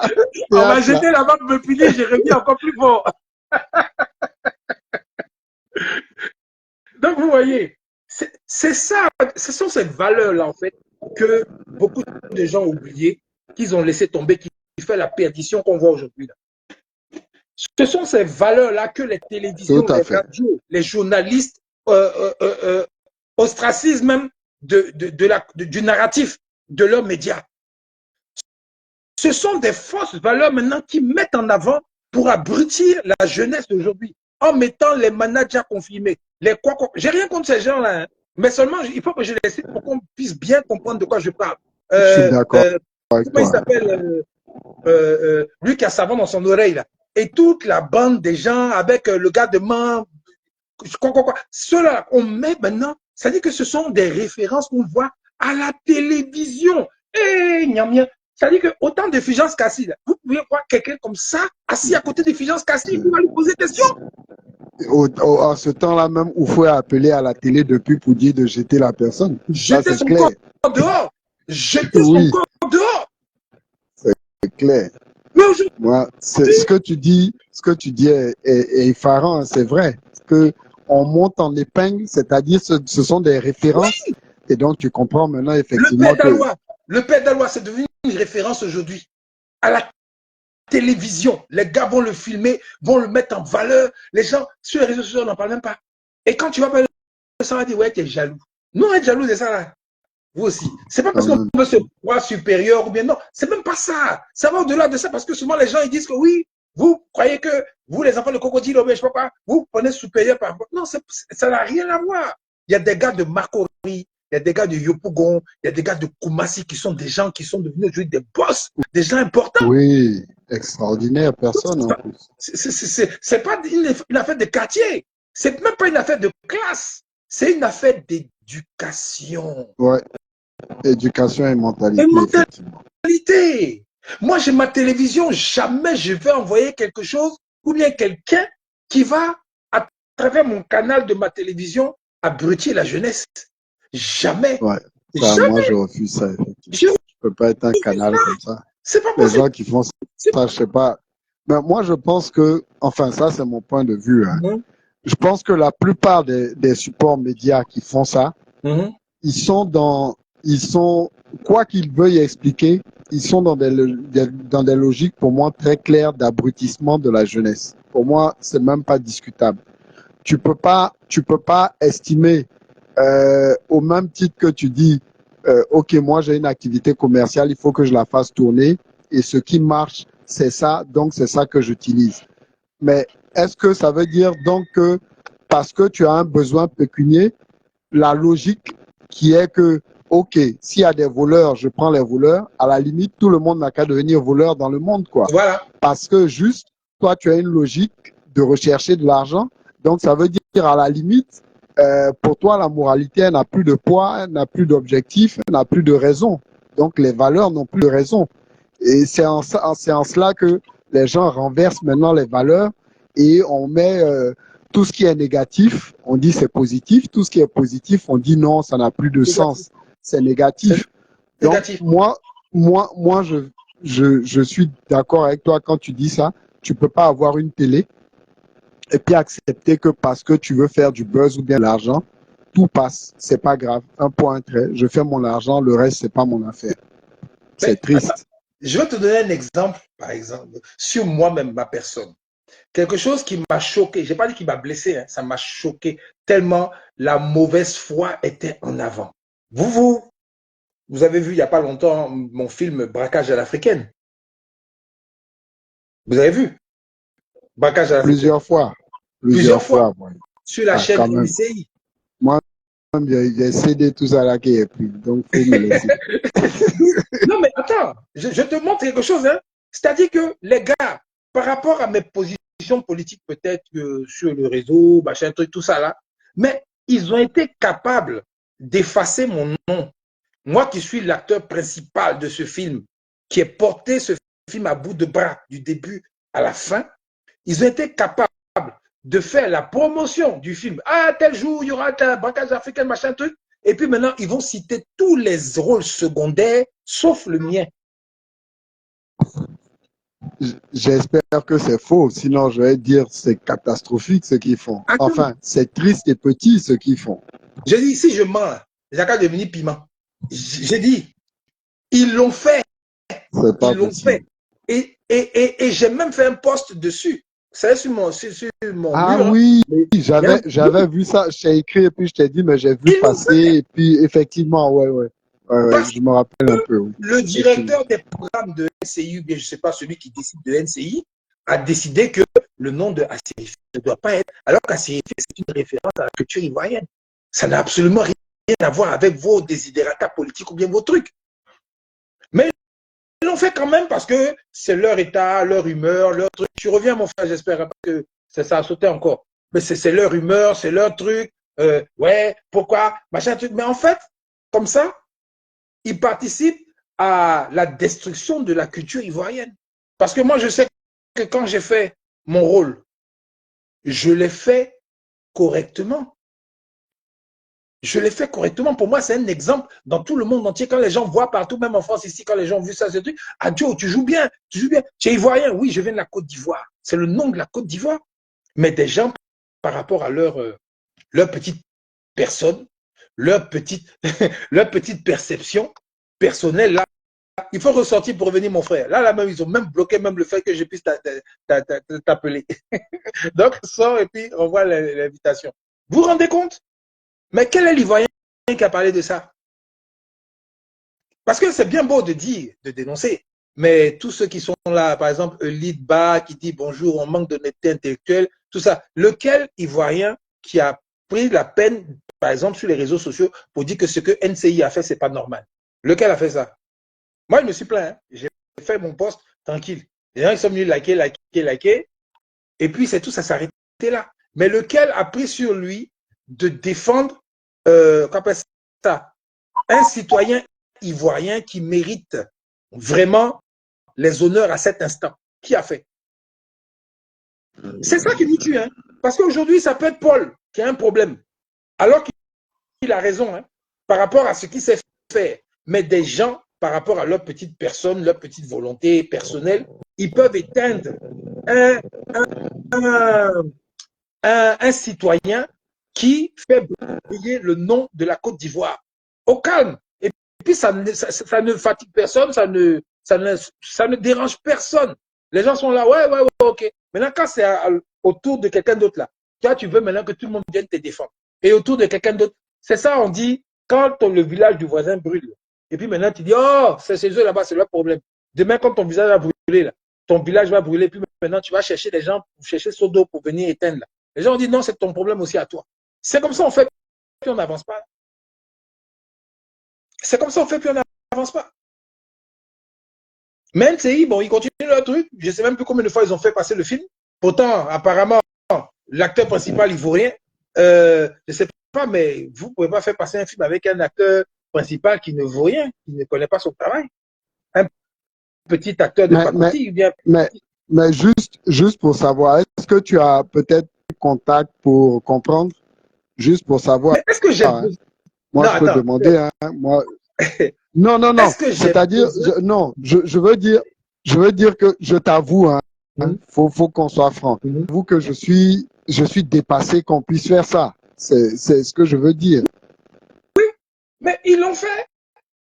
On m'a Théâtre, là. jeté là-bas pour me punir, j'ai remis encore plus fort. Donc, vous voyez, c'est ça, ce sont ces valeurs-là, en fait, que beaucoup de gens ont oublié, qu'ils ont laissé tomber, qui fait la perdition qu'on voit aujourd'hui. Ce sont ces valeurs-là que les télévisions, les radios, les journalistes ostracisent même du narratif de leurs médias. Ce sont des fausses valeurs maintenant qui mettent en avant pour abrutir la jeunesse d'aujourd'hui en mettant les managers confirmés. J'ai rien contre ces gens-là, hein, mais seulement il faut que je les cite pour qu'on puisse bien comprendre de quoi je parle. Je suis d'accord avec comment toi. il s'appelle lui qui a savon dans son oreille là. Et toute la bande des gens avec le gars de main. Ceux-là, on met maintenant, ça dit que ce sont des références qu'on voit à la télévision. Et ça dit que autant de Fulgence Cassi, vous pouvez voir quelqu'un comme ça, assis à côté de Fulgence Cassi, vous allez lui poser des questions. En ce temps-là même, où il faut appeler à la télé depuis pour dire de jeter la personne. Jeter son corps dehors. Jeter son corps dehors. C'est clair. Mais aujourd'hui, moi, ce que tu dis est effarant, c'est vrai. Que on monte en épingle, c'est-à-dire ce sont des références. Oui. Et donc, tu comprends maintenant effectivement le Père d'Alois, c'est devenu une référence aujourd'hui à la télévision. Les gars vont le filmer, vont le mettre en valeur. Les gens, sur les réseaux sociaux, on n'en parle même pas. Et quand tu vas parler de ça, on va dire, ouais, tu es jaloux. Non, être jaloux de ça, là. Vous aussi. C'est pas parce qu'on veut se croire supérieur ou bien non. C'est même pas ça. Ça va au-delà de ça parce que souvent les gens ils disent que oui, vous croyez que vous, les enfants de crocodile, je sais pas quoi, vous prenez supérieur par rapport. Non, ça n'a rien à voir. Il y a des gars de Makori, il y a des gars de Yopougon, il y a des gars de Koumassi qui sont des gens qui sont devenus aujourd'hui des boss, des gens importants. Oui, extraordinaire personne en plus. C'est pas une affaire de quartier. C'est même pas une affaire de classe. C'est une affaire d'éducation. Ouais. Éducation et mentalité. Moi, j'ai ma télévision, jamais je vais envoyer quelque chose ou bien quelqu'un qui va, à travers mon canal de ma télévision, abrutir la jeunesse. Jamais. Ouais. Jamais. Moi, je refuse ça. Je ne peux pas être un canal comme ça. C'est pas possible. possible. Les gens qui font ça, je sais pas. Mais moi, je pense que, enfin, ça, c'est mon point de vue. Hein. Je pense que la plupart des supports médias qui font ça, ils sont, quoi qu'ils veuillent expliquer, ils sont dans des logiques, pour moi, très claires d'abrutissement de la jeunesse. Pour moi, c'est même pas discutable. Tu peux pas estimer, au même titre que tu dis, OK, moi, j'ai une activité commerciale, il faut que je la fasse tourner, et ce qui marche, c'est ça, donc c'est ça que j'utilise. Mais est-ce que ça veut dire donc que parce que tu as un besoin pécunier, la logique qui est que, OK, s'il y a des voleurs, je prends les voleurs. À la limite, tout le monde n'a qu'à devenir voleur dans le monde, quoi. Voilà. Parce que juste, toi, tu as une logique de rechercher de l'argent. Donc, ça veut dire, à la limite, pour toi, la moralité, elle n'a plus de poids, elle n'a plus d'objectif, elle n'a plus de raison. Donc, les valeurs n'ont plus de raison. Et c'est en cela que les gens renversent maintenant les valeurs et on met... tout ce qui est négatif, on dit c'est positif. Tout ce qui est positif, on dit non, ça n'a plus de sens. C'est négatif. Donc, moi, je suis d'accord avec toi quand tu dis ça. Tu peux pas avoir une télé et puis accepter que parce que tu veux faire du buzz ou bien de l'argent, tout passe. C'est pas grave. Un point, un trait. Je fais mon argent, le reste, c'est pas mon affaire. C'est triste. Attends, je vais te donner un exemple, par exemple, sur moi-même, ma personne. Quelque chose qui m'a choqué, je n'ai pas dit qu'il m'a blessé, hein, ça m'a choqué tellement la mauvaise foi était en avant. Vous avez vu il n'y a pas longtemps mon film Braquage à l'africaine. Vous avez vu Braquage à l'africaine. Plusieurs fois. Ouais. Sur la chaîne MCI. Moi, j'ai cédé tout ça là qui est pris, donc faut me laisser. Non mais attends, je te montre quelque chose. Hein. C'est-à-dire que les gars, par rapport à mes positions politiques peut-être sur le réseau, machin, truc, tout ça là, mais ils ont été capables d'effacer mon nom. Moi qui suis l'acteur principal de ce film, qui ai porté ce film à bout de bras du début à la fin, ils ont été capables de faire la promotion du film. Ah, tel jour, il y aura un braquage africain, machin, truc. Et puis maintenant, ils vont citer tous les rôles secondaires, sauf le mien. J'espère que c'est faux, sinon je vais dire c'est catastrophique ce qu'ils font. Enfin, c'est triste et petit ce qu'ils font. J'ai dit, si je mens, j'ai qu'à devenir piment. J'ai dit, ils l'ont fait. Ils l'ont fait. Et j'ai même fait un post dessus C'est sur mon Ah mur. Hein. oui, Mais il y a un j'avais vu ça, je t'ai écrit et puis je t'ai dit, mais j'ai vu ils l'ont passer fait et puis effectivement, ouais, parce je me rappelle un peu, oui. que le Effectivement. directeur des programmes de NCI, ou bien je ne sais pas, celui qui décide de NCI, a décidé que le nom de Assirifi ne doit pas être, alors qu'Assirifi, c'est une référence à la culture ivoirienne. Ça n'a absolument rien à voir avec vos désidératas politiques ou bien vos trucs. Mais ils l'ont fait quand même parce que c'est leur état, leur humeur, leur truc. Tu reviens, mon frère, j'espère, parce que ça a sauté encore. Mais c'est leur humeur, c'est leur truc. Ouais, pourquoi machin, truc. Mais en fait, comme ça, ils participent à la destruction de la culture ivoirienne. Parce que moi, je sais que quand j'ai fait mon rôle, je l'ai fait correctement. Je l'ai fait correctement. Pour moi, c'est un exemple dans tout le monde entier. Quand les gens voient partout, même en France ici, quand les gens ont vu ça, c'est truc. Adio, tu joues bien, tu joues bien. Tu es ivoirien. Oui, je viens de la Côte d'Ivoire. C'est le nom de la Côte d'Ivoire. Mais des gens, par rapport à leur petite personne, leur petite, leur petite perception personnelle, là, il faut ressortir pour revenir, mon frère. Là, même, ils ont même bloqué même le fait que je puisse t'appeler. Donc, sors et puis envoie l'invitation. Vous vous rendez compte? Mais quel est l'Ivoirien qui a parlé de ça? Parce que c'est bien beau de dire, de dénoncer, mais tous ceux qui sont là, par exemple, Lidba qui dit bonjour, on manque d'honnêteté intellectuelle, tout ça, lequel Ivoirien qui a pris la peine, par exemple, sur les réseaux sociaux pour dire que ce que NCI a fait, c'est pas normal? Lequel a fait ça? Moi, je me suis plaint, hein. J'ai fait mon poste tranquille. Les gens ils sont venus liker, et puis c'est tout, ça s'arrêtait là. Mais lequel a pris sur lui de défendre, ça, un citoyen ivoirien qui mérite vraiment les honneurs à cet instant? Qui a fait? C'est ça qui nous tue, hein? Parce qu'aujourd'hui, ça peut être Paul qui a un problème, alors qu'il a raison, hein, par rapport à ce qu'il sait faire. Mais des gens, par rapport à leur petite personne, leur petite volonté personnelle, ils peuvent éteindre un, un, un citoyen qui fait briller le nom de la Côte d'Ivoire. Au calme. Et puis, ça ne fatigue personne, ça ne dérange personne. Les gens sont là, ouais, ok. Maintenant, quand c'est autour de quelqu'un d'autre là, toi, tu veux maintenant que tout le monde vienne te défendre. Et autour de quelqu'un d'autre, c'est ça, on dit, quand le village du voisin brûle, et puis maintenant, tu dis, oh, c'est chez eux là-bas, c'est leur problème. Demain, quand ton visage va brûler, là, ton village va brûler, puis maintenant, tu vas chercher des gens pour chercher Sodo pour venir éteindre là. Les gens ont dit non, c'est ton problème aussi à toi. C'est comme ça, on fait, puis on n'avance pas. C'est comme ça, on fait, puis on n'avance pas. Mais NCI, bon, ils continuent leur truc. Je ne sais même plus combien de fois ils ont fait passer le film. Pourtant, apparemment, l'acteur principal ivoirien, je ne sais pas, mais vous ne pouvez pas faire passer un film avec un acteur principal qui ne vaut rien, qui ne connaît pas son travail. Un petit acteur de pacotille, bien. Mais juste pour savoir, est-ce que tu as peut-être contact pour comprendre? Juste pour savoir. Mais est-ce que j'ai. Hein. Moi, Non, je peux attends. demander, hein, moi. Non. Est-ce que j'ai. C'est-à-dire, non, je veux dire que je t'avoue, hein, faut qu'on soit franc. J'avoue que je suis dépassé qu'on puisse faire ça. C'est ce que je veux dire. Oui, mais ils l'ont fait.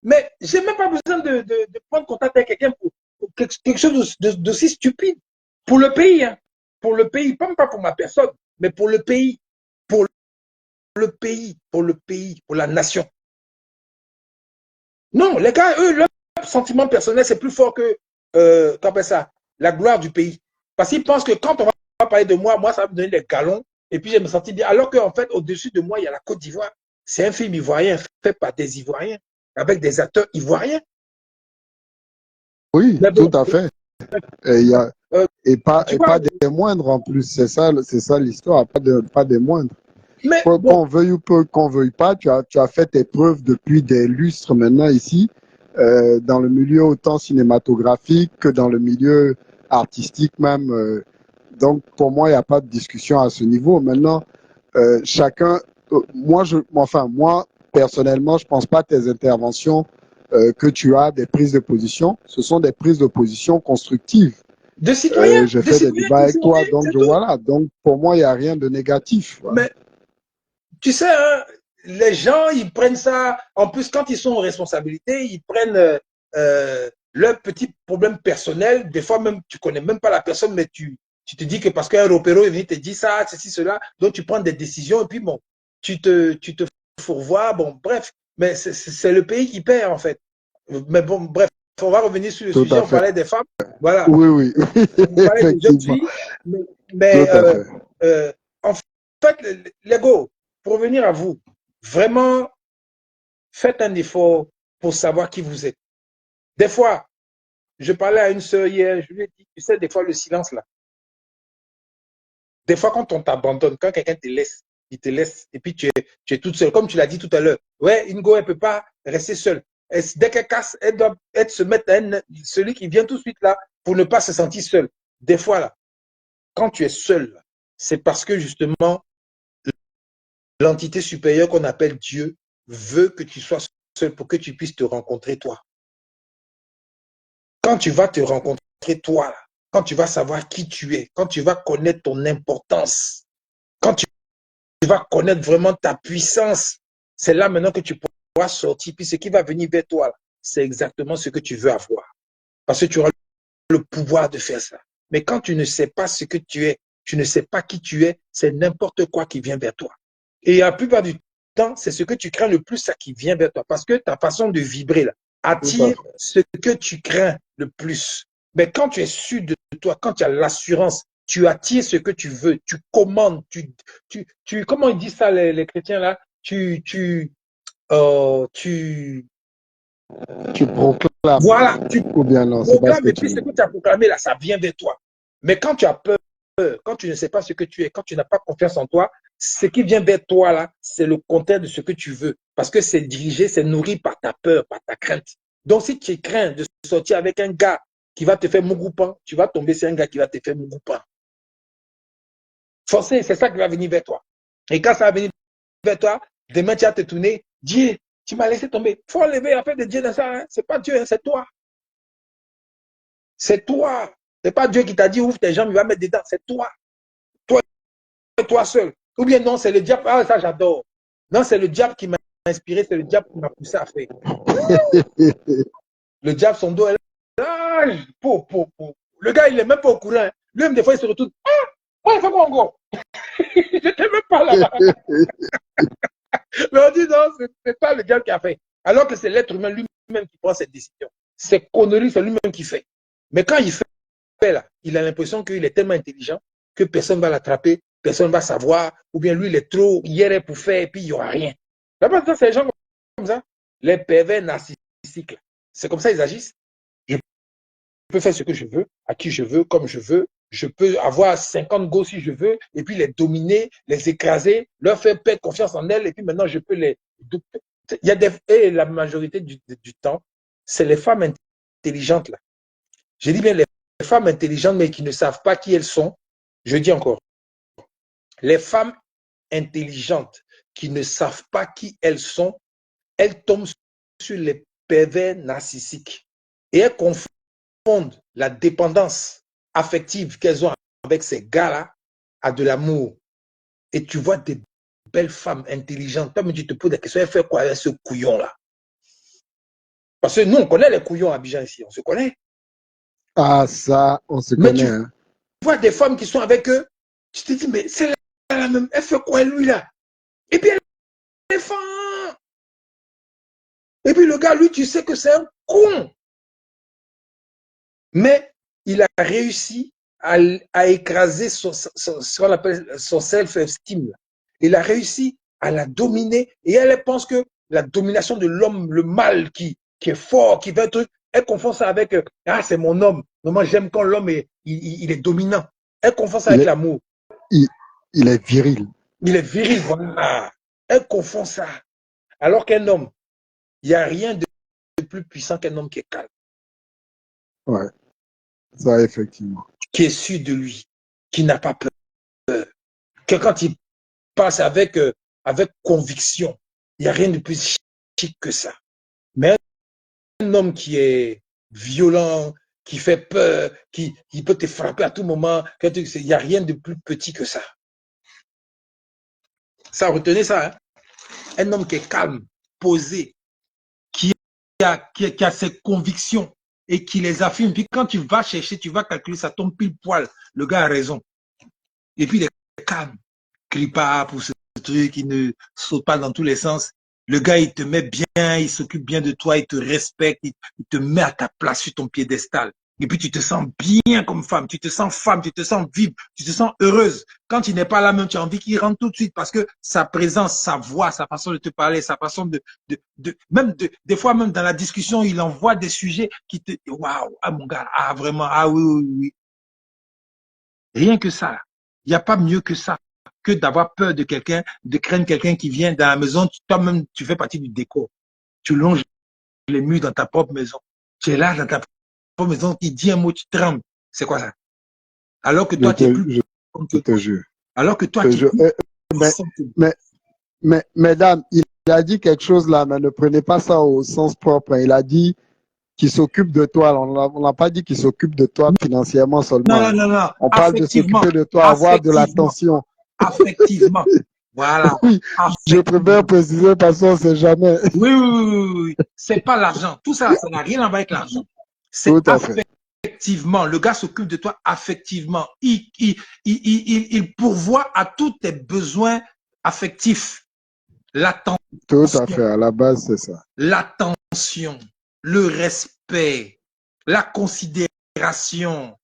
Mais j'ai même pas besoin de prendre contact avec quelqu'un pour quelque chose d'aussi stupide. Pour le pays, hein. Pour le pays, pas pour ma personne, mais pour le pays. Pour le pays, pour la nation. Non, les gars, eux, leur sentiment personnel, c'est plus fort que ça, la gloire du pays. Parce qu'ils pensent que quand on va parler de moi, ça va me donner des galons, et puis je me sentis bien. Alors qu'en fait, au-dessus de moi, il y a la Côte d'Ivoire. C'est un film ivoirien fait par des Ivoiriens, avec des acteurs ivoiriens. Oui, tout à fait. Et pas des moindres en plus. C'est ça l'histoire, pas des moindres. Mais, qu'on veuille ou qu'on veuille pas, tu as fait tes preuves depuis des lustres maintenant ici, dans le milieu autant cinématographique que dans le milieu artistique même. Donc pour moi, il n'y a pas de discussion à ce niveau. Maintenant, chacun, moi personnellement, je pense pas tes interventions que tu as des prises de position. Ce sont des prises de position constructives. De citoyens. J'ai fait des débats avec toi, donc voilà. Donc pour moi, il n'y a rien de négatif. Voilà. Mais tu sais, hein, les gens, ils prennent ça. En plus, quand ils sont en responsabilité, ils prennent leurs petits problèmes personnels. Des fois même, tu connais même pas la personne, mais tu Tu te dis que parce qu'un opéro est venu te dire ça, ceci, cela, donc tu prends des décisions et puis bon, tu te fourvoies, bon, bref. Mais c'est le pays qui perd, en fait. Mais bon, bref, on va revenir sur le Tout sujet, à on fait. parlait des femmes. Voilà. Oui, oui. On parlait des jeunes Effectivement. filles. Tout Mais à fait. en fait, Lego, pour revenir à vous, vraiment, faites un effort pour savoir qui vous êtes. Des fois, je parlais à une sœur hier, je lui ai dit, tu sais, des fois, le silence là. Des fois, quand on t'abandonne, quand quelqu'un te laisse, il te laisse, et puis tu es toute seule. Comme tu l'as dit tout à l'heure, ouais, Ingo, elle ne peut pas rester seule. Dès qu'elle casse, elle doit se mettre à celui qui vient tout de suite là pour ne pas se sentir seule. Des fois, là, quand tu es seul, c'est parce que justement, l'entité supérieure qu'on appelle Dieu veut que tu sois seul pour que tu puisses te rencontrer toi. Quand tu vas te rencontrer toi, là, quand tu vas savoir qui tu es, quand tu vas connaître ton importance, quand tu vas connaître vraiment ta puissance, c'est là maintenant que tu pourras sortir. Puis ce qui va venir vers toi, c'est exactement ce que tu veux avoir. Parce que tu auras le pouvoir de faire ça. Mais quand tu ne sais pas ce que tu es, tu ne sais pas qui tu es, c'est n'importe quoi qui vient vers toi. Et la plupart du temps, c'est ce que tu crains le plus, ça qui vient vers toi. Parce que ta façon de vibrer là, attire ce que tu crains le plus. Mais quand tu es sûr de toi, quand tu as l'assurance, tu attires ce que tu veux, tu commandes, comment ils disent ça les chrétiens là, tu proclames. voilà, tu Ou bien non, c'est pas ce proclames que et tu puis ce dis. que tu as proclamé là, ça vient vers toi. Mais quand tu as peur, quand tu ne sais pas ce que tu es, quand tu n'as pas confiance en toi, ce qui vient vers toi là, c'est le contraire de ce que tu veux. Parce que c'est dirigé, c'est nourri par ta peur, par ta crainte. Donc si tu crains de sortir avec un gars qui va te faire mougoupan, tu vas tomber sur un gars qui va te faire mougoupan. Forcé, c'est ça qui va venir vers toi. Et quand ça va venir vers toi, demain tu vas te tourner, Dieu, tu m'as laissé tomber. Il faut enlever la paix de Dieu dans ça. Hein? C'est pas Dieu, hein, c'est toi. C'est toi. C'est pas Dieu qui t'a dit ouvre tes jambes, il va mettre dedans. C'est toi. Toi seul. Ou bien non, c'est le diable. Ah, ça j'adore. Non, c'est le diable qui m'a inspiré, c'est le diable qui m'a poussé à faire. Le diable, son dos est là. Le gars, il n'est même pas au courant. Lui, des fois, il se retourne. Ah, ouais, c'est quoi encore? Je n'étais même pas là. Mais on dit non, c'est pas le diable qui a fait. Alors que c'est l'être humain lui-même qui prend cette décision. C'est conneries, c'est lui-même qui fait. Mais quand il fait là, il a l'impression qu'il est tellement intelligent que personne ne va l'attraper, personne ne va savoir, ou bien lui, il est trop hier pour faire et puis il n'y aura rien. La plupart du temps, c'est les gens comme ça, les pervers narcissiques. C'est comme ça qu'ils agissent. Je peux faire ce que je veux, à qui je veux, comme je veux. Je peux avoir 50 gosses si je veux, et puis les dominer, les écraser, leur faire perdre confiance en elles, et puis maintenant je peux les. Il y a et la majorité du temps, c'est les femmes intelligentes là. Je dis bien les femmes intelligentes, mais qui ne savent pas qui elles sont. Je dis encore, les femmes intelligentes qui ne savent pas qui elles sont, elles tombent sur les pervers narcissiques. Et elles confondent la dépendance affective qu'elles ont avec ces gars-là à de l'amour. Et tu vois des belles femmes intelligentes. Toi, tu te poses la question, elle fait quoi avec ce couillon-là? Parce que nous, on connaît les couillons à Abidjan ici, on se connaît. Ah, ça, on se Mais connaît. tu Hein. vois des femmes qui sont avec eux, tu te dis, mais c'est la même, elle fait quoi lui là? Et puis elle est fan. Et puis le gars, lui, tu sais que c'est un con. Mais il a réussi à écraser ce qu'on appelle son self-esteem. Il a réussi à la dominer et elle pense que la domination de l'homme, le mâle qui est fort, qui veut un truc, elle confond ça avec ah, c'est mon homme. Moi, j'aime quand l'homme il est dominant. Elle confond ça avec l'amour. Il est viril. Il est viril, voilà. Elle confond ça. Alors qu'un homme, il n'y a rien de plus puissant qu'un homme qui est calme. Ouais, ça, effectivement. Qui est sûr de lui, qui n'a pas peur. Que quand il passe avec conviction, il n'y a rien de plus chic que ça. Mais un homme qui est violent, qui fait peur, qui peut te frapper à tout moment, il n'y a rien de plus petit que ça. Ça, retenez ça. Hein? Un homme qui est calme, posé, qui a ses convictions, et qui les affirme. Puis quand tu vas chercher, tu vas calculer, ça tombe pile poil. Le gars a raison. Et puis il est calme. Crie pas pour ce truc, il ne saute pas dans tous les sens. Le gars, il te met bien, il s'occupe bien de toi, il te respecte, il te met à ta place sur ton piédestal. Et puis tu te sens bien comme femme, tu te sens vive, tu te sens heureuse. Quand il n'est pas là même, tu as envie qu'il rentre tout de suite parce que sa présence, sa voix, sa façon de te parler, sa façon des fois même dans la discussion, il envoie des sujets qui te, waouh, ah mon gars, ah vraiment, ah oui, oui, oui. Rien que ça, il n'y a pas mieux que ça, que d'avoir peur de quelqu'un, de craindre quelqu'un qui vient dans la maison, toi-même, tu fais partie du décor. Tu longes les murs dans ta propre maison. Tu es là dans ta propre maison, il dit un mot, tu trembles. C'est quoi ça? Alors que toi, tu es plus... Je te jure. Alors que toi, tu es plus... Mesdames, il a dit quelque chose là, mais ne prenez pas ça au sens propre. Il a dit qu'il s'occupe de toi. On n'a pas dit qu'il s'occupe de toi financièrement seulement. Non, non, non, non. On parle de s'occuper de toi, avoir de l'attention. Affectivement. Voilà. Oui, je préfère préciser parce qu'on ne sait jamais. Oui, oui, oui, oui. C'est pas l'argent. Tout ça, ça n'a rien à voir avec l'argent. C'est affectivement. Le gars s'occupe de toi affectivement. Il pourvoit à tous tes besoins affectifs. L'attention. Tout à fait. À la base, c'est ça. L'attention, le respect, la considération.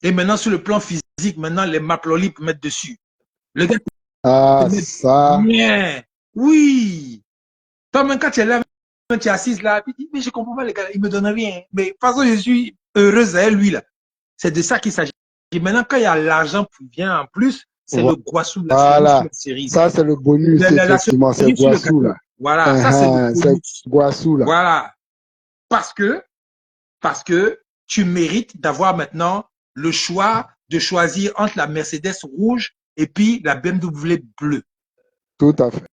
Et maintenant, sur le plan physique, maintenant, les maplolips mettent dessus. Le gars, ah, ça. Bien. Oui. Toi-même, quand tu es là, tu es assise là, tu dis, mais je comprends pas les gars, il me donne rien. Mais de toute façon, je suis heureuse à lui, là. C'est de ça qu'il s'agit. Et maintenant, quand il y a l'argent qui vient en plus, c'est le Guassou, la série. Ça, c'est le bonus, effectivement, c'est Guassou, là. Voilà, ça, c'est le bonus. Guassou, là. Voilà. Parce que tu mérites d'avoir maintenant le choix de choisir entre la Mercedes rouge et puis la BMW bleue. Tout à fait.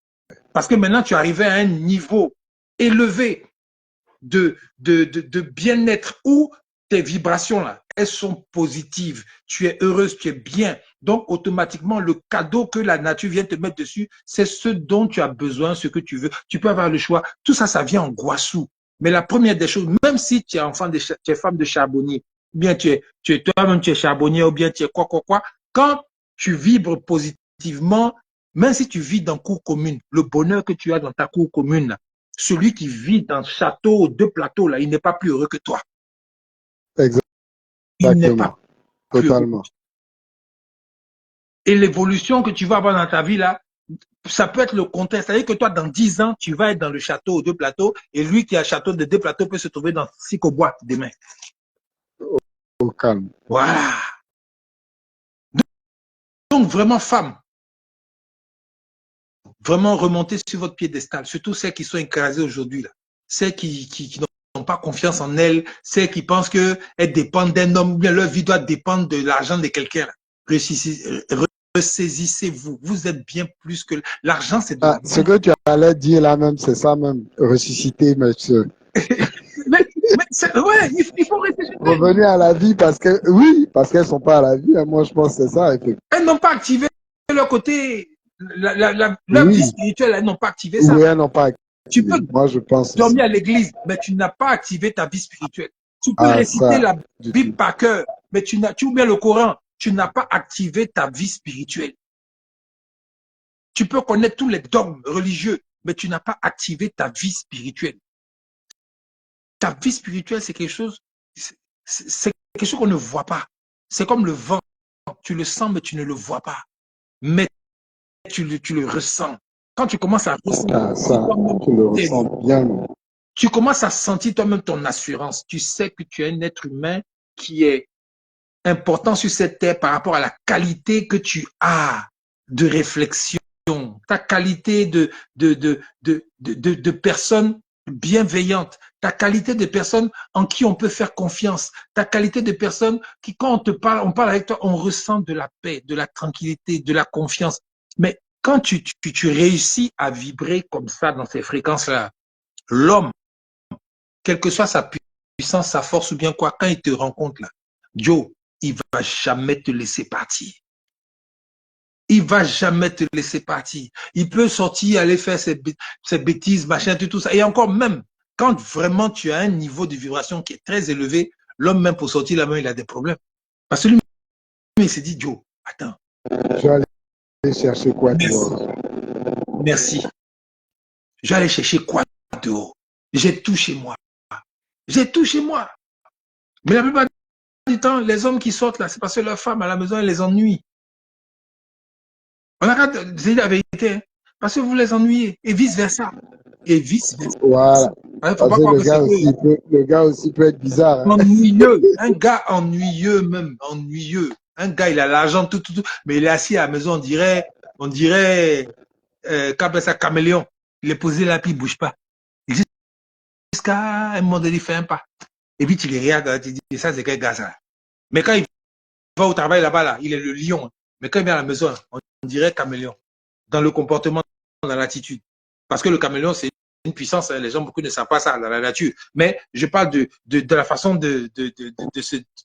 Parce que maintenant, tu es arrivé à un niveau élevé de bien-être où tes vibrations, là, elles sont positives. Tu es heureuse, tu es bien. Donc, automatiquement, le cadeau que la nature vient te mettre dessus, c'est ce dont tu as besoin, ce que tu veux. Tu peux avoir le choix. Tout ça, ça vient en Guassou. Mais la première des choses, même si tu es tu es femme de charbonnier, ou bien tu es toi-même, tu es charbonnier, ou bien tu es quoi, quand tu vibres positivement, même si tu vis dans cour commune, le bonheur que tu as dans ta cour commune, là, celui qui vit dans le château de plateau, là, il n'est pas plus heureux que toi. Exactement. Il n'est pas totalement. Et l'évolution que tu vas avoir dans ta vie, là, ça peut être le contraire. C'est-à-dire que toi, dans 10 ans, tu vas être dans le château de plateau et lui qui a le château de 2 plateaux peut se trouver dans Sicobois demain. Au calme. Voilà. Donc, vraiment, femme, vraiment remonter sur votre piédestal, surtout celles qui sont écrasées aujourd'hui, là. Celles qui n'ont pas confiance en elles, celles qui pensent qu'elles dépendent d'un homme, ou bien leur vie doit dépendre de l'argent de quelqu'un. Ressaisissez-vous. Vous êtes bien plus que l'argent, c'est de ce que tu allais dire là même, c'est ça même, ressusciter, monsieur. mais ouais, il faut ressusciter. Revenir à la vie parce que, oui, parce qu'elles ne sont pas à la vie. Moi, je pense que c'est ça. Elles n'ont pas activé leur côté, leur vie spirituelle, elles n'ont pas activé ça. Oui, elles n'ont pas activé. Tu peux moi, je pense dormir à l'église, mais tu n'as pas activé ta vie spirituelle. Tu peux réciter la Bible par cœur, mais tu ou bien le Coran, tu n'as pas activé ta vie spirituelle. Tu peux connaître tous les dogmes religieux, mais tu n'as pas activé ta vie spirituelle. Ta vie spirituelle, c'est quelque chose qu'on ne voit pas. C'est comme le vent. Tu le sens, mais tu ne le vois pas. Mais tu le ressens. Quand tu commences à ressentir, tu le ressens bien. Tu commences à sentir toi-même ton assurance. Tu sais que tu es un être humain qui est important sur cette terre par rapport à la qualité que tu as de réflexion, ta qualité de personne bienveillante, ta qualité de personne en qui on peut faire confiance, ta qualité de personne qui, quand on te parle, on parle avec toi, on ressent de la paix, de la tranquillité, de la confiance. Mais quand tu réussis à vibrer comme ça dans ces fréquences-là, l'homme, quelle que soit sa puissance, sa force ou bien quoi, quand il te rencontre là, Joe, il va jamais te laisser partir. Il va jamais te laisser partir. Il peut sortir, aller faire ses bêtises, machin, tout ça. Et encore même, quand vraiment tu as un niveau de vibration qui est très élevé, l'homme même pour sortir la main, il a des problèmes. Parce que lui, il s'est dit, Joe, attends. Je vais aller chercher quoi dehors? Merci. Je vais aller chercher quoi dehors? J'ai tout chez moi. J'ai tout chez moi. Mais la plupart du temps, les hommes qui sortent là, c'est parce que leur femme à la maison, elle les ennuie. On a qu'à dire la vérité, hein, parce que vous les ennuyez, et vice-versa. Et vice-versa. Voilà. Il ne faut Parce pas que croire que c'est le gars aussi peut être bizarre. Hein. ennuyeux. Un gars ennuyeux même, ennuyeux. Un gars, il a l'argent, tout, mais il est assis à la maison, on dirait, qu'appelle ça, caméléon. Il est posé là, puis il ne bouge pas. Jusqu'à un moment donné, il fait un pas. Et puis tu les regardes, tu dis, ça c'est quel gars ça? Mais quand il va au travail là-bas, là, il est le lion. Mais quand il vient à la maison, on dirait caméléon. Dans le comportement, dans l'attitude. Parce que le caméléon, c'est une puissance, hein. Les gens, beaucoup ne savent pas ça dans la nature. Mais je parle de la façon de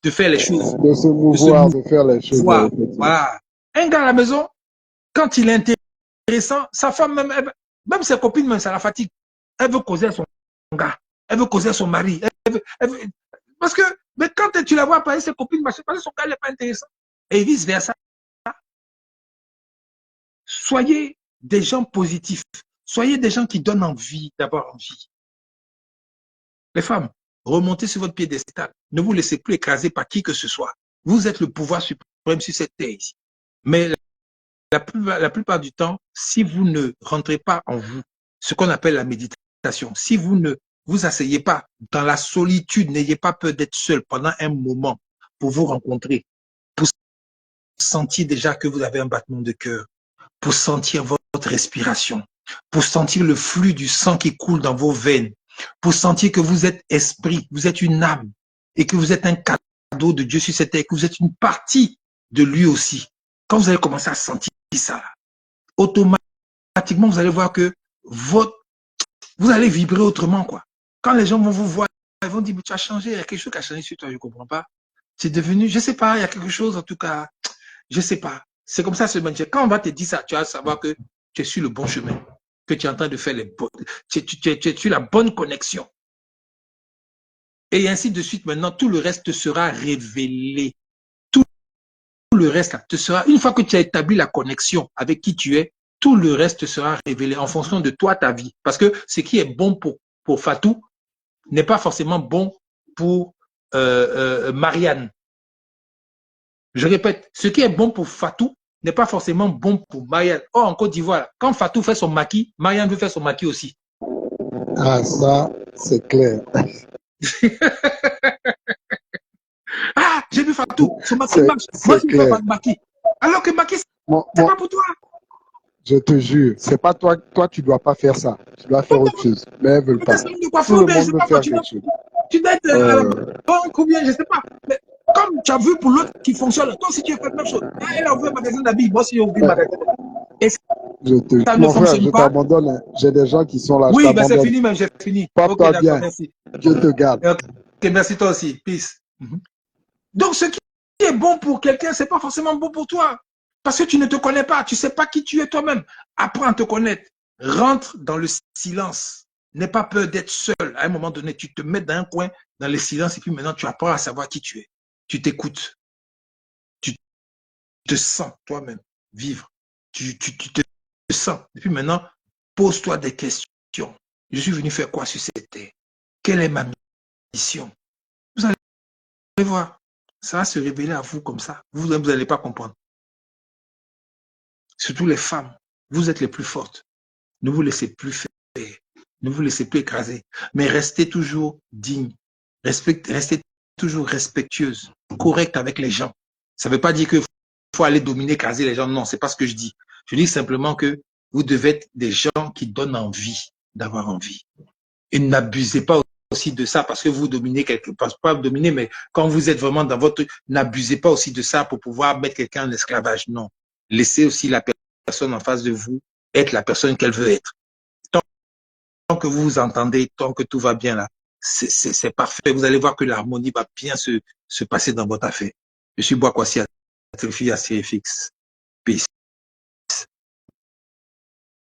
faire les choses. De se mouvoir, de faire les choses. Voilà. Un gars à la maison, quand il est intéressant, sa femme, même ses copines, même ça la fatigue. Elle veut causer à son gars. Elle veut causer à son mari. Parce que, mais quand tu la vois parler ses copines, parce que son gars n'est pas intéressant. Et vice-versa. Soyez des gens positifs. Soyez des gens qui donnent envie d'avoir envie. Les femmes, remontez sur votre piédestal. Ne vous laissez plus écraser par qui que ce soit. Vous êtes le pouvoir suprême sur cette terre ici. Mais la plupart du temps, si vous ne rentrez pas en vous, ce qu'on appelle la méditation, si vous ne vous asseyez pas dans la solitude, n'ayez pas peur d'être seul pendant un moment pour vous rencontrer, pour sentir déjà que vous avez un battement de cœur, pour sentir votre respiration, pour sentir le flux du sang qui coule dans vos veines, pour sentir que vous êtes esprit, vous êtes une âme et que vous êtes un cadeau de Dieu sur cette terre, que vous êtes une partie de lui aussi. Quand vous allez commencer à sentir ça, automatiquement, vous allez voir que vous allez vibrer autrement, quoi. Quand les gens vont vous voir, ils vont dire, mais tu as changé, il y a quelque chose qui a changé sur toi, je ne comprends pas. C'est devenu, je ne sais pas, il y a quelque chose, en tout cas, je ne sais pas. C'est comme ça, ce maintien. Quand on va te dire ça, tu vas savoir que tu es sur le bon chemin, que tu es en train de faire tu es sur la bonne connexion. Et ainsi de suite, maintenant, tout le reste te sera révélé. Tout le reste là, te sera, une fois que tu as établi la connexion avec qui tu es, tout le reste sera révélé en fonction de toi, ta vie. Parce que ce qui est bon pour Fatou n'est pas forcément bon pour Marianne. Je répète, ce qui est bon pour Fatou n'est pas forcément bon pour Marianne. Or, en Côte d'Ivoire, quand Fatou fait son maquis, Marianne veut faire son maquis aussi. Ah, ça, c'est clair. Ah, j'ai vu Fatou, son maquis marche. Moi, je ne veux pas de maquis. Alors que maquis, c'est pas pour toi. Je te jure, c'est pas toi, tu dois pas faire ça. Tu dois faire autre chose. Mais elles veulent pas. Tout le monde veut faire quelque chose. Tu dois être à la banque ou bien, je sais pas. Mais comme tu as vu pour l'autre qui fonctionne, toi aussi tu fais la même chose. Elle a ouvert un magasin d'habits, moi aussi j'ai ouvert un magasin. Et mon frère, je t'abandonne. J'ai des gens qui sont là. Oui, ben c'est fini même, j'ai fini. Porte-toi bien. Merci. Dieu te garde. Ok, merci toi aussi. Peace. Donc ce qui est bon pour quelqu'un, c'est pas forcément bon pour toi. Parce que tu ne te connais pas, tu ne sais pas qui tu es toi-même. Apprends à te connaître. Rentre dans le silence. N'aie pas peur d'être seul. À un moment donné, tu te mets dans un coin, dans le silence, et puis maintenant, tu apprends à savoir qui tu es. Tu t'écoutes. Tu te sens toi-même vivre. Tu te sens. Et puis maintenant, pose-toi des questions. Je suis venu faire quoi sur cette terre? Quelle est ma mission? Vous allez voir. Ça va se révéler à vous comme ça. Vous n'allez pas comprendre. Surtout les femmes, vous êtes les plus fortes. Ne vous laissez plus faire. Ne vous laissez plus écraser. Mais restez toujours digne. Restez toujours respectueuse, correcte avec les gens. Ça ne veut pas dire qu'il faut aller dominer, écraser les gens. Non, ce n'est pas ce que je dis. Je dis simplement que vous devez être des gens qui donnent envie d'avoir envie. Et n'abusez pas aussi de ça parce que vous dominez quelque part. Pas dominer, mais quand vous êtes vraiment dans votre... N'abusez pas aussi de ça pour pouvoir mettre quelqu'un en esclavage. Non. Laissez aussi la personne en face de vous être la personne qu'elle veut être. Tant que vous vous entendez, tant que tout va bien là, c'est parfait. Vous allez voir que l'harmonie va bien se passer dans votre affaire. Je suis Boakwasi Atrifi à CFX.